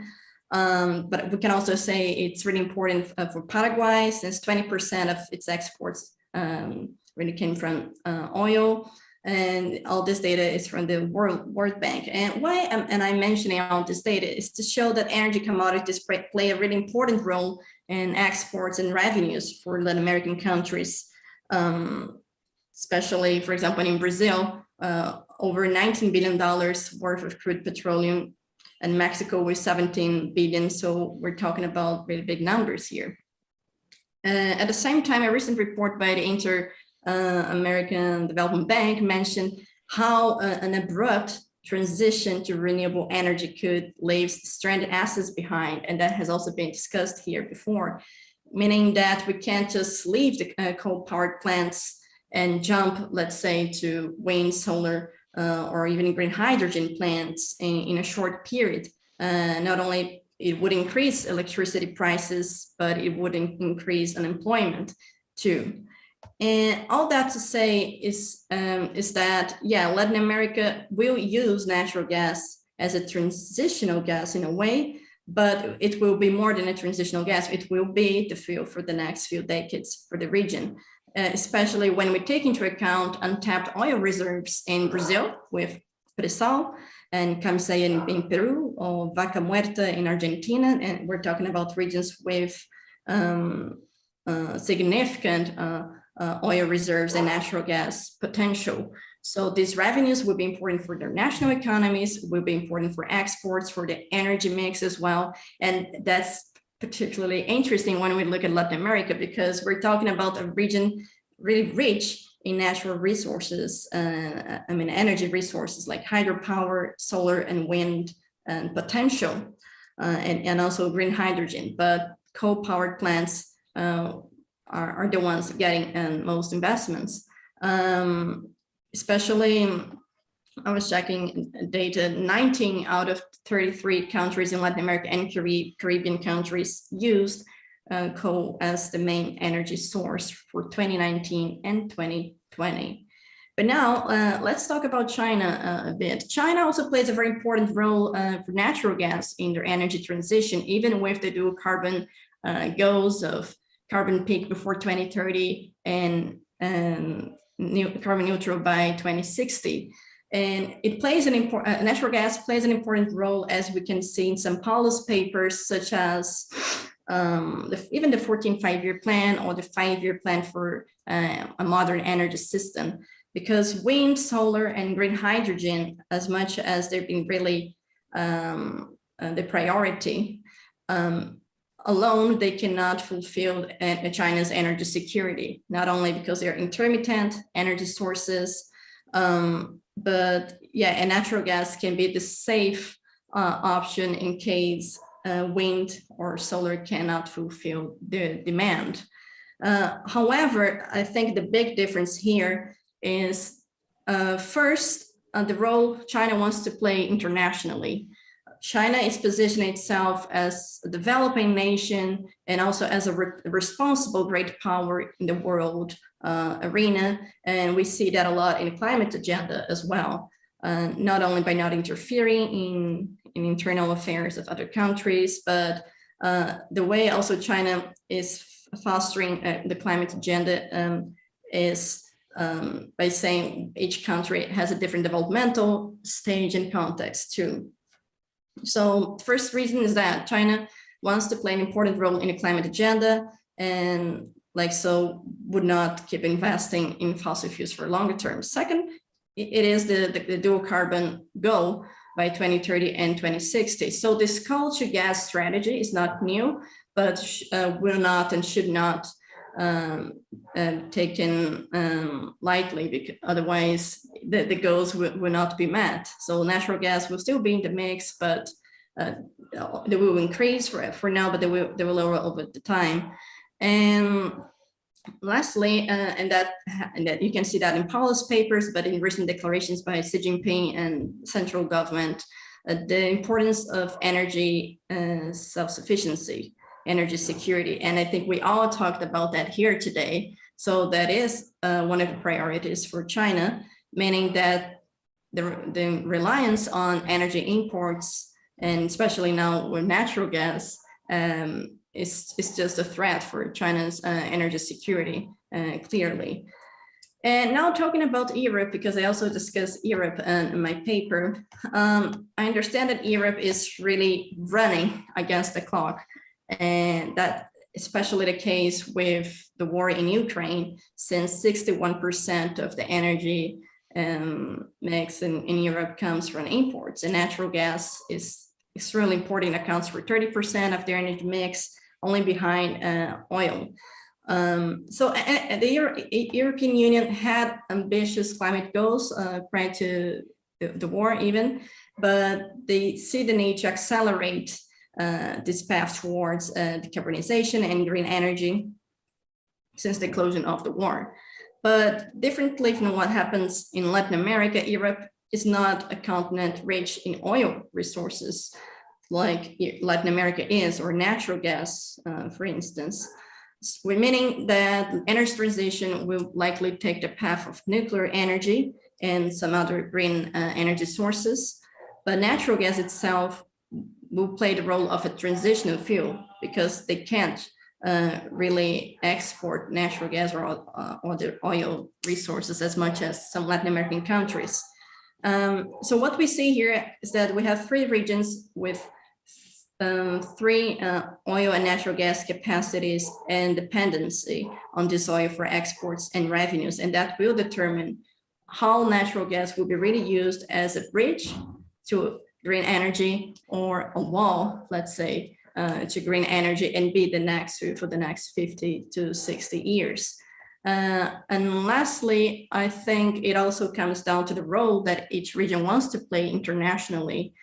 But we can also say it's really important for Paraguay, since 20% of its exports really came from oil. And all this data is from the World Bank. And why am I mentioning all this data is to show that energy commodities play a really important role in exports and revenues for Latin American countries, especially, for example, in Brazil, over $19 billion worth of crude petroleum, and Mexico with 17 billion. So we're talking about really big numbers here. At the same time, a recent report by the Inter-American Development Bank mentioned how an abrupt transition to renewable energy could leave stranded assets behind. And that has also been discussed here before, meaning that we can't just leave the coal-powered plants and jump, let's say, to wind, solar, or even green hydrogen plants in a short period. Not only it would increase electricity prices, but it would increase unemployment too. And all that to say is that, yeah, Latin America will use natural gas as a transitional gas in a way, but it will be more than a transitional gas. It will be the fuel for the next few decades for the region. Especially when we take into account untapped oil reserves in Brazil with Pre-Sal and Camisea in Peru, or Vaca Muerta in Argentina. And we're talking about regions with significant oil reserves and natural gas potential. So these revenues will be important for their national economies, will be important for exports, for the energy mix as well. And that's particularly interesting when we look at Latin America, because we're talking about a region really rich in natural resources, energy resources like hydropower, solar and wind and potential, and also green hydrogen. But coal-powered plants are the ones getting most investments, especially. I was checking data, 19 out of 33 countries in Latin America and Caribbean countries used coal as the main energy source for 2019 and 2020. But now let's talk about China a bit. China also plays a very important role for natural gas in their energy transition, even with the dual carbon goals of carbon peak before 2030 and carbon neutral by 2060. And it plays natural gas plays an important role, as we can see in some policy papers, such as even the 14 5-year plan or the 5-year plan for a modern energy system. Because wind, solar, and green hydrogen, as much as they've been really the priority, alone, they cannot fulfill China's energy security, not only because they're intermittent energy sources, but yeah, and natural gas can be the safe option in case wind or solar cannot fulfill the demand. However, I think the big difference here is first, the role China wants to play internationally. China is positioning itself as a developing nation and also as a responsible great power in the world arena. And we see that a lot in the climate agenda as well, not only by not interfering in internal affairs of other countries, but the way also China is fostering the climate agenda is by saying each country has a different developmental stage and context too. So first reason is that China wants to play an important role in the climate agenda, and like so would not keep investing in fossil fuels for longer term. Second, it is the dual carbon goal by 2030 and 2060. So this coal to gas strategy is not new, but will not and should not taken lightly, because otherwise the goals will not be met. So natural gas will still be in the mix, but they will increase for now, but they will lower over the time. And lastly, and that you can see that in policy papers, but in recent declarations by Xi Jinping and central government, the importance of energy self-sufficiency, energy security. And I think we all talked about that here today. So that is one of the priorities for China, meaning that the reliance on energy imports and especially now with natural gas is just a threat for China's energy security, clearly. And now talking about Europe, because I also discussed Europe in my paper, I understand that Europe is really running against the clock, and that especially the case with the war in Ukraine, since 61% of the energy mix in Europe comes from imports, and natural gas is extremely important, accounts for 30% of their energy mix, only behind oil. So the European Union had ambitious climate goals prior to the war even, but they see the need to accelerate this path towards decarbonization and green energy since the closing of the war. But differently from what happens in Latin America, Europe is not a continent rich in oil resources like Latin America is, or natural gas, for instance. Meaning that energy transition will likely take the path of nuclear energy and some other green energy sources, but natural gas itself will play the role of a transitional fuel because they can't really export natural gas or other oil resources as much as some Latin American countries. So what we see here is that we have three regions with three oil and natural gas capacities and dependency on this oil for exports and revenues, and that will determine how natural gas will be really used as a bridge to green energy or a wall, let's say, to green energy and be the next for the next 50 to 60 years. And lastly, I think it also comes down to the role that each region wants to play internationally.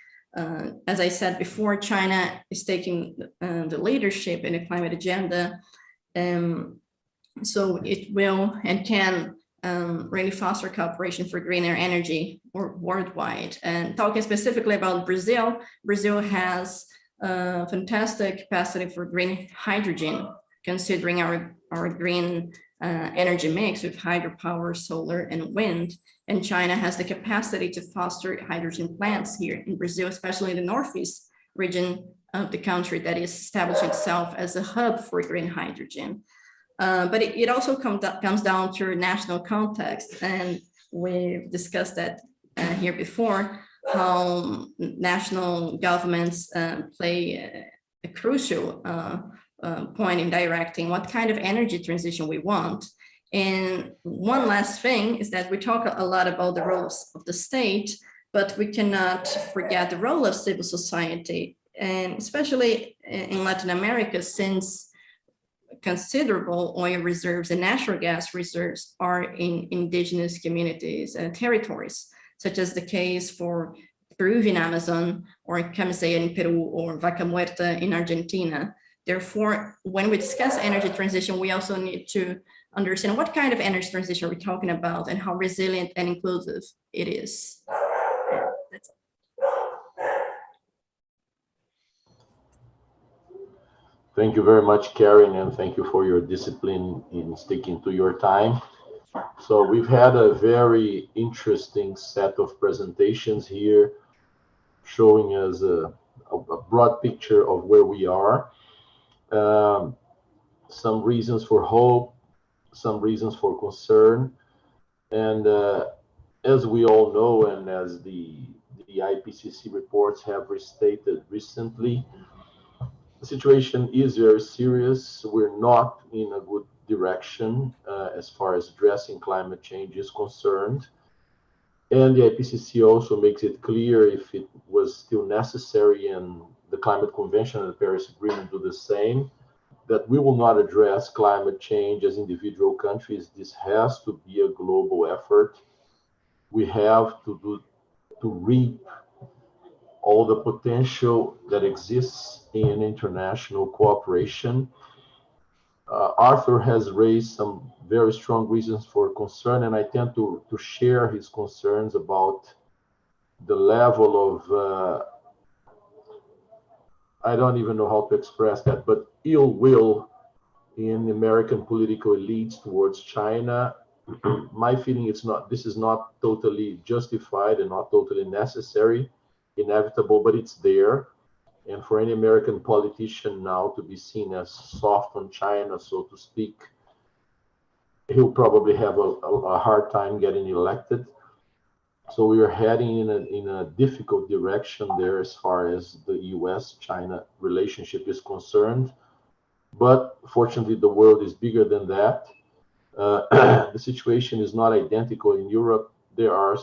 As I said before, China is taking the leadership in the climate agenda. So it will and can really foster cooperation for greener energy worldwide. And talking specifically about Brazil, Brazil has a fantastic capacity for green hydrogen, considering our green energy mix with hydropower, solar, and wind. And China has the capacity to foster hydrogen plants here in Brazil, especially in the northeast region of the country that is establishing itself as a hub for green hydrogen. But it also comes down to national context. And we've discussed that here before, how national governments play a crucial point in directing what kind of energy transition we want. And one last thing is that we talk a lot about the roles of the state, but we cannot forget the role of civil society, and especially in Latin America, since considerable oil reserves and natural gas reserves are in indigenous communities and territories, such as the case for Peruvian Amazon, or Camisea in Peru, or Vaca Muerta in Argentina. Therefore, when we discuss energy transition, we also need to understand what kind of energy transition we're talking about and how resilient and inclusive it is. That's it. Thank you very much, Karen, and thank you for your discipline in sticking to your time. So we've had a very interesting set of presentations here, showing us a broad picture of where we are. Some reasons for hope, some reasons for concern, and as we all know, and as the IPCC reports have restated recently, the situation is very serious. We're not in a good direction as far as addressing climate change is concerned. And the IPCC also makes it clear, if it was still necessary, and the Climate Convention and the Paris Agreement do the same, that we will not address climate change as individual countries. This has to be a global effort. We have to reap all the potential that exists in international cooperation. Arthur has raised some very strong reasons for concern, and I tend to share his concerns about the level of, I don't even know how to express that, but ill will in American political elites towards China. My feeling is this is not totally justified and not totally necessary. inevitable, but it's there. And for any American politician now to be seen as soft on China, so to speak, he'll probably have a hard time getting elected. So we are heading in a difficult direction there as far as the US-China relationship is concerned. But fortunately, the world is bigger than that. The situation is not identical in Europe. There are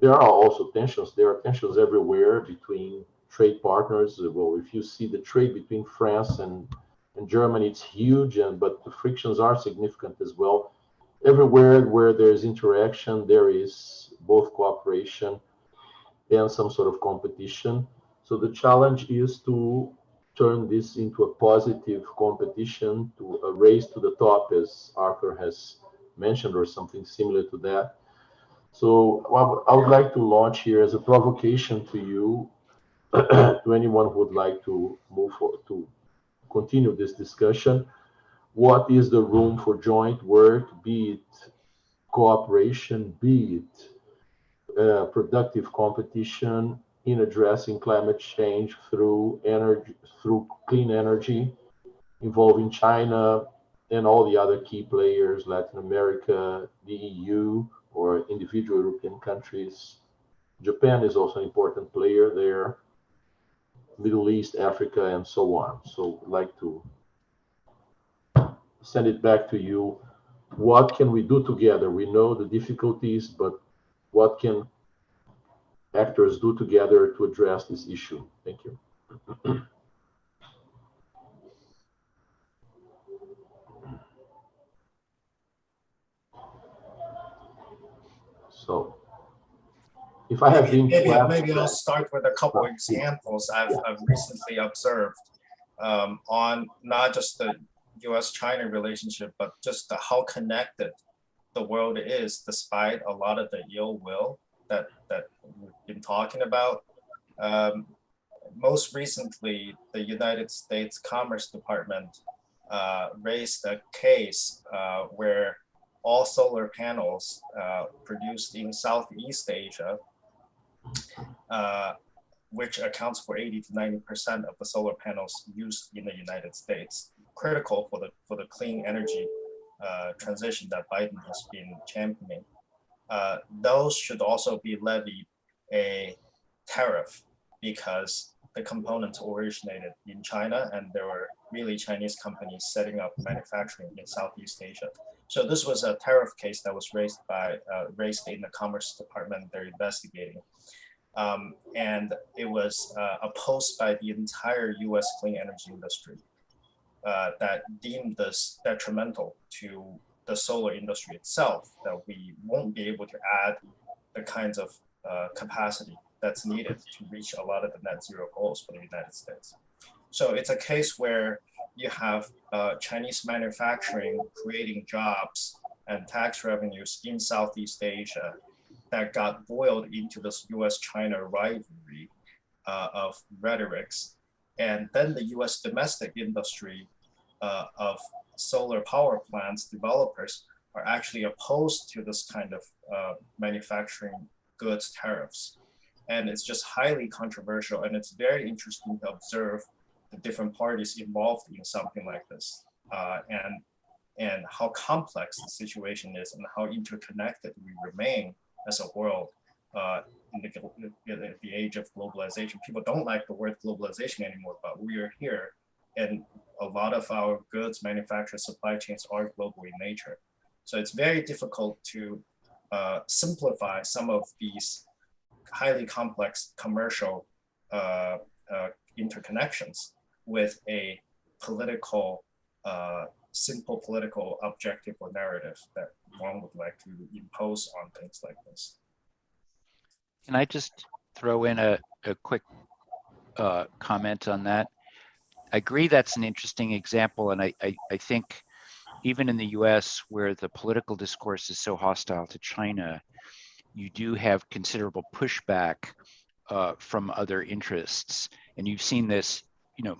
also tensions. There are tensions everywhere between trade partners. Well, if you see the trade between France and Germany, it's huge, but the frictions are significant as well. Everywhere where there's interaction, there is both cooperation and some sort of competition. So the challenge is to turn this into a positive competition, to a race to the top, as Arthur has mentioned, or something similar to that. So I would like to launch here as a provocation to you, to anyone who would like to move forward, to continue this discussion. What is the room for joint work, be it cooperation, be it productive competition in addressing climate change through energy, through clean energy, involving China and all the other key players, Latin America, the EU, or individual European countries. Japan is also an important player there, Middle East, Africa, and so on. So I'd like to send it back to you. What can we do together? We know the difficulties, but what can actors do together to address this issue? Thank you. So, if I have been maybe I'll start with a couple of examples I've recently observed on not just the U.S.-China relationship, but just how connected the world is, despite a lot of the ill will that we've been talking about. Most recently, the United States Commerce Department raised a case where all solar panels produced in Southeast Asia, which accounts for 80 to 90% of the solar panels used in the United States, critical for the clean energy transition that Biden has been championing. Those should also be levied a tariff because the components originated in China and there were really Chinese companies setting up manufacturing in Southeast Asia. So this was a tariff case that was raised in the Commerce Department. They're investigating. And it was opposed by the entire US clean energy industry that deemed this detrimental to the solar industry itself, that we won't be able to add the kinds of capacity that's needed to reach a lot of the net zero goals for the United States. So it's a case where you have Chinese manufacturing creating jobs and tax revenues in Southeast Asia that got boiled into this US-China rivalry of rhetorics. And then the US domestic industry of solar power plants developers are actually opposed to this kind of manufacturing goods tariffs. And it's just highly controversial, and it's very interesting to observe the different parties involved in something like this, and how complex the situation is and how interconnected we remain as a world in the age of globalization. People don't like the word globalization anymore, but we are here, and a lot of our goods manufactured supply chains are global in nature. So it's very difficult to simplify some of these highly complex commercial interconnections with a political, simple political objective or narrative that one would like to impose on things like this. Can I just throw in a quick comment on that? I agree that's an interesting example, and I think even in the US, where the political discourse is so hostile to China, you do have considerable pushback from other interests. And you've seen this,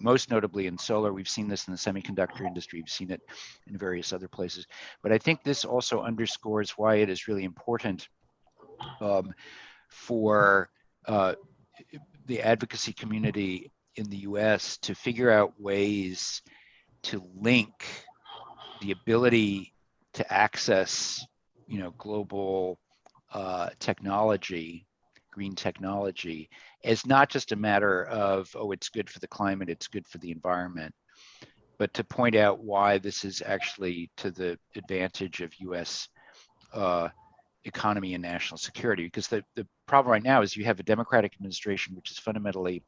most notably in solar. We've seen this in the semiconductor industry. We've seen it in various other places. But I think this also underscores why it is really important for the advocacy community in the US to figure out ways to link the ability to access, global technology, green technology, as not just a matter of, oh, it's good for the climate, it's good for the environment, but to point out why this is actually to the advantage of US economy and national security. Because the problem right now is you have a Democratic administration which is fundamentally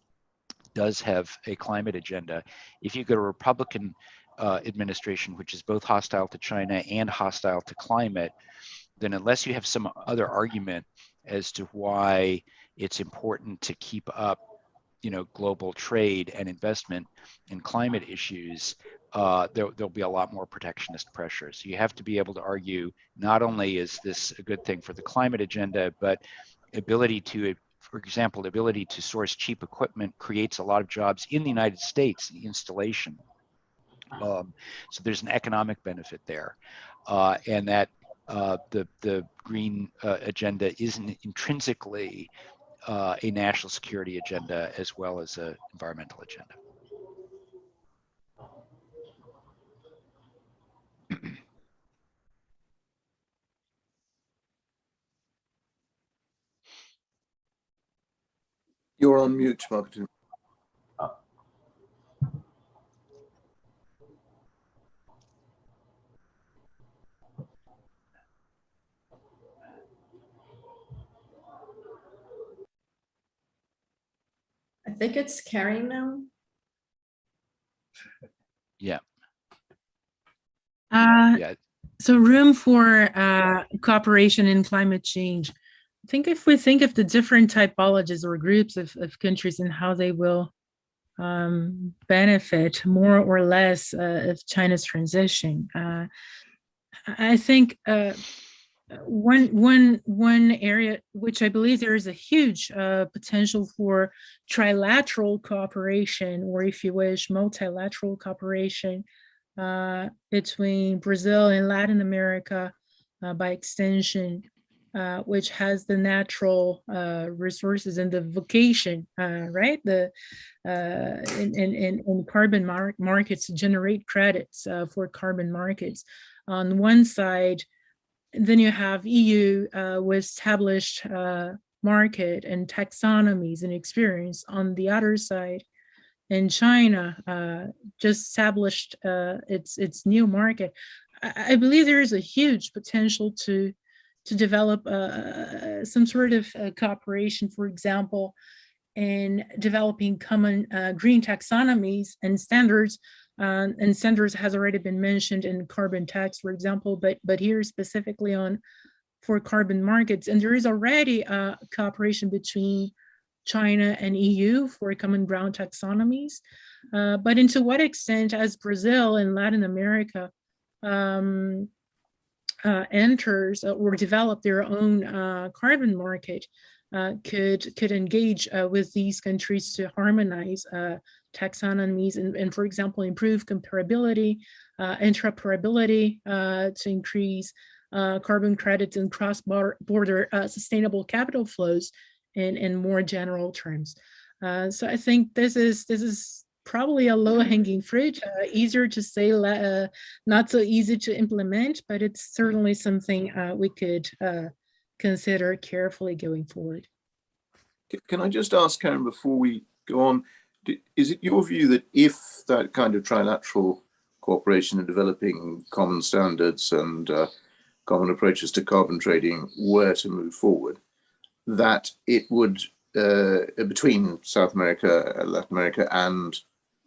does have a climate agenda. If you get a Republican administration which is both hostile to China and hostile to climate, then unless you have some other argument as to why it's important to keep up, global trade and investment in climate issues, there'll be a lot more protectionist pressure. So you have to be able to argue not only is this a good thing for the climate agenda, but ability to, for example, the ability to source cheap equipment creates a lot of jobs in the United States, the installation. So there's an economic benefit there, and that the green agenda isn't intrinsically a national security agenda as well as an environmental agenda. You're on mute, Martin. I think it's carrying now. Yeah. Yeah. So room for cooperation in climate change. I think if we think of the different typologies or groups of countries and how they will benefit more or less of China's transition, I think one area which I believe there is a huge potential for trilateral cooperation, or if you wish, multilateral cooperation between Brazil and Latin America, by extension, which has the natural resources and the vocation, right? In carbon markets to generate credits for carbon markets. On one side, then you have EU with established market and taxonomies and experience. On the other side, and China just established its new market. I believe there is a huge potential to develop some sort of cooperation, for example, in developing common green taxonomies and standards. And standards has already been mentioned in carbon tax, for example, but here specifically for carbon markets. And there is already a cooperation between China and EU for common ground taxonomies. But into what extent, as Brazil and Latin America enters or develop their own carbon market, could engage with these countries to harmonize taxonomies and, for example, improve comparability, interoperability to increase carbon credits and cross-border sustainable capital flows in more general terms. So I think this is probably a low-hanging fruit, easier to say, not so easy to implement, but it's certainly something we could consider carefully going forward. Can I just ask, Karen, before we go on, is it your view that if that kind of trilateral cooperation in developing common standards and common approaches to carbon trading were to move forward, that it would, between South America, Latin America, and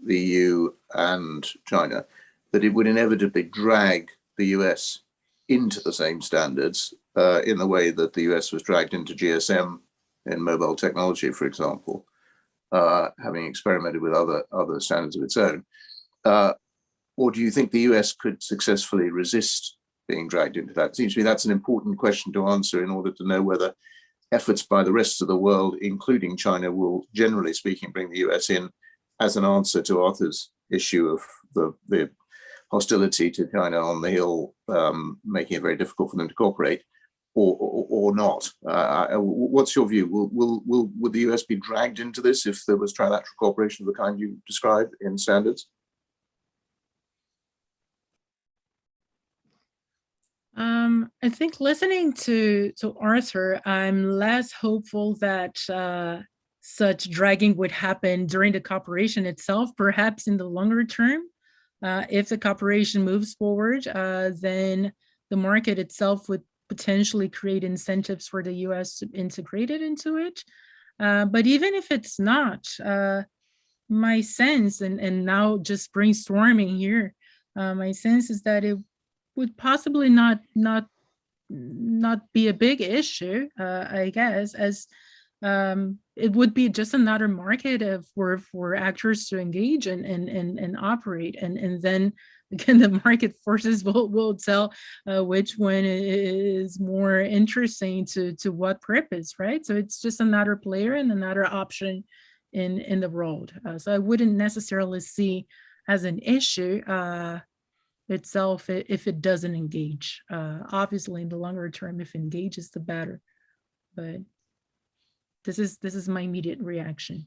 the EU and China, that it would inevitably drag the US into the same standards in the way that the US was dragged into GSM in mobile technology, for example, having experimented with other standards of its own? Or do you think the US could successfully resist being dragged into that? It seems to me that's an important question to answer in order to know whether efforts by the rest of the world, including China, will, generally speaking, bring the US in as an answer to Arthur's issue of the hostility to China on the Hill, making it very difficult for them to cooperate, or not? What's your view? Would the US be dragged into this if there was trilateral cooperation of the kind you described in standards? I think listening to Arthur, I'm less hopeful that such dragging would happen during the cooperation itself. Perhaps in the longer term, if the cooperation moves forward, then the market itself would potentially create incentives for the US to integrate it into it. But even if it's not, my sense, and now just brainstorming here, my sense is that it would possibly not be a big issue, I guess, as it would be just another market for actors to engage and operate, and then again the market forces will tell which one is more interesting to what purpose, right? So it's just another player and another option in the world. So I wouldn't necessarily see as an issue itself if it doesn't engage. Obviously in the longer term, if it engages, the better, but this is my immediate reaction.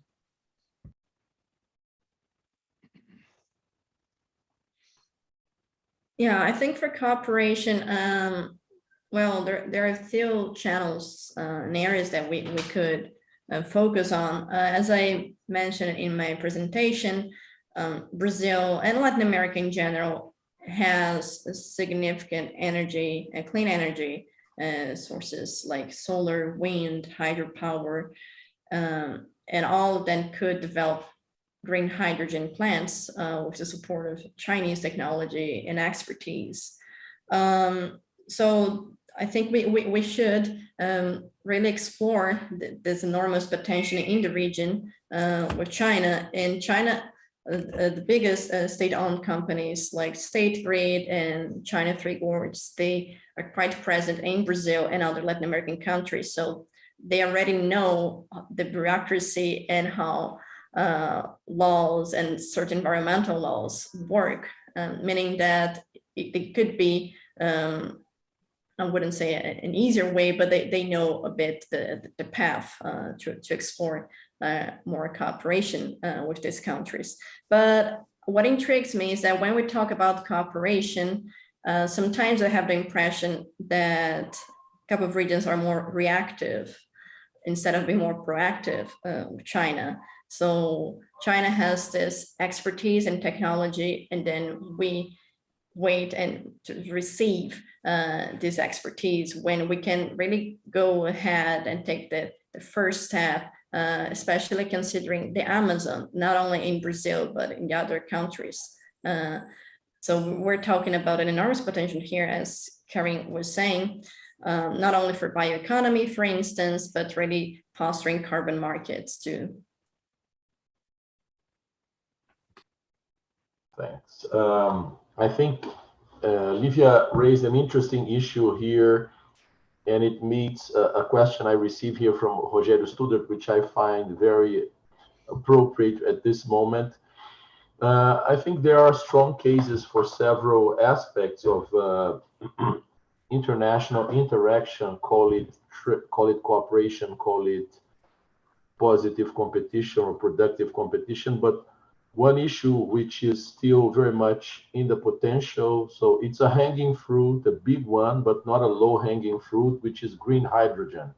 Yeah, I think for cooperation, well, there are still channels and areas that we could focus on. As I mentioned in my presentation, Brazil and Latin America in general has a significant energy, clean energy sources like solar, wind, hydropower, and all of them could develop green hydrogen plants with the support of Chinese technology and expertise. So I think we should really explore this enormous potential in the region with China. In China, the biggest state-owned companies like State Grid and China Three Gorges, they are quite present in Brazil and other Latin American countries. So they already know the bureaucracy and how laws and certain environmental laws work, meaning that it could be, I wouldn't say an easier way, but they know a bit the path to explore more cooperation with these countries. But what intrigues me is that when we talk about cooperation, sometimes I have the impression that a couple of regions are more reactive instead of being more proactive with China. So China has this expertise and technology, and then we wait and to receive this expertise when we can really go ahead and take the first step, especially considering the Amazon, not only in Brazil, but in the other countries. So we're talking about an enormous potential here, as Karen was saying, not only for bioeconomy, for instance, but really fostering carbon markets too. Thanks. I think Livia raised an interesting issue here, and it meets a question I received here from Rogério Studert, which I find very appropriate at this moment. I think there are strong cases for several aspects of international interaction, call it cooperation, call it positive competition or productive competition, but one issue which is still very much in the potential, so it's a hanging fruit, a big one, but not a low-hanging fruit, which is green hydrogen.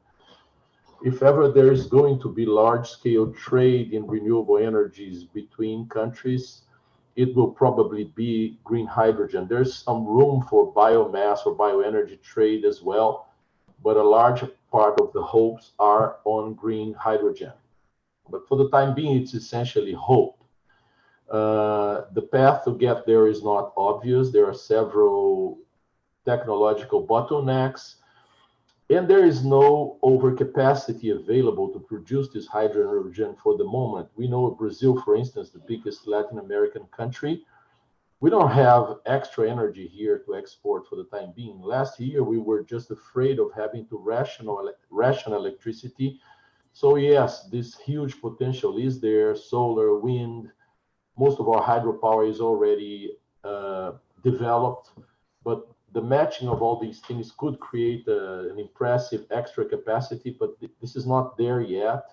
If ever there is going to be large-scale trade in renewable energies between countries, it will probably be green hydrogen. There's some room for biomass or bioenergy trade as well, but a large part of the hopes are on green hydrogen. But for the time being, it's essentially hope. The path to get there is not obvious. There are several technological bottlenecks, and there is no overcapacity available to produce this hydrogen for the moment. We know Brazil, for instance, the biggest Latin American country, we don't have extra energy here to export for the time being. Last year, we were just afraid of having to ration electricity. So yes, this huge potential is there, solar, wind. Most of our hydropower is already developed, but the matching of all these things could create an impressive extra capacity, but this is not there yet.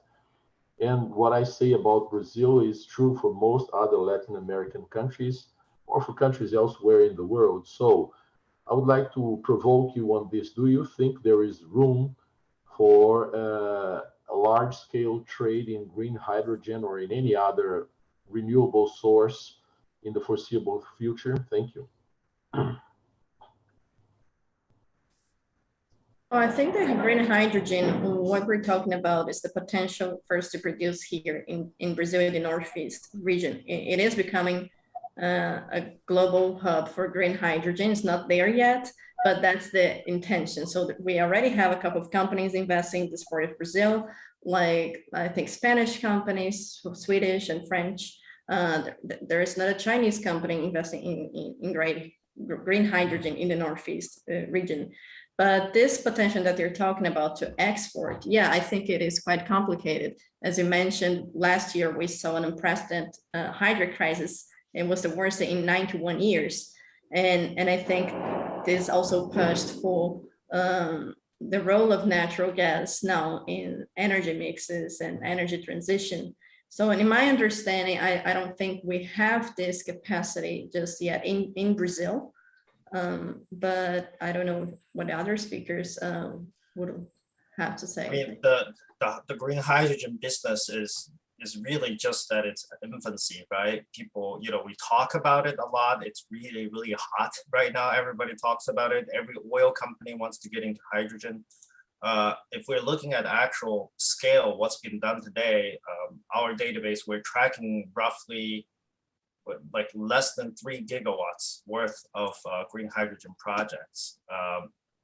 And what I say about Brazil is true for most other Latin American countries or for countries elsewhere in the world. So I would like to provoke you on this. Do you think there is room for a large-scale trade in green hydrogen or in any other renewable source in the foreseeable future? Thank you. Well, I think that green hydrogen, what we're talking about is the potential first to produce here in Brazil, in the Northeast region. It is becoming a global hub for green hydrogen. It's not there yet, but that's the intention. So we already have a couple of companies investing in this part of Brazil, like I think Spanish companies, Swedish and French. There is not a Chinese company investing in green hydrogen in the Northeast region. But this potential that they're talking about to export, yeah, I think it is quite complicated. As you mentioned, last year we saw an unprecedented hydro crisis. It was the worst in 91 years. And I think this also pushed for the role of natural gas now in energy mixes and energy transition. So in my understanding, I don't think we have this capacity just yet in Brazil. But I don't know what the other speakers would have to say. I mean, the green hydrogen business is really just at its infancy, right? People, we talk about it a lot. It's really, really hot right now. Everybody talks about it. Every oil company wants to get into hydrogen. If we're looking at actual scale, what's been done today, our database, we're tracking roughly like less than 3 gigawatts worth of green hydrogen projects.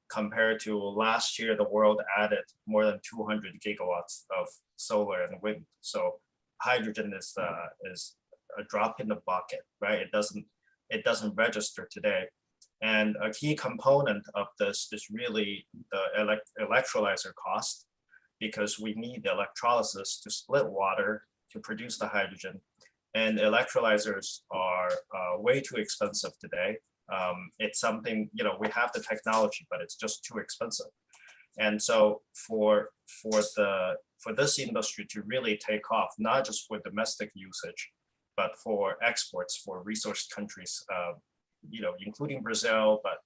Compared to last year, the world added more than 200 gigawatts of solar and wind. So hydrogen is a drop in the bucket, right? It doesn't register today. And a key component of this is really the electrolyzer cost, because we need the electrolysis to split water to produce the hydrogen. And electrolyzers are way too expensive today. It's something, we have the technology, but it's just too expensive. And so for this industry to really take off, not just for domestic usage, but for exports for resource countries, including Brazil, but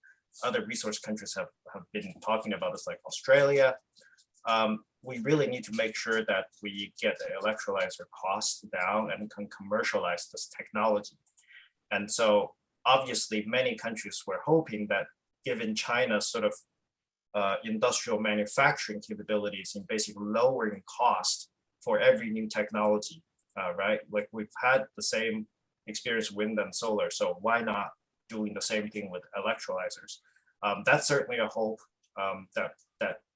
other resource countries have been talking about this, like Australia. We really need to make sure that we get the electrolyzer costs down and can commercialize this technology. And so obviously many countries were hoping that, given China's sort of industrial manufacturing capabilities in basically lowering cost for every new technology, right? Like we've had the same experience with wind and solar, so why not doing the same thing with electrolyzers? That's certainly a hope that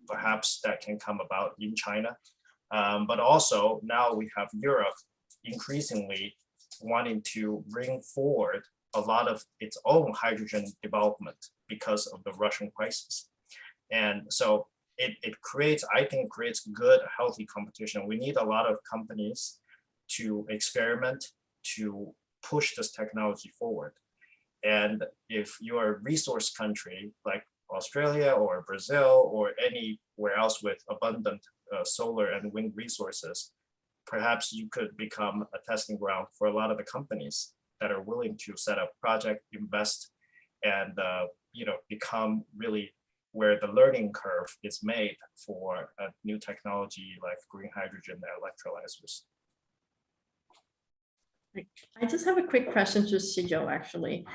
perhaps that can come about in China. But also now we have Europe increasingly wanting to bring forward a lot of its own hydrogen development because of the Russian crisis. And so it creates, I think, creates good, healthy competition. We need a lot of companies to experiment, to push this technology forward. And if you're a resource country like Australia or Brazil or anywhere else with abundant solar and wind resources, perhaps you could become a testing ground for a lot of the companies that are willing to set up project, invest, and become really where the learning curve is made for a new technology like green hydrogen electrolyzers. I just have a quick question to Sijo, actually.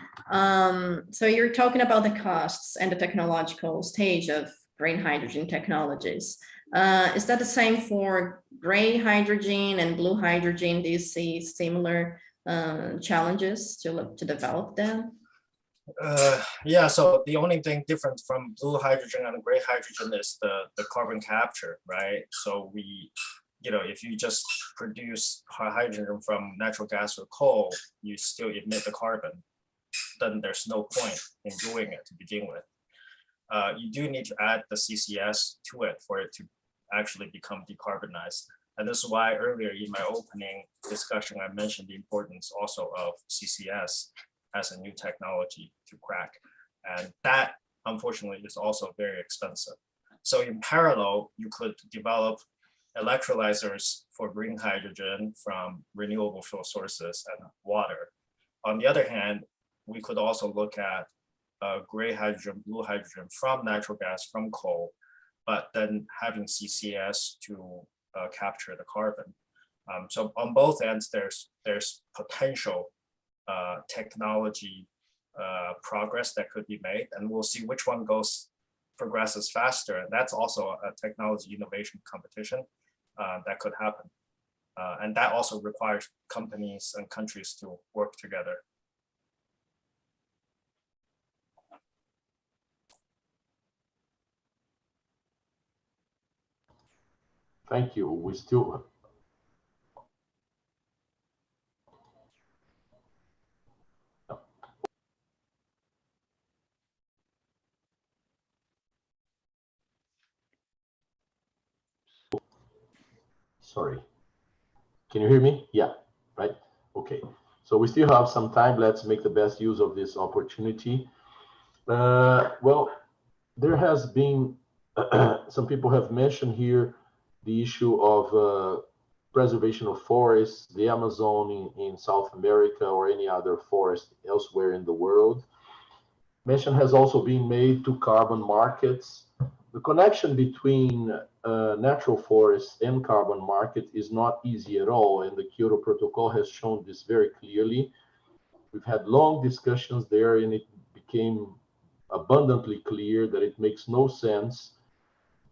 So you're talking about the costs and the technological stage of green hydrogen technologies. Is that the same for gray hydrogen and blue hydrogen? Do you see similar challenges to develop them? Yeah, so the only thing different from blue hydrogen and gray hydrogen is the carbon capture, right? So if you just produce hydrogen from natural gas or coal, you still emit the carbon, then there's no point in doing it to begin with. You do need to add the CCS to it for it to actually become decarbonized. And this is why earlier in my opening discussion, I mentioned the importance also of CCS as a new technology to crack. And that unfortunately, is also very expensive. So in parallel, you could develop electrolyzers for green hydrogen from renewable fuel sources and water. On the other hand, we could also look at gray hydrogen, blue hydrogen from natural gas, from coal, but then having CCS to capture the carbon. So on both ends, there's potential technology progress that could be made, and we'll see which one progresses faster. And that's also a technology innovation competition that could happen. And that also requires companies and countries to work together. Thank you. We still. Sorry. Can you hear me? Yeah, right? Okay. So we still have some time. Let's make the best use of this opportunity. Well, there has been, some people have mentioned here the issue of preservation of forests, the Amazon in South America or any other forest elsewhere in the world. Mention has also been made to carbon markets. The connection between natural forests and carbon market is not easy at all, and the Kyoto Protocol has shown this very clearly. We've had long discussions there, and it became abundantly clear that it makes no sense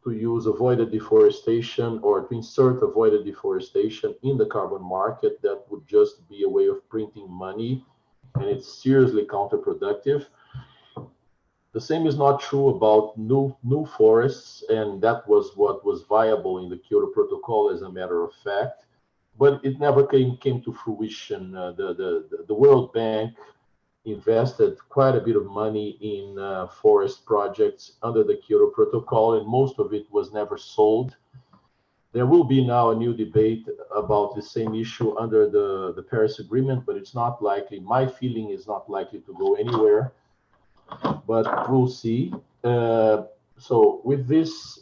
to use avoided deforestation or to insert avoided deforestation in the carbon market. That would just be a way of printing money, and it's seriously counterproductive. The same is not true about new forests, and that was what was viable in the Kyoto Protocol, as a matter of fact, but it never came to fruition. The World Bank invested quite a bit of money in forest projects under the Kyoto Protocol, and most of it was never sold. There will be now a new debate about the same issue under the Paris Agreement, but it's not likely. My feeling is not likely to go anywhere, but we'll see. So with this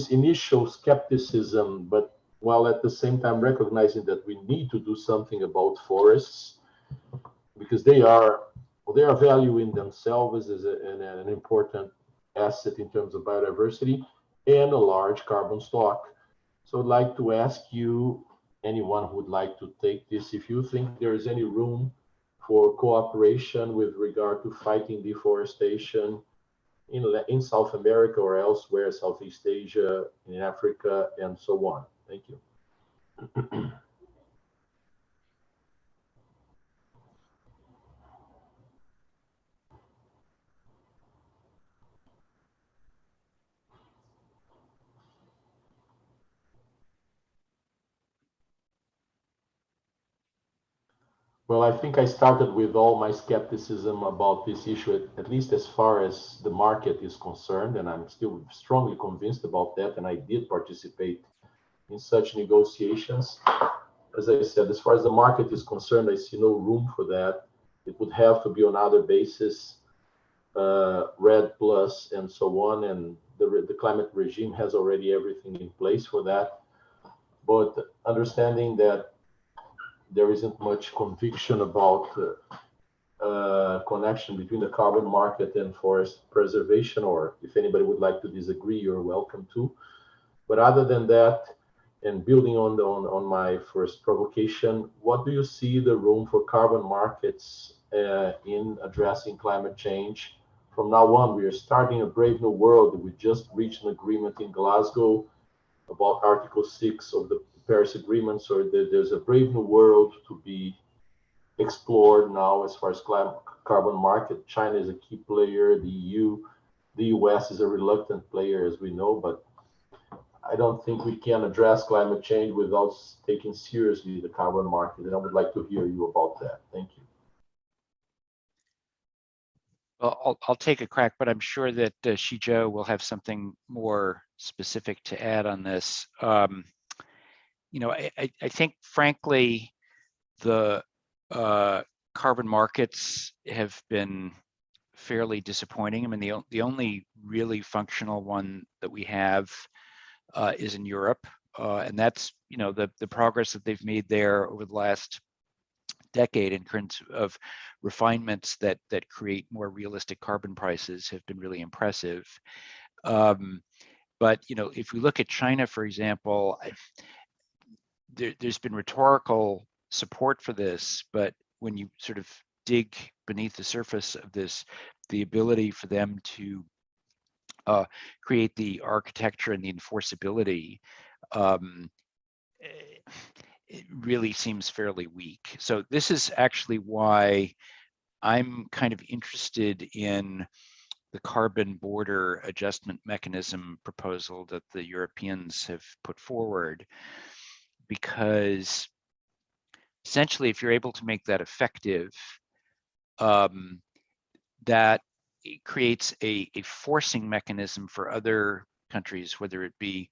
initial skepticism, but while at the same time recognizing that we need to do something about forests, because they are value in themselves as an important asset in terms of biodiversity and a large carbon stock. So I'd like to ask you, anyone who would like to take this, if you think there is any room for cooperation with regard to fighting deforestation in South America or elsewhere, Southeast Asia, in Africa, and so on. Thank you. Well, I think I started with all my skepticism about this issue, at least as far as the market is concerned, and I'm still strongly convinced about that, and I did participate in such negotiations. As I said, as far as the market is concerned, I see no room for that. It would have to be on other basis, REDD plus and so on, and the climate regime has already everything in place for that. But understanding that there isn't much conviction about connection between the carbon market and forest preservation, or if anybody would like to disagree, you're welcome to. But other than that, and building on my first provocation, what do you see the room for carbon markets in addressing climate change? From now on, we are starting a brave new world. We just reached an agreement in Glasgow about Article 6 of the Paris Agreement, so there's a brave new world to be explored now as far as carbon market. China is a key player, the EU, the US is a reluctant player, as we know, but I don't think we can address climate change without taking seriously the carbon market, and I would like to hear you about that. Thank you. Well, I'll take a crack, but I'm sure that Shizhou will have something more specific to add on this. I think, frankly, the carbon markets have been fairly disappointing. I mean, the only really functional one that we have is in Europe, and that's, you know, the progress that they've made there over the last decade in terms of refinements that create more realistic carbon prices have been really impressive. But, you know, if we look at China, for example, there's been rhetorical support for this, but when you sort of dig beneath the surface of this, the ability for them to create the architecture and the enforceability, it really seems fairly weak. So this is actually why I'm kind of interested in the carbon border adjustment mechanism proposal that the Europeans have put forward, because essentially, if you're able to make that effective, that creates a forcing mechanism for other countries, whether it be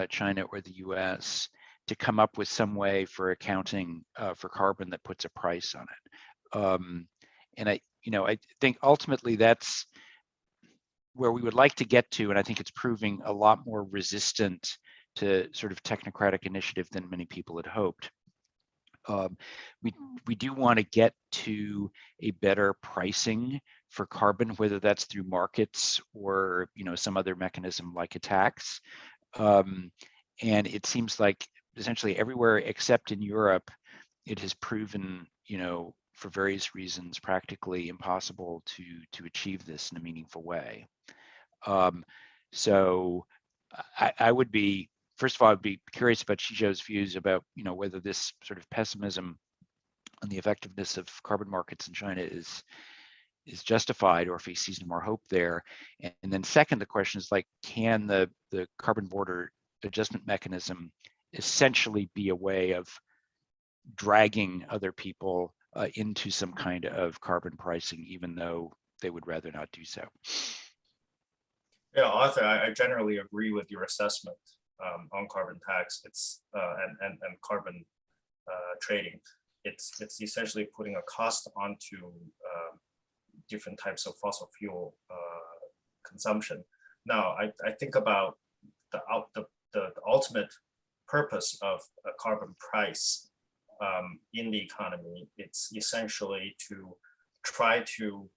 China or the US, to come up with some way for accounting for carbon that puts a price on it. And I think ultimately that's where we would like to get to, and I think it's proving a lot more resistant to sort of technocratic initiative than many people had hoped. We do want to get to a better pricing for carbon, whether that's through markets or, you know, some other mechanism like a tax. And it seems like essentially everywhere except in Europe, it has proven, you know, for various reasons, practically impossible to achieve this in a meaningful way. So I would be, first of all, I'd be curious about Shizhou's views about, you know, whether this sort of pessimism on the effectiveness of carbon markets in China is justified, or if he sees more hope there. And then second, the question is like, can the carbon border adjustment mechanism essentially be a way of dragging other people into some kind of carbon pricing, even though they would rather not do so? Yeah, Arthur, I generally agree with your assessment on carbon tax. It's and carbon trading. It's essentially putting a cost onto different types of fossil fuel consumption. Now, I think about the ultimate purpose of a carbon price in the economy. It's essentially to try to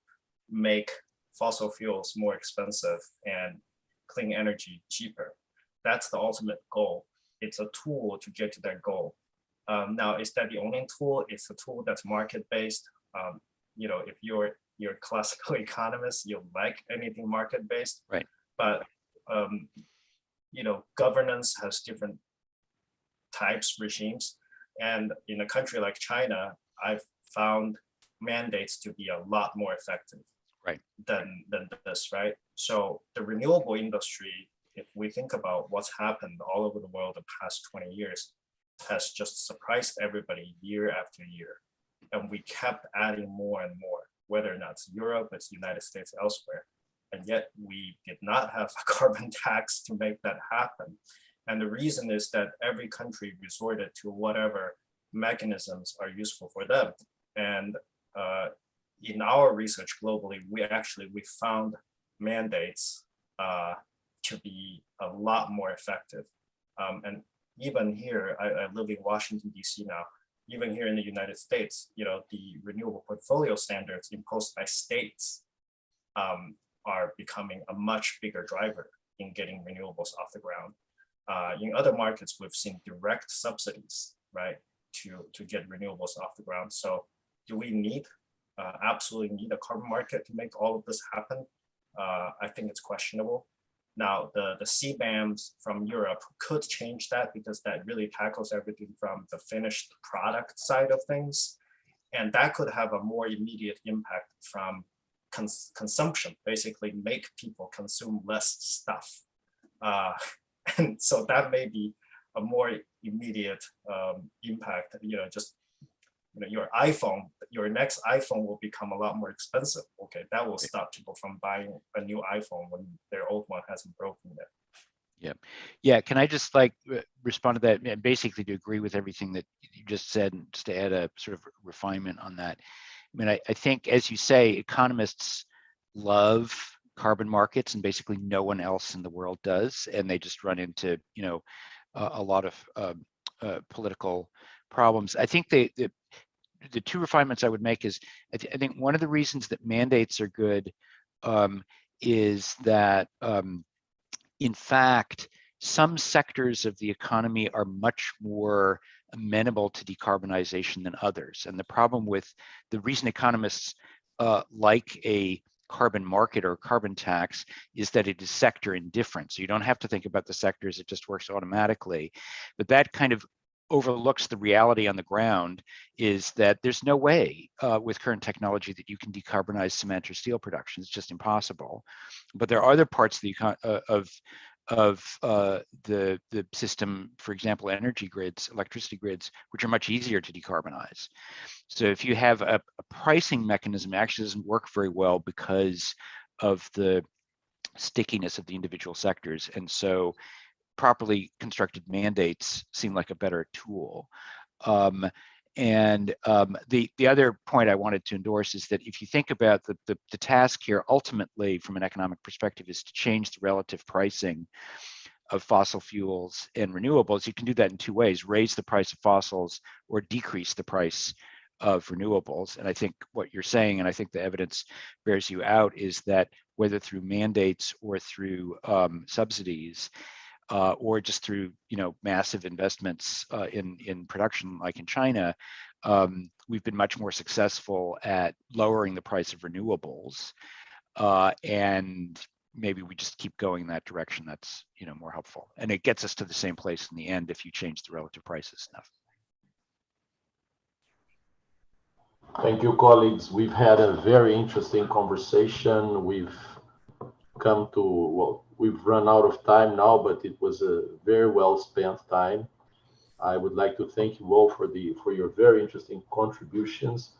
make fossil fuels more expensive and clean energy cheaper. That's the ultimate goal. It's a tool to get to that goal. Now, is that the only tool? It's a tool that's market-based. You know, if you're a classical economist, you like anything market-based. Right. But you know, governance has different types, regimes, and in a country like China, I've found mandates to be a lot more effective. Right. Than this, right? So the renewable industry, if we think about what's happened all over the world the past 20 years, has just surprised everybody year after year. And we kept adding more and more, whether or not it's Europe, it's the United States, elsewhere. And yet we did not have a carbon tax to make that happen. And the reason is that every country resorted to whatever mechanisms are useful for them. And in our research globally, we found mandates to be a lot more effective. And even here, I live in Washington, DC now, even here in the United States, you know, the renewable portfolio standards imposed by states are becoming a much bigger driver in getting renewables off the ground. In other markets, we've seen direct subsidies, right, to get renewables off the ground. So do we absolutely need a carbon market to make all of this happen? I think it's questionable. Now, the CBAMs from Europe could change that, because that really tackles everything from the finished product side of things. And that could have a more immediate impact from consumption, basically make people consume less stuff. And so that may be a more immediate impact, you know, just, you know, your next iPhone will become a lot more expensive. Okay, that will stop people from buying a new iPhone when their old one hasn't broken yet. Yeah. Can I just respond to that, and basically to agree with everything that you just said, and just to add a sort of refinement on that. I mean, I think, as you say, economists love carbon markets, and basically no one else in the world does, and they just run into a lot of political problems. I think the two refinements I would make is I think one of the reasons that mandates are good is that in fact some sectors of the economy are much more amenable to decarbonization than others. And the problem with the reason economists like a carbon market or carbon tax is that it is sector indifferent. So you don't have to think about the sectors, it just works automatically. But that kind of overlooks the reality on the ground is that there's no way with current technology that you can decarbonize cement or steel production. It's just impossible. But there are other parts of the system, for example, energy grids, electricity grids, which are much easier to decarbonize. So if you have a pricing mechanism, it actually doesn't work very well because of the stickiness of the individual sectors. And so properly constructed mandates seem like a better tool. The other point I wanted to endorse is that if you think about the task here, ultimately from an economic perspective, is to change the relative pricing of fossil fuels and renewables. You can do that in two ways: raise the price of fossils or decrease the price of renewables. And I think what you're saying, and I think the evidence bears you out, is that whether through mandates or through subsidies, or just through massive investments in production, like in China, we've been much more successful at lowering the price of renewables, and maybe we just keep going in that direction. That's more helpful, and it gets us to the same place in the end if you change the relative prices enough. Thank you, colleagues. We've had a very interesting conversation. We've come to, well, we've run out of time now, but it was a very well spent time. I would like to thank you all for your very interesting contributions.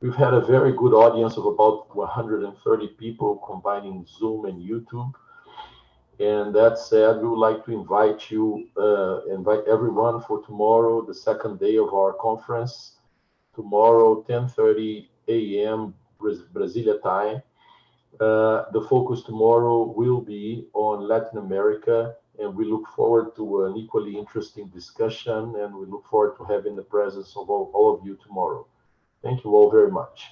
We've had a very good audience of about 130 people combining Zoom and YouTube. And that said, we would like to invite everyone for tomorrow, the second day of our conference. Tomorrow, 10:30 a.m. Brasilia time. The focus tomorrow will be on Latin America, and we look forward to an equally interesting discussion, and we look forward to having the presence of all of you tomorrow. Thank you all very much.